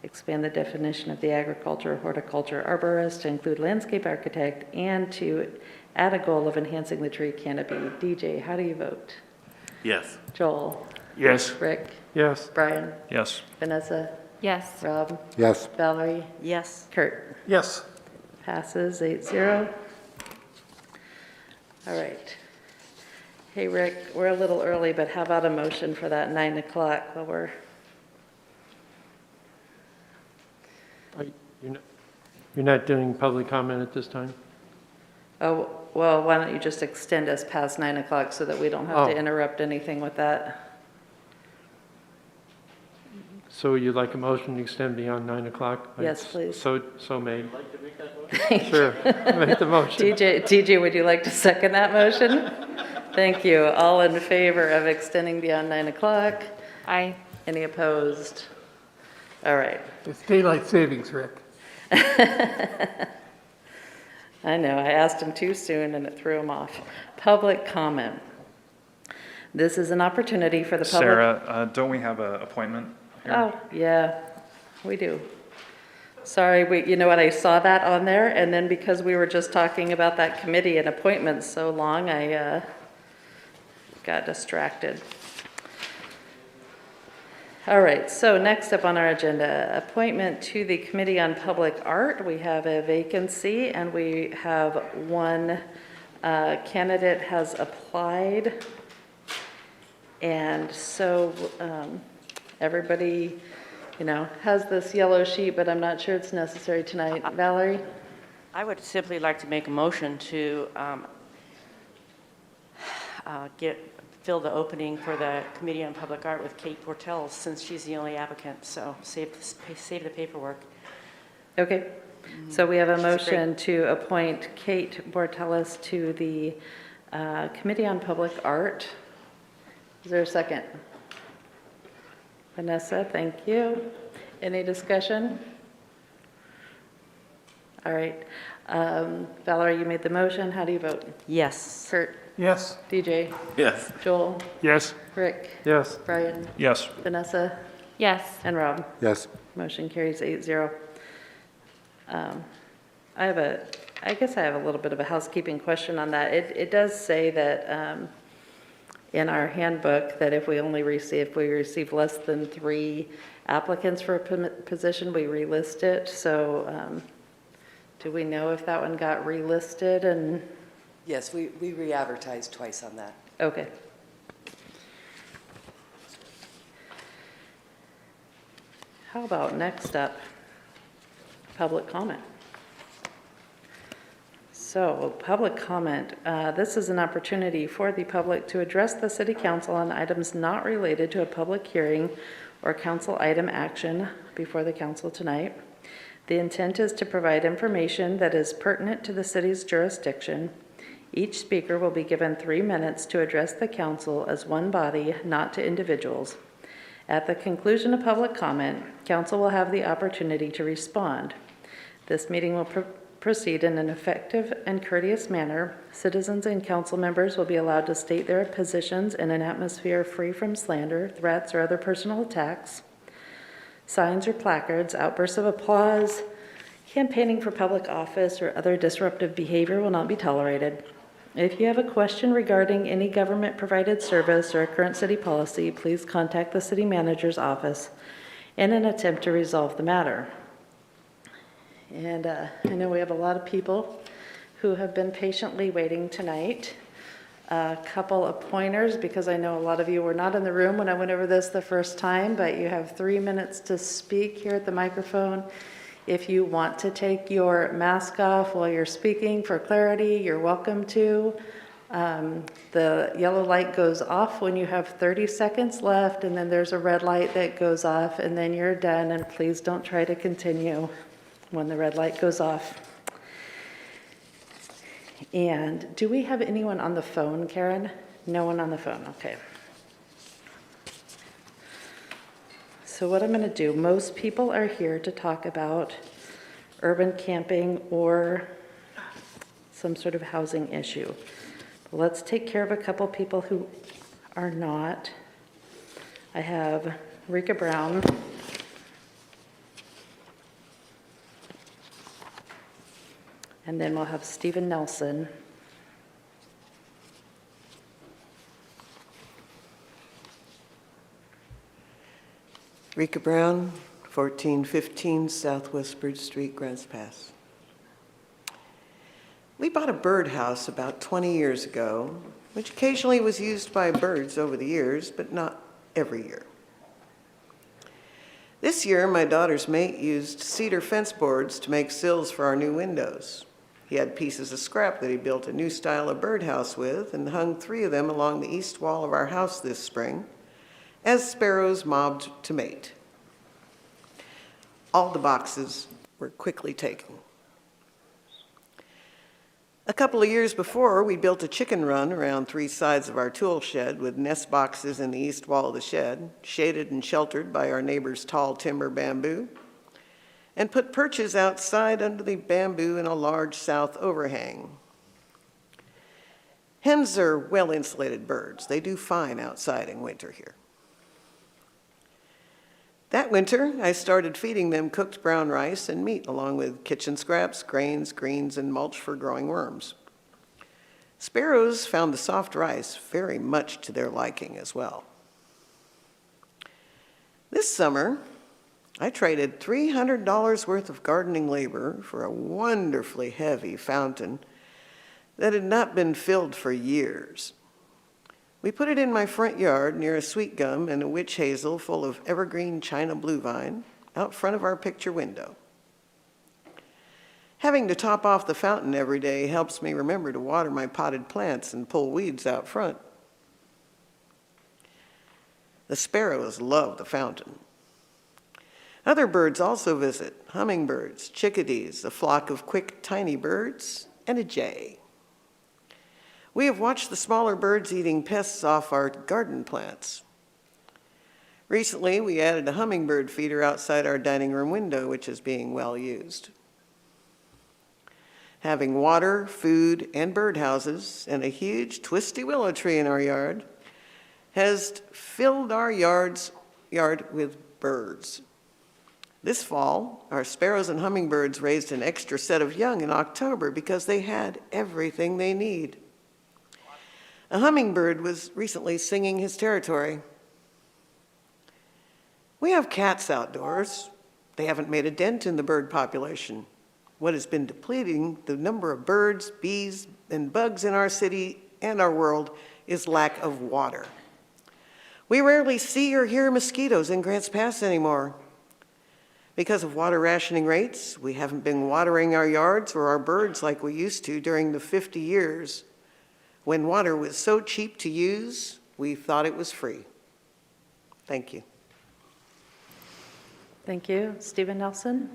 expand the definition of the agriculture, horticulture, arborist to include landscape architect, and to add a goal of enhancing the tree canopy. DJ, how do you vote? Yes. Joel? Yes. Rick? Yes. Brian? Yes. Vanessa? Yes. Rob? Yes. Valerie? Yes. Kurt? Yes. Passes 8-0. All right. Hey, Rick, we're a little early, but how about a motion for that 9 o'clock while we're... You're not doing public comment at this time? Oh, well, why don't you just extend us past 9 o'clock so that we don't have to Oh. interrupt anything with that? So you'd like a motion to extend beyond 9 o'clock? Yes, please. So made. Sure, make the motion. TJ, would you like to second that motion? Thank you. All in favor of extending beyond 9 o'clock? Aye. Any opposed? All right. It's daylight savings, Rick. I know, I asked him too soon and it threw him off. Public comment. This is an opportunity for the public. Sarah, don't we have an appointment here? Oh, yeah, we do. Sorry, you know what, I saw that on there, and then because we were just talking about that committee and appointments so long, I got distracted. All right, so next up on our agenda, appointment to the Committee on Public Art. We have a vacancy, and we have one candidate has applied. And so everybody, you know, has this yellow sheet, but I'm not sure it's necessary tonight. Valerie? I would simply like to make a motion to fill the opening for the Committee on Public Art with Kate Bortels, since she's the only applicant, so save the paperwork. Okay, so we have a She's motion to appoint Kate Bortels to the Committee on Public Art. Is there a second? Vanessa, thank you. Any discussion? All right. Valerie, you made the motion. How do you vote? Yes. Kurt? Yes. DJ? Yes. Joel? Yes. Rick? Yes. Brian? Yes. Vanessa? Yes. And Rob? Yes. Motion carries 8-0. I guess I have a little bit of a housekeeping question on that. It does say that in our handbook that if we receive less than 3 applicants for a position, we relist it. So do we know if that one got relisted? And Yes, we re-advertised twice on that. okay. How about next up, public comment? So, public comment. This is an opportunity for the public to address the City Council on items not related to a public hearing or council item action before the council tonight. The intent is to provide information that is pertinent to the city's jurisdiction. Each speaker will be given 3 minutes to address the council as one body, not to individuals. At the conclusion of public comment, council will have the opportunity to respond. This meeting will proceed in an effective and courteous manner. Citizens and council members will be allowed to state their positions in an atmosphere free from slander, threats, or other personal attacks. Signs or placards, outbursts of applause, campaigning for public office, or other disruptive behavior will not be tolerated. If you have a question regarding any government-provided service or a current city policy, please contact the city manager's office in an attempt to resolve the matter. And I know we have a lot of people who have been patiently waiting tonight. A couple of pointers, because I know a lot of you were not in the room when I went over this the first time, but you have 3 minutes to speak here at the microphone. If you want to take your mask off while you're speaking for clarity, you're welcome to. The yellow light goes off when you have 30 seconds left, and then there's a red light that goes off, and then you're done, and please don't try to continue when the red light goes off. And do we have anyone on the phone, Karen? No one on the phone, okay. So what I'm going to do, most people are here to talk about urban camping or some sort of housing issue. But let's take care of a couple people who are not. I have Rika Brown. And then we'll have Stephen Nelson. Rika Brown, 1415 Southwest Bridge Street, Grants Pass. We bought a birdhouse about 20 years ago, which occasionally was used by birds over the years, but not every year. This year, my daughter's mate used cedar fence boards to make sills for our new windows. He had pieces of scrap that he built a new style of birdhouse with and hung 3 of them along the east wall of our house this spring, as sparrows mobbed to mate. All the boxes were quickly taken. A couple of years before, we built a chicken run around 3 sides of our tool shed with nest boxes in the east wall of the shed, shaded and sheltered by our neighbor's tall timber bamboo, and put perches outside under the bamboo in a large south overhang. Hens are well-insulated birds. They do fine outside in winter here. That winter, I started feeding them cooked brown rice and meat along with kitchen scraps, grains, greens, and mulch for growing worms. Sparrows found the soft rice very much to their liking as well. This summer, I traded $300 worth of gardening labor for a wonderfully heavy fountain that had not been filled for years. We put it in my front yard near a sweet gum and a witch hazel full of evergreen China blue vine out front of our picture window. Having to top off the fountain every day helps me remember to water my potted plants and pull weeds out front. The sparrows love the fountain. Other birds also visit: hummingbirds, chickadees, a flock of quick, tiny birds, and a jay. We have watched the smaller birds eating pests off our garden plants. Recently, we added a hummingbird feeder outside our dining room window, which is being well used. Having water, food, and birdhouses, and a huge twisty willow tree in our yard has filled our yard with birds. This fall, our sparrows and hummingbirds raised an extra set of young in October because they had everything they need. A hummingbird was recently singing his territory. We have cats outdoors. They haven't made a dent in the bird population. What has been depleting the number of birds, bees, and bugs in our city and our world is lack of water. We rarely see or hear mosquitoes in Grants Pass anymore. Because of water rationing rates, we haven't been watering our yards or our birds like we used to during the 50 years when water was so cheap to use, we thought it was free. Thank you. Thank you. Stephen Nelson?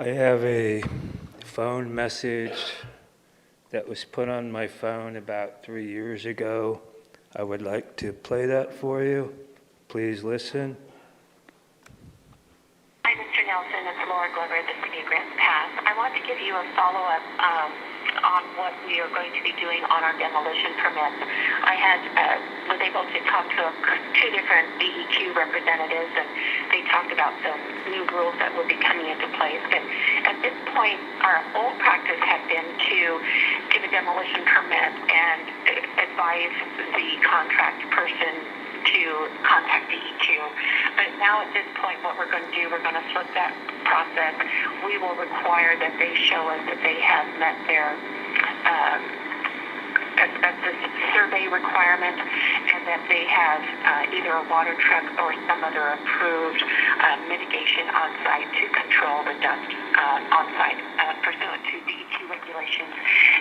I have a phone message that was put on my phone about 3 years ago. I would like to play that for you. Please listen. Hi, Mr. Nelson. It's Laura Glover at the City of Grants Pass. I want to give you a follow-up on what we are going to be doing on our demolition permits. I was able to talk to two different DEQ representatives, and they talked about some new rules that will be coming into place. But at this point, our old practice had been to give a demolition permit and advise the contract person to contact DEQ. But now at this point, what we're going to do, we're going to flip that process. We will require that they show us that they have met their asbestos survey requirement and that they have either a water truck or some other approved mitigation on site to control the dust on site pursuant to DEQ regulations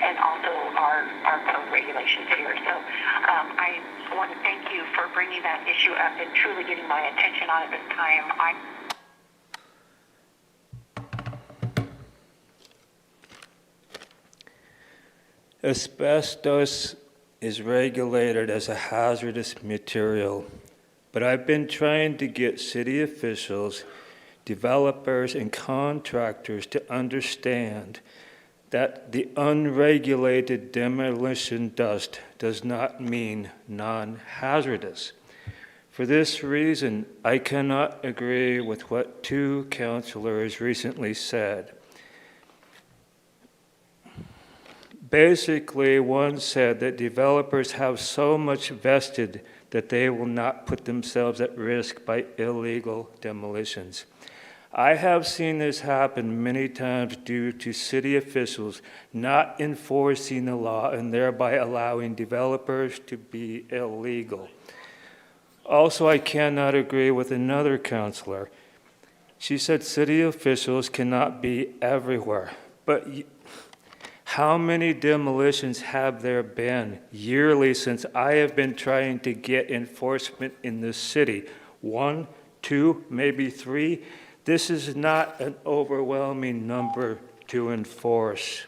and also our code regulations here. So I want to thank you for bringing that issue up and truly getting my attention on it this time. Asbestos is regulated as a hazardous material, but I've been trying to get city officials, developers, and contractors to understand that the unregulated demolition dust does not mean non-hazardous. For this reason, I cannot agree with what two councilors recently said. Basically, one said that developers have so much vested that they will not put themselves at risk by illegal demolitions. I have seen this happen many times due to city officials not enforcing the law and thereby allowing developers to be illegal. Also, I cannot agree with another councilor. She said city officials cannot be everywhere, but how many demolitions have there been yearly since I have been trying to get enforcement in the city? 1, 2, maybe 3? This is not an overwhelming number to enforce.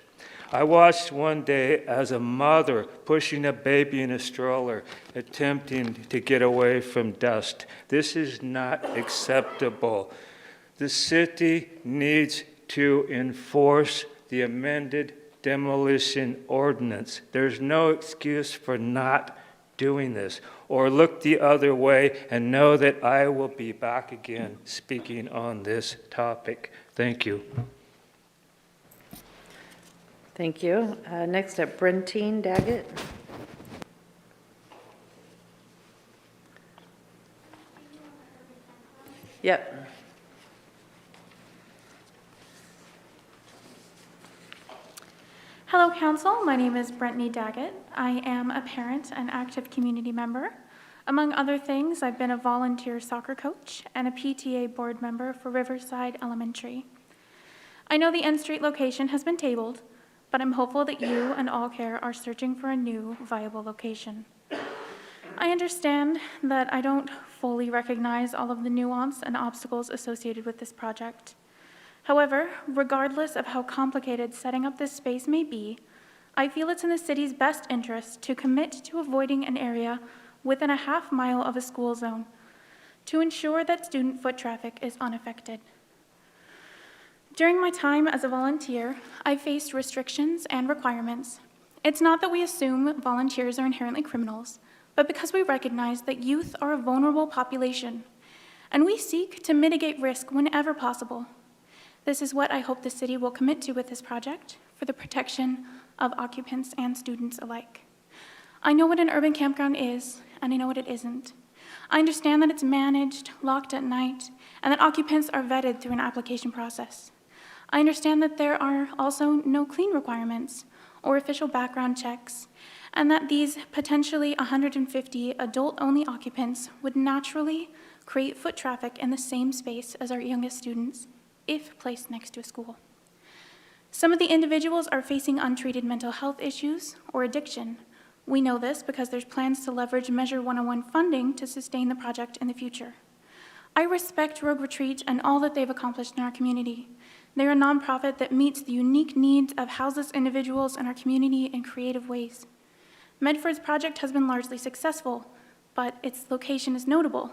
I watched one day as a mother pushing a baby in a stroller, attempting to get away from dust. This is not acceptable. The city needs to enforce the amended demolition ordinance. There's no excuse for not doing this. Or look the other way and know that I will be back again speaking on this topic. Thank you. Thank you. Next up, Brentine Daggett. Yep. Hello, Council. My name is Brentine Daggett. I am a parent and active community member. Among other things, I've been a volunteer soccer coach and a PTA board member for Riverside Elementary. I know the N Street location has been tabled, but I'm hopeful that you and All Care are searching for a new, viable location. I understand that I don't fully recognize all of the nuance and obstacles associated with this project. However, regardless of how complicated setting up this space may be, I feel it's in the city's best interest to commit to avoiding an area within a half-mile of a school zone to ensure that student foot traffic is unaffected. During my time as a volunteer, I faced restrictions and requirements. It's not that we assume volunteers are inherently criminals, but because we recognize that youth are a vulnerable population, and we seek to mitigate risk whenever possible. This is what I hope the city will commit to with this project for the protection of occupants and students alike. I know what an urban campground is, and I know what it isn't. I understand that it's managed, locked at night, and that occupants are vetted through an application process. I understand that there are also no clean requirements or official background checks, and that these potentially 150 adult-only occupants would naturally create foot traffic in the same space as our youngest students, if placed next to a school. Some of the individuals are facing untreated mental health issues or addiction. We know this because there's plans to leverage Measure 101 funding to sustain the project in the future. I respect Rogue Retreat and all that they've accomplished in our community. They're a nonprofit that meets the unique needs of houseless individuals in our community in creative ways. Medford's project has been largely successful, but its location is notable.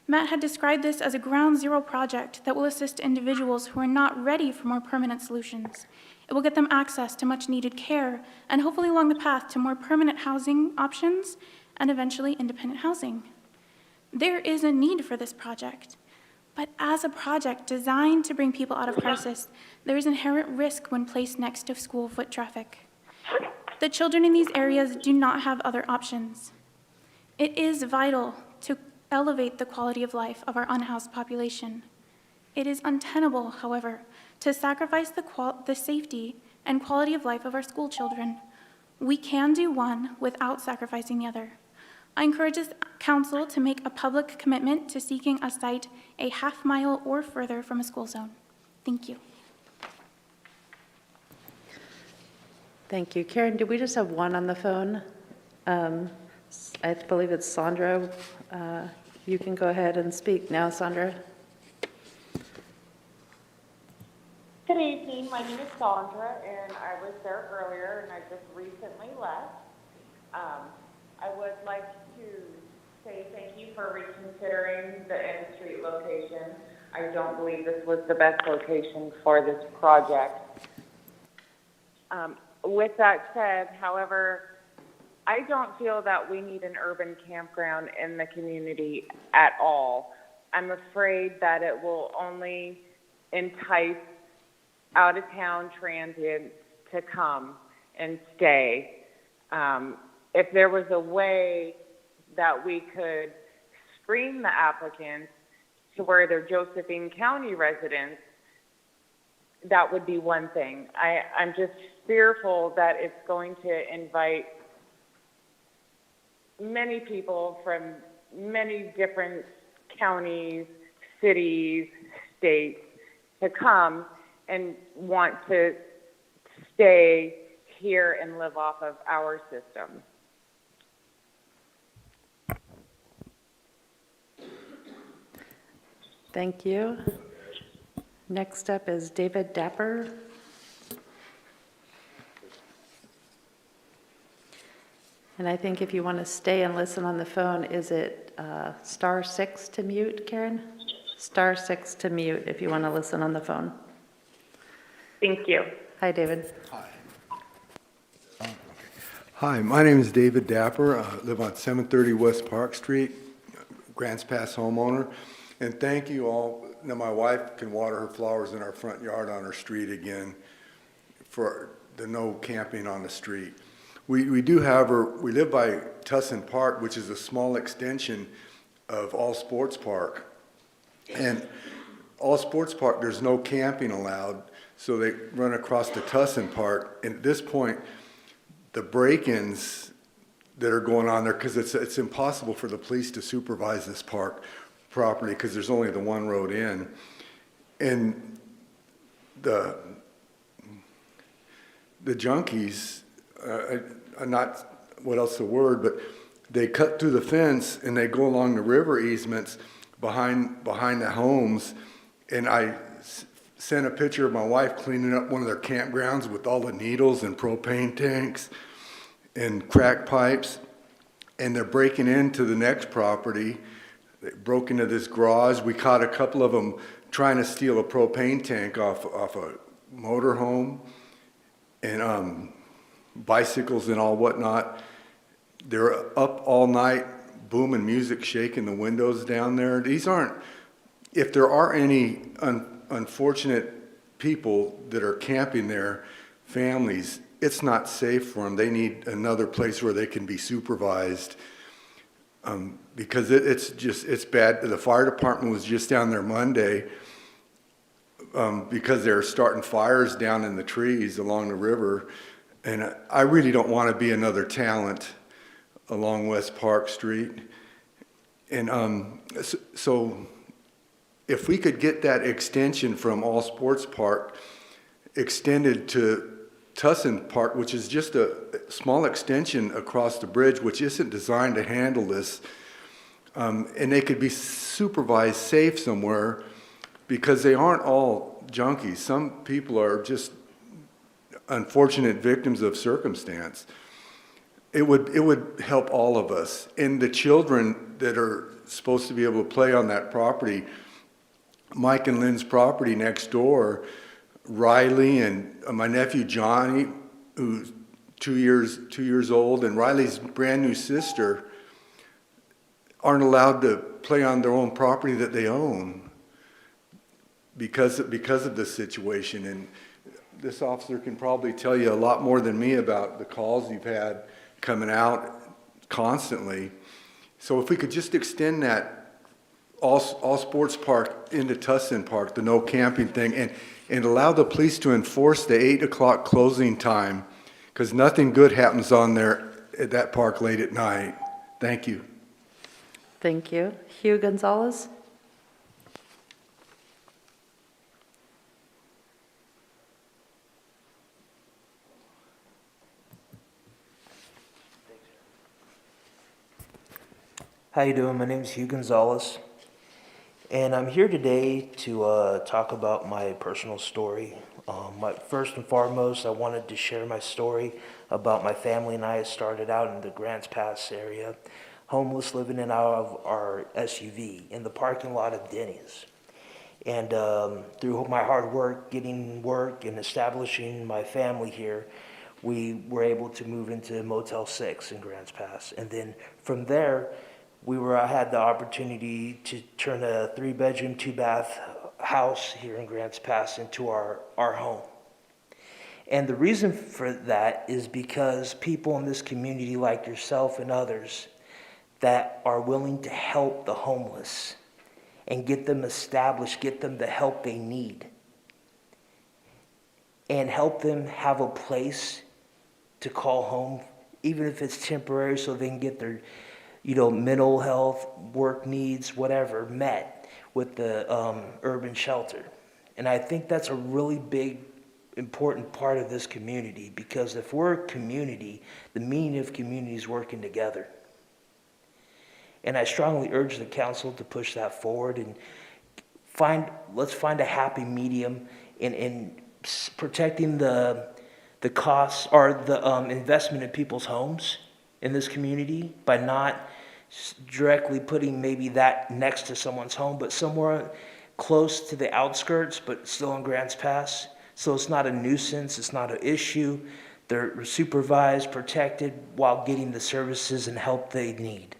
Matt had described this as a ground zero project that will assist individuals who are not ready for more permanent solutions. It will get them access to much needed care and hopefully along the path to more permanent housing options and eventually independent housing. There is a need for this project, but as a project designed to bring people out of crisis, there is inherent risk when placed next to school foot traffic. The children in these areas do not have other options. It is vital to elevate the quality of life of our unhoused population. It is untenable, however, to sacrifice the safety and quality of life of our school children. We can do one without sacrificing the other. I encourage this council to make a public commitment to seeking a site a half-mile or further from a school zone. Thank you. Thank you. Karen, did we just have one on the phone? I believe it's Sandra. You can go ahead and speak now, Sandra. Good evening. My name is Sandra, and I was there earlier, and I just recently left. I would like to say thank you for reconsidering the end street location. I don't believe this was the best location for this project. With that said, however, I don't feel that we need an urban campground in the community at all. I'm afraid that it will only entice out-of-town transients to come and stay. If there was a way that we could screen the applicants to where they're Josephine County residents, that would be one thing. I'm just fearful that it's going to invite many people from many different counties, cities, states to come and want to stay here and live off of our system. Thank you. Next up is David Dapper. And I think if you want to stay and listen on the phone, is it *6 to mute, Karen? *6 to mute if you want to listen on the phone. Thank you. Hi, David. Hi, my name is David Dapper. I live on 730 West Park Street, Grants Pass homeowner. And thank you all. Now, my wife can water her flowers in our front yard on her street again for the no camping on the street. We do, however, we live by Tussin Park, which is a small extension of All Sports Park. And All Sports Park, there's no camping allowed, so they run across the Tussin Park. And at this point, the break-ins that are going on there, because it's impossible for the police to supervise this park properly because there's only the one road in. And the junkies, not what else the word, but they cut through the fence and they go along the river easements behind the homes. And I sent a picture of my wife cleaning up one of their campgrounds with all the needles and propane tanks and crack pipes. And they're breaking into the next property. They broke into this garage. We caught a couple of them trying to steal a propane tank off a motorhome and bicycles and all whatnot. They're up all night, booming music, shaking the windows down there. These aren't, if there are any unfortunate people that are camping there, families, it's not safe for them. They need another place where they can be supervised. Because it's bad. The fire department was just down there Monday because they're starting fires down in the trees along the river. And I really don't want to be another talent along West Park Street. And so if we could get that extension from All Sports Park extended to Tussin Park, which is just a small extension across the bridge, which isn't designed to handle this, and they could be supervised safe somewhere, because they aren't all junkies. Some people are just unfortunate victims of circumstance. It would help all of us. And the children that are supposed to be able to play on that property, Mike and Lynn's property next door, Riley and my nephew Johnny, who's 2 years old, and Riley's brand new sister, aren't allowed to play on their own property that they own because of this situation. And this officer can probably tell you a lot more than me about the calls you've had coming out constantly. So if we could just extend that all sports park into Tustin Park, the no camping thing, and allow the police to enforce the 8 o'clock closing time, because nothing good happens on there at that park late at night. Thank you. Thank you. Hugh Gonzalez? How you doing? My name is Hugh Gonzalez, and I'm here today to talk about my personal story. First and foremost, I wanted to share my story about my family and I started out in the Grants Pass area, homeless, living in out of our SUV in the parking lot of Denny's. And through my hard work, getting work and establishing my family here, we were able to move into Motel 6 in Grants Pass. And then from there, I had the opportunity to turn a 3-bedroom, 2-bath house here in Grants Pass into our home. And the reason for that is because people in this community like yourself and others that are willing to help the homeless and get them established, get them the help they need, and help them have a place to call home, even if it's temporary, so they can get their mental health, work needs, whatever, met with the urban shelter. And I think that's a really big, important part of this community, because if we're a community, the meaning of community is working together. And I strongly urge the council to push that forward and let's find a happy medium in protecting the costs or the investment in people's homes in this community by not directly putting maybe that next to someone's home, but somewhere close to the outskirts, but still in Grants Pass. So it's not a nuisance, it's not an issue. They're supervised, protected, while getting the services and help they need.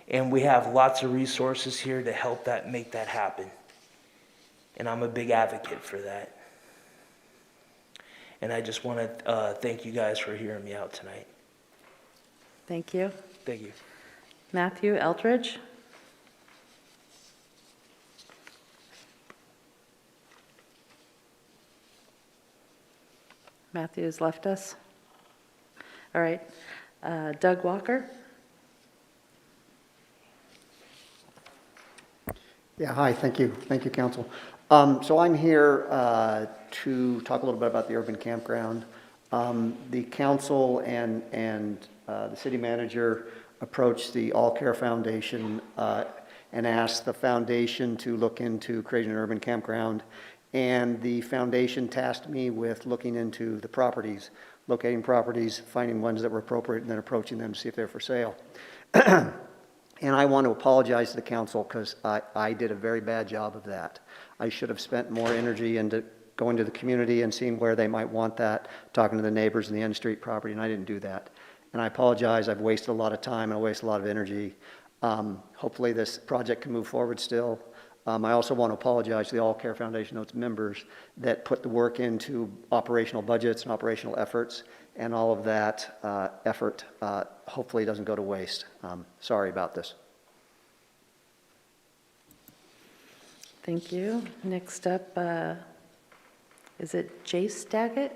And we have lots of resources here to help make that happen. And I'm a big advocate for that. And I just want to thank you guys for hearing me out tonight. Thank you. Thank you. Matthew Eldridge? Matthew's left us. All right. Doug Walker? Yeah, hi, thank you. Thank you, Council. So I'm here to talk a little bit about the urban campground. The council and the city manager approached the All Care Foundation and asked the foundation to look into creating an urban campground. And the foundation tasked me with looking into the properties, locating properties, finding ones that were appropriate, and then approaching them to see if they're for sale. And I want to apologize to the council because I did a very bad job of that. I should have spent more energy into going to the community and seeing where they might want that, talking to the neighbors in the end street property, and I didn't do that. And I apologize, I've wasted a lot of time and I wasted a lot of energy. Hopefully this project can move forward still. I also want to apologize to the All Care Foundation and its members that put the work into operational budgets and operational efforts, and all of that effort hopefully doesn't go to waste. Sorry about this. Thank you. Next up, is it Jace Daggett?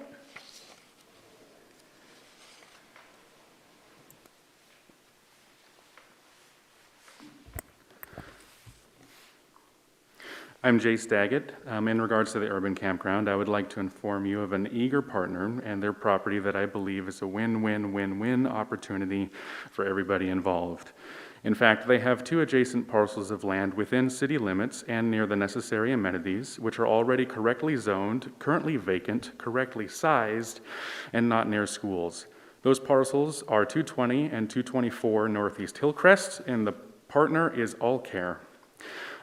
I'm Jace Daggett. In regards to the urban campground, I would like to inform you of an eager partner and their property that I believe is a win-win-win-win opportunity for everybody involved. In fact, they have 2 adjacent parcels of land within city limits and near the necessary amenities, which are already correctly zoned, currently vacant, correctly sized, and not near schools. Those parcels are 220 and 224 Northeast Hillcrest, and the partner is All Care.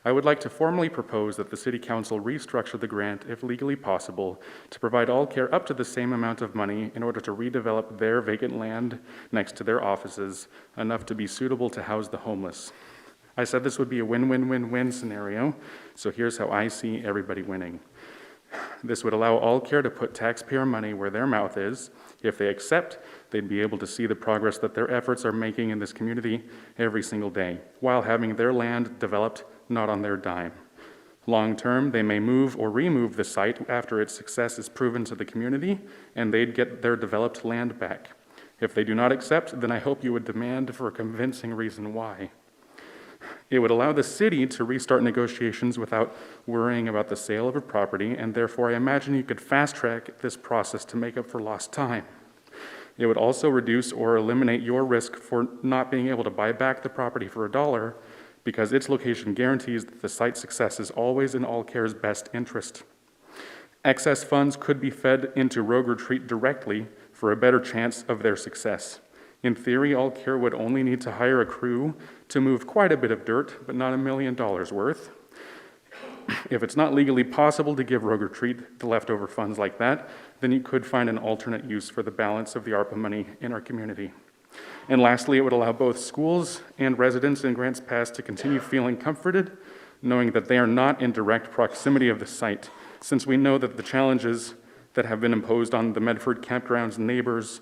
I would like to formally propose that the City Council restructure the grant, if legally possible, to provide All Care up to the same amount of money in order to redevelop their vacant land next to their offices, enough to be suitable to house the homeless. I said this would be a win-win-win-win scenario, so here's how I see everybody winning. This would allow All Care to put taxpayer money where their mouth is. If they accept, they'd be able to see the progress that their efforts are making in this community every single day, while having their land developed not on their dime. Long term, they may move or remove the site after its success is proven to the community, and they'd get their developed land back. If they do not accept, then I hope you would demand for a convincing reason why. It would allow the city to restart negotiations without worrying about the sale of a property, and therefore I imagine you could fast track this process to make up for lost time. It would also reduce or eliminate your risk for not being able to buy back the property for $1, because its location guarantees that the site's success is always in All Care's best interest. Excess funds could be fed into Rogue Retreat directly for a better chance of their success. In theory, All Care would only need to hire a crew to move quite a bit of dirt, but not $1 million worth. If it's not legally possible to give Rogue Retreat the leftover funds like that, then you could find an alternate use for the balance of the ARPA money in our community. And lastly, it would allow both schools and residents in Grants Pass to continue feeling comforted, knowing that they are not in direct proximity of the site, since we know that the challenges that have been imposed on the Medford Campground's neighbors,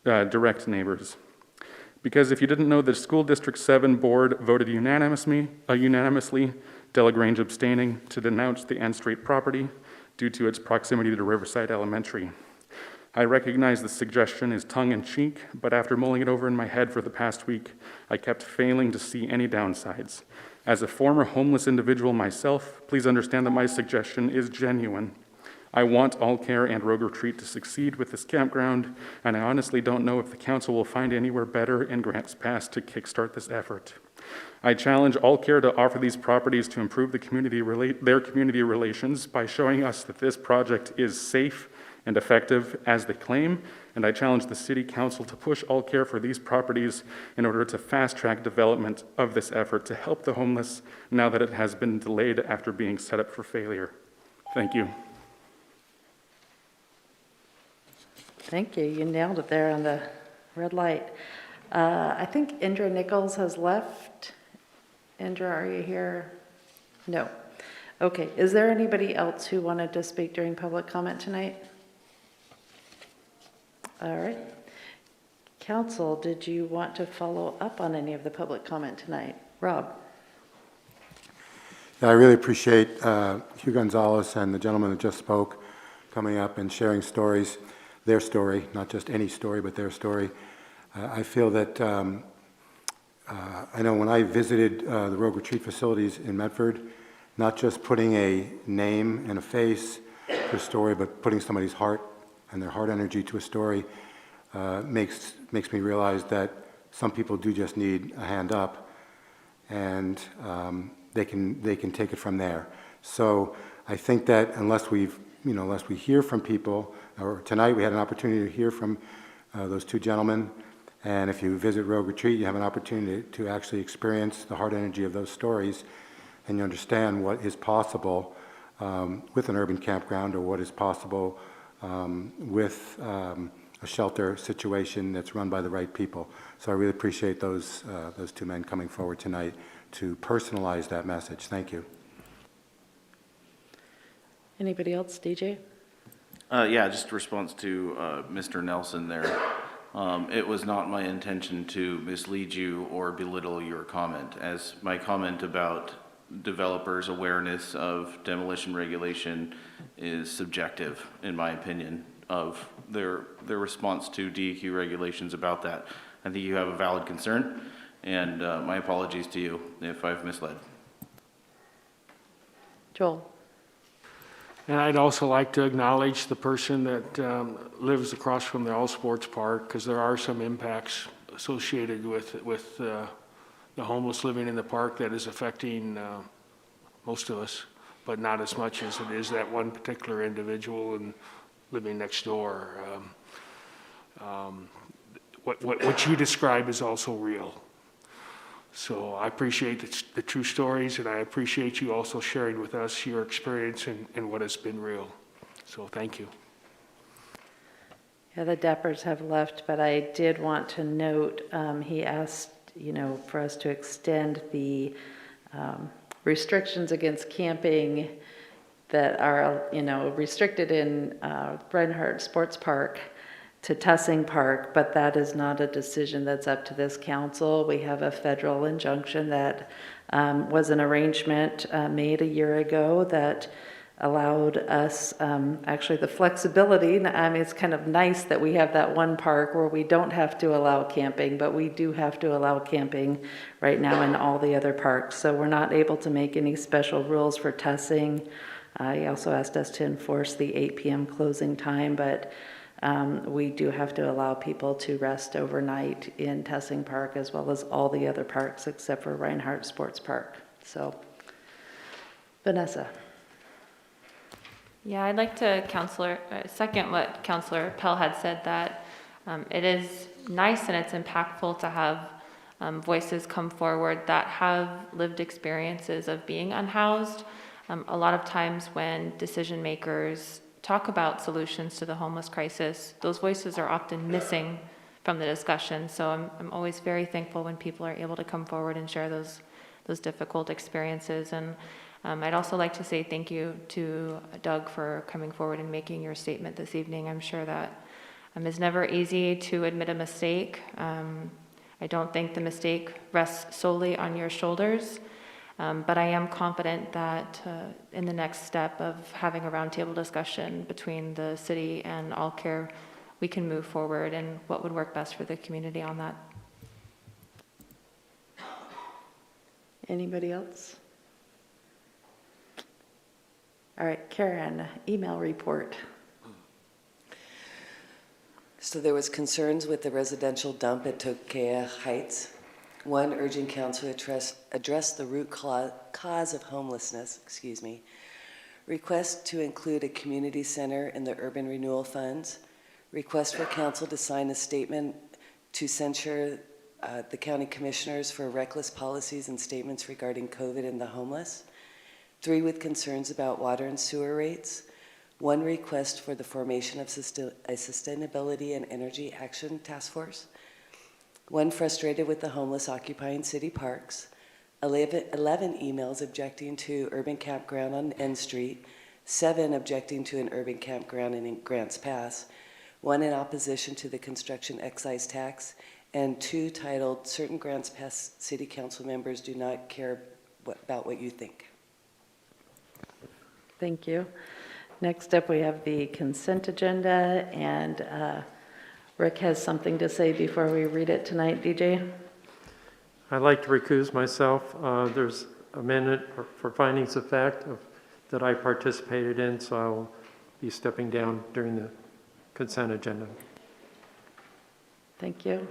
direct neighbors. Because if you didn't know, the School District 7 board voted unanimously, Delagrange abstaining, to denounce the N Street property due to its proximity to Riverside Elementary. I recognize the suggestion is tongue-in-cheek, but after mulling it over in my head for the past week, I kept failing to see any downsides. As a former homeless individual myself, please understand that my suggestion is genuine. I want All Care and Rogue Retreat to succeed with this campground, and I honestly don't know if the council will find anywhere better in Grants Pass to kickstart this effort. I challenge All Care to offer these properties to improve their community relations by showing us that this project is safe and effective as they claim, and I challenge the City Council to push All Care for these properties in order to fast-track development of this effort to help the homeless now that it has been delayed after being set up for failure. Thank you. Thank you. You nailed it there on the red light. I think Indra Nichols has left. Indra, are you here? No. Okay. Is there anybody else who wanted to speak during public comment tonight? All right. Council, did you want to follow up on any of the public comment tonight? Rob? Yeah, I really appreciate Hugh Gonzalez and the gentleman that just spoke coming up and sharing stories, their story, not just any story, but their story. I feel that, I know when I visited the Rogue Retreat facilities in Medford, not just putting a name and a face to a story, but putting somebody's heart and their heart energy to a story makes me realize that some people do just need a hand up, and they can take it from there. So I think that unless we hear from people, or tonight we had an opportunity to hear from those 2 gentlemen, and if you visit Rogue Retreat, you have an opportunity to actually experience the heart energy of those stories, and you understand what is possible with an urban campground, or what is possible with a shelter situation that's run by the right people. So I really appreciate those 2 men coming forward tonight to personalize that message. Thank you. Anybody else, DJ? Yeah, just a response to Mr. Nelson there. It was not my intention to mislead you or belittle your comment, as my comment about developers' awareness of demolition regulation is subjective, in my opinion, of their response to DEQ regulations about that. I think you have a valid concern, and my apologies to you if I've misled. Joel? And I'd also like to acknowledge the person that lives across from the All Sports Park, because there are some impacts associated with the homeless living in the park that is affecting most of us, but not as much as it is that one particular individual and living next door. What you describe is also real. So I appreciate the true stories, and I appreciate you also sharing with us your experience and what has been real. So thank you. Yeah, the Deppers have left, but I did want to note, he asked, for us to extend the restrictions against camping that are, restricted in Reinhardt Sports Park to Tussing Park, but that is not a decision that's up to this council. We have a federal injunction that was an arrangement made a year ago that allowed us actually the flexibility. I mean, it's kind of nice that we have that one park where we don't have to allow camping, but we do have to allow camping right now in all the other parks. So we're not able to make any special rules for Tussing. He also asked us to enforce the 8 p.m. closing time, but we do have to allow people to rest overnight in Tussing Park as well as all the other parks except for Reinhardt Sports Park. So, Vanessa. Yeah, I'd like to second what Councilor Pell had said, that it is nice and it's impactful to have voices come forward that have lived experiences of being unhoused. A lot of times when decision makers talk about solutions to the homeless crisis, those voices are often missing from the discussion. So I'm always very thankful when people are able to come forward and share those difficult experiences. And I'd also like to say thank you to Doug for coming forward and making your statement this evening. I'm sure that it's never easy to admit a mistake. I don't think the mistake rests solely on your shoulders. But I am confident that in the next step of having a roundtable discussion between the city and All Care, we can move forward and what would work best for the community on that. Anybody else? All right, Karen, email report. So there was concerns with the residential dump at Tokea Heights. One, urging council to address the root cause of homelessness, Request to include a community center in the urban renewal funds. Request for council to sign a statement to censure the county commissioners for reckless policies and statements regarding COVID and the homeless. 3, with concerns about water and sewer rates. 1, request for the formation of a sustainability and energy action task force. 1, frustrated with the homeless occupying city parks. 11 emails objecting to urban campground on N Street. 7 objecting to an urban campground in Grants Pass. 1 in opposition to the construction excise tax. And 2 titled, Certain Grants Pass City Council members do not care about what you think. Thank you. Next up, we have the consent agenda, and Rick has something to say before we read it tonight. DJ? I'd like to recuse myself. There's a minute for findings of fact that I participated in, so I will be stepping down during the consent agenda. Thank you.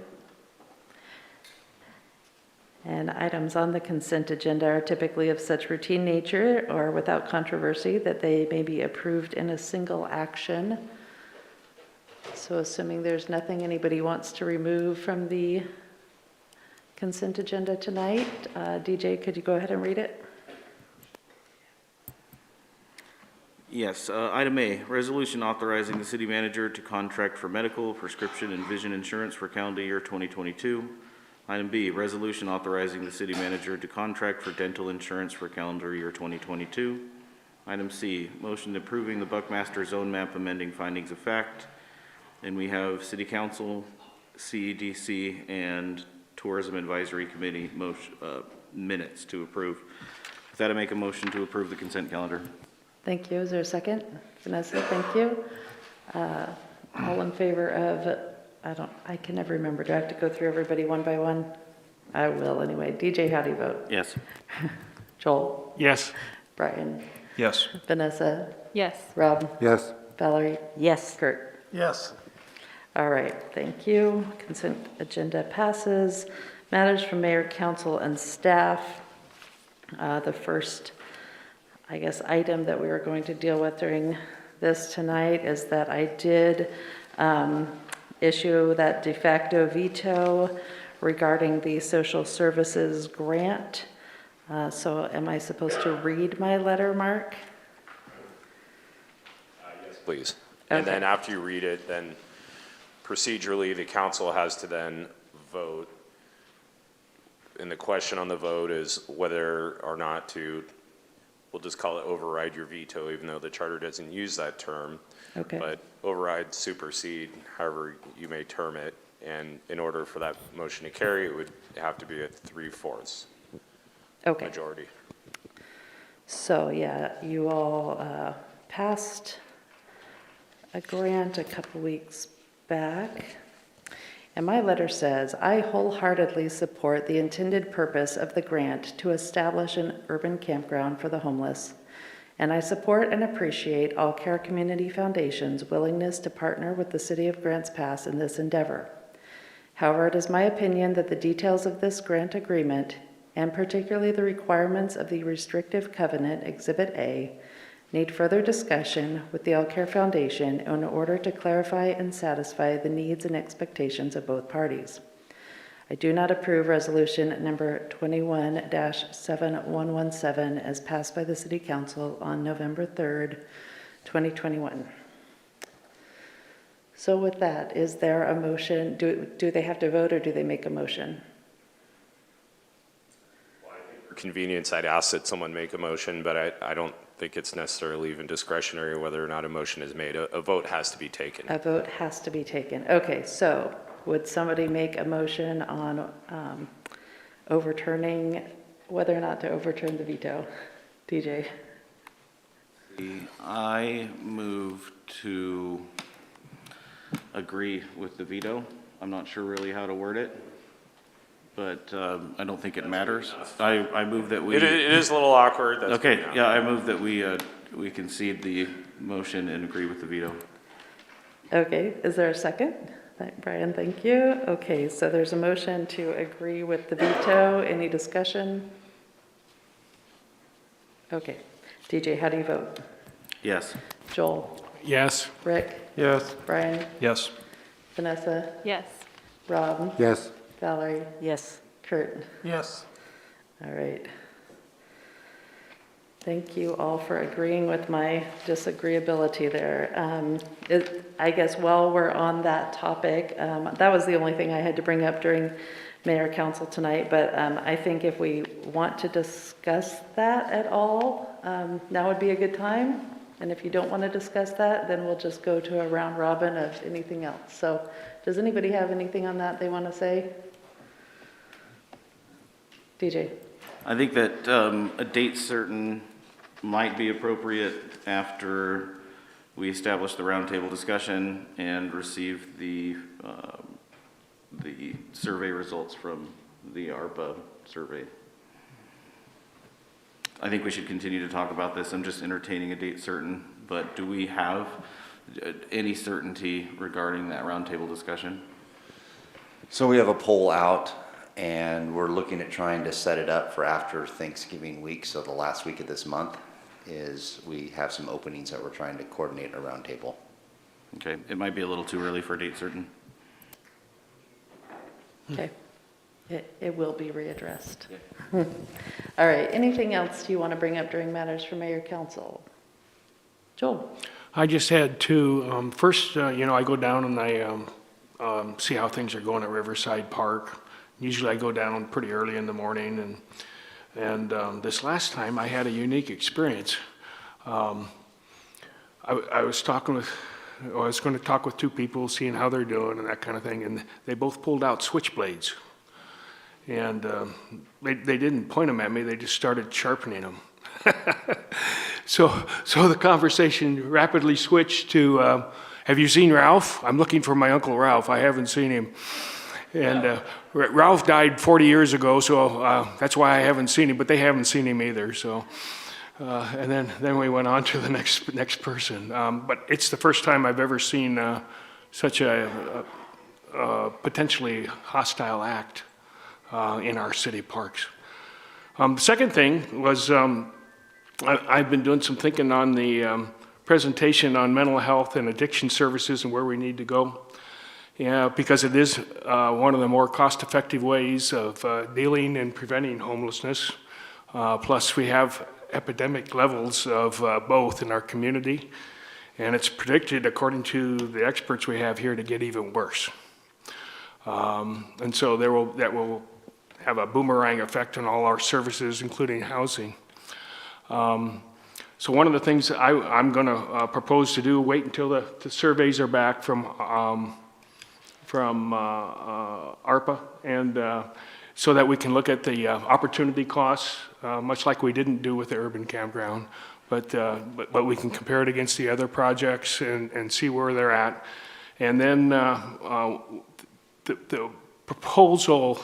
And items on the consent agenda are typically of such routine nature or without controversy that they may be approved in a single action. So assuming there's nothing anybody wants to remove from the consent agenda tonight, DJ, could you go ahead and read it? Yes, item A, resolution authorizing the city manager to contract for medical, prescription, and vision insurance for calendar year 2022. Item B, resolution authorizing the city manager to contract for dental insurance for calendar year 2022. Item C, motion approving the Buckmaster zone map amending findings of fact. And we have City Council, CEDC, and Tourism Advisory Committee minutes to approve. With that, I make a motion to approve the consent calendar. Thank you. Is there a second? Vanessa, thank you. All in favor of, I can never remember. Do I have to go through everybody one by one? I will anyway. DJ, how do you vote? Yes. Joel? Yes. Brian? Yes. Vanessa, Yes. Rob, Yes. Valerie, Yes. Kurt. Yes. All right, thank you. Consent agenda passes. Matters from mayor, council, and staff. The first, I guess, item that we are going to deal with during this tonight is that I did issue that de facto veto regarding the social services grant. So am I supposed to read my letter, Mark? Yes, please. And then Okay. after you read it, then procedurally, the council has to then vote. And the question on the vote is whether or not to, we'll just call it override your veto, even though the charter doesn't use that term. Okay. But override, supersede, however you may term it. And in order for that motion to carry, it would have to be a 3/4 Okay. majority. So, yeah, you all passed a grant a couple weeks back. And my letter says, I wholeheartedly support the intended purpose of the grant to establish an urban campground for the homeless. And I support and appreciate All Care Community Foundation's willingness to partner with the City of Grants Pass in this endeavor. However, it is my opinion that the details of this grant agreement, and particularly the requirements of the restrictive covenant Exhibit A, need further discussion with the All Care Foundation in order to clarify and satisfy the needs and expectations of both parties. I do not approve resolution number 21-7117 as passed by the City Council on November 3rd, 2021. So with that, is there a motion? Do they have to vote or do they make a motion? For convenience, I'd ask that someone make a motion, but I don't think it's necessarily even discretionary whether or not a motion is made. A vote has to be taken. A vote has to be taken. Okay, so would somebody make a motion on overturning, whether or not to overturn the veto? DJ? I move to agree with the veto. I'm not sure really how to word it, but I don't think it matters. I move that we... It is a little awkward. That's Okay, good, yeah, I move that we concede the motion and agree with the veto. Okay, is there a second? Brian, thank you. Okay, so there's a motion to agree with the veto. Any discussion? Okay. DJ, how do you vote? Yes. Joel? Yes. Rick? Yes. Brian? Yes. Vanessa? Yes. Rob? Yes. Valerie? Yes. Kurt? Yes. All right. Thank you all for agreeing with my disagreeability there. I guess while we're on that topic, that was the only thing I had to bring up during Mayor Council tonight, but I think if we want to discuss that at all, now would be a good time. And if you don't want to discuss that, then we'll just go to a round robin of anything else. So does anybody have anything on that they want to say? DJ? I think that a date certain might be appropriate after we establish the roundtable discussion and receive the survey results from the ARPA survey. I think we should continue to talk about this. I'm just entertaining a date certain, but do we have any certainty regarding that roundtable discussion? So we have a poll out, and we're looking at trying to set it up for after Thanksgiving week, so the last week of this month is we have some openings that we're trying to coordinate a roundtable. Okay, it might be a little too early for a date certain. Okay. It will be readdressed. All right, anything else do you want to bring up during matters for Mayor Council? Joel? I just had two. First, I go down and I see how things are going at Riverside Park. Usually I go down pretty early in the morning, and this last time I had a unique experience. I was going to talk with two people, seeing how they're doing and that kind of thing, and they both pulled out switchblades. And they didn't point them at me, they just started sharpening them. So the conversation rapidly switched to, have you seen Ralph? I'm looking for my Uncle Ralph, I haven't seen him. And Ralph died 40 years ago, so that's why I haven't seen him, but they haven't seen him either. So And then we went on to the next person. But it's the first time I've ever seen such a potentially hostile act in our city parks. The second thing was I've been doing some thinking on the presentation on mental health and addiction services and where we need to go. Yeah, because it is one of the more cost-effective ways of dealing and preventing homelessness. Plus, we have epidemic levels of both in our community, and it's predicted, according to the experts we have here, to get even worse. And so that will have a boomerang effect on all our services, including housing. So one of the things I'm going to propose to do, wait until the surveys are back from ARPA, and so that we can look at the opportunity costs, much like we didn't do with the urban campground, but we can compare it against the other projects and see where they're at. And then the proposal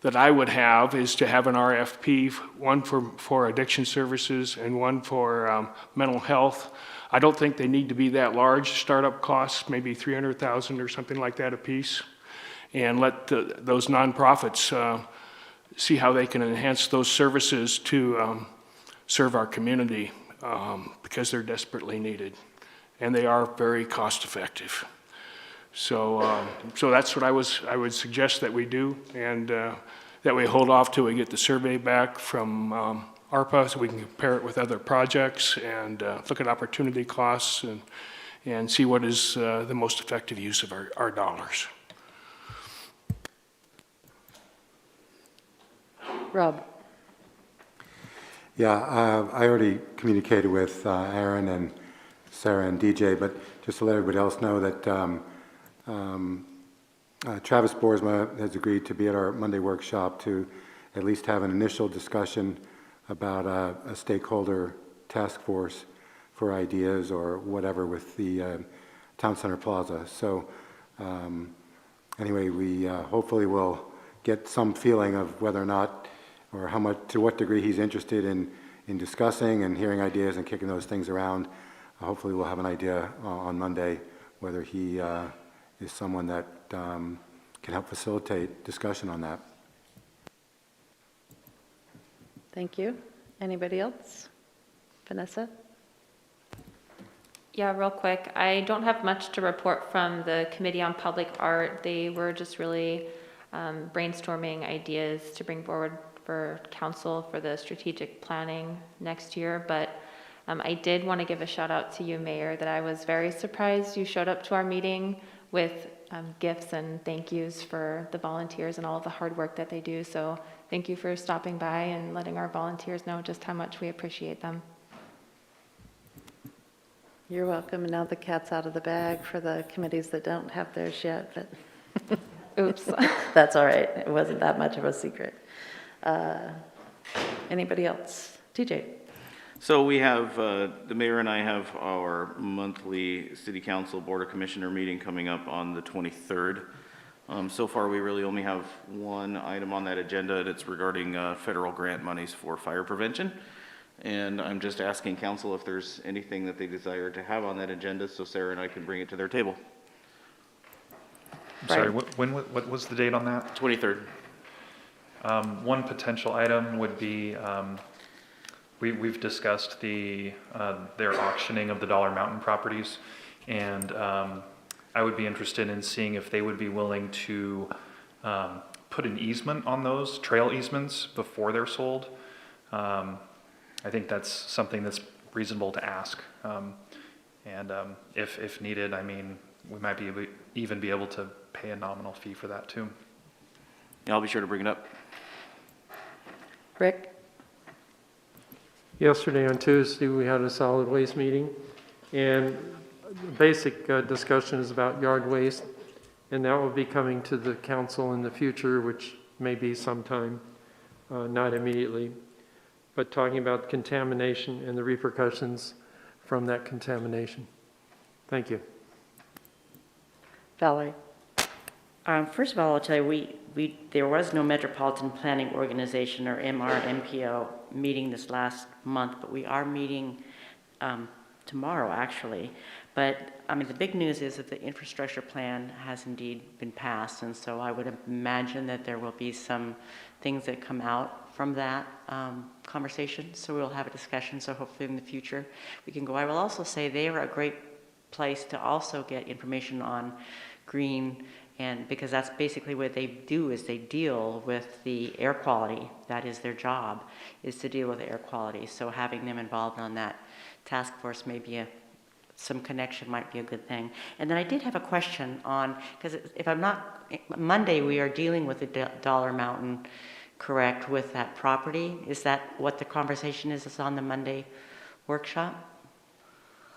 that I would have is to have an RFP, one for addiction services and one for mental health. I don't think they need to be that large. Startup costs, maybe $300,000 or something like that a piece, and let those nonprofits see how they can enhance those services to serve our community because they're desperately needed, and they are very cost effective. So that's what I would suggest that we do, and that we hold off till we get the survey back from ARPA, so we can compare it with other projects and look at opportunity costs and see what is the most effective use of our dollars. Rob? Yeah, I already communicated with Aaron and Sarah and DJ, but just to let everybody else know that Travis Boersma has agreed to be at our Monday workshop to at least have an initial discussion about a stakeholder task force for ideas or whatever with the Town Center Plaza. So anyway, we hopefully will get some feeling of whether or not, or how much, to what degree he's interested in discussing and hearing ideas and kicking those things around. Hopefully we'll have an idea on Monday whether he is someone that can help facilitate discussion on that. Thank you. Anybody else? Vanessa? Yeah, real quick. I don't have much to report from the Committee on Public Art. They were just really brainstorming ideas to bring forward for council for the strategic planning next year. But I did want to give a shout out to you, Mayor, that I was very surprised you showed up to our meeting with gifts and thank yous for the volunteers and all of the hard work that they do. So thank you for stopping by and letting our volunteers know just how much we appreciate them. You're welcome. And now the cat's out of the bag for the committees that don't have theirs yet, but Oops. that's all right. It wasn't that much of a secret. Anybody else? TJ? So we have, the mayor and I have our monthly city council board of commissioner meeting coming up on the 23rd. So far, we really only have one item on that agenda, and it's regarding federal grant monies for fire prevention. And I'm just asking council if there's anything that they desire to have on that agenda so Sarah and I can bring it to their table. Sorry, what was the date on that? 23rd. One potential item would be, we've discussed their auctioning of the Dollar Mountain properties, and I would be interested in seeing if they would be willing to put an easement on those trail easements before they're sold. I think that's something that's reasonable to ask, and if needed, I mean, we might even be able to pay a nominal fee for that too. Yeah, I'll be sure to bring it up. Rick? Yesterday on Tuesday, we had a solid waste meeting, and basic discussion is about yard waste, and that will be coming to the council in the future, which may be sometime, not immediately, but talking about contamination and the repercussions from that contamination. Thank you. Valerie? First of all, I'll tell you, there was no Metropolitan Planning Organization, or MRMPO, meeting this last month, but we are meeting tomorrow, actually. But, I mean, the big news is that the infrastructure plan has indeed been passed, and so I would imagine that there will be some things that come out from that conversation, so we'll have a discussion, so hopefully in the future we can go. I will also say they are a great place to also get information on green, and because that's basically what they do, is they deal with the air quality. That is their job, is to deal with air quality. So having them involved on that task force may be some connection might be a good thing. And then I did have a question on, because if I'm not, Monday we are dealing with the Dollar Mountain, correct, with that property? Is that what the conversation is on the Monday workshop?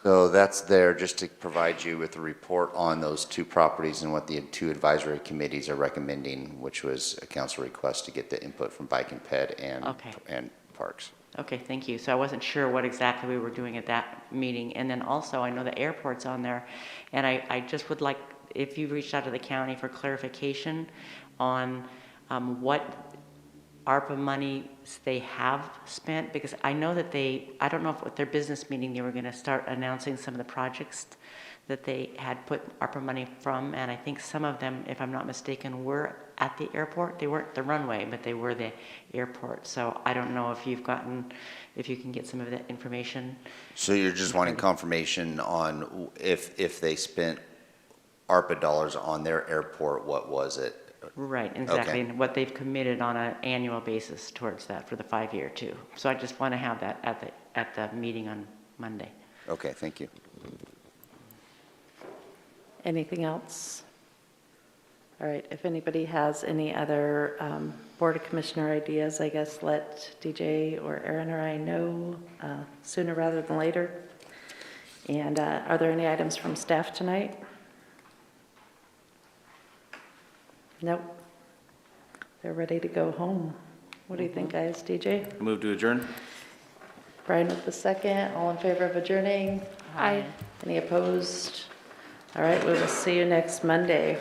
So that's there just to provide you with a report on those two properties and what the two advisory committees are recommending, which was a council request to get the input from Bike and Ped and Parks. Okay, thank you. So I wasn't sure what exactly we were doing at that meeting. And then also, I know the airport's on there, and I just would like, if you reached out to the county for clarification on what ARPA money they have spent, because I know that I don't know if with their business meeting they were going to start announcing some of the projects that they had put ARPA money from, and I think some of them, if I'm not mistaken, were at the airport. They weren't the runway, but they were the airport. So I don't know if if you can get some of that information. So you're just wanting confirmation on if they spent ARPA dollars on their airport, what was it? Right, exactly, Okay. and what they've committed on an annual basis towards that for the 5-year too. So I just want to have that at the meeting on Monday. Okay, thank you. Anything else? All right, if anybody has any other Board of Commissioner ideas, I guess let DJ or Aaron or I know sooner rather than later. And are there any items from staff tonight? Nope. They're ready to go home. What do you think, guys? DJ? Move to adjourn? Brian with the second. All in favor of adjourning? Aye. Any opposed? All right, we will see you next Monday.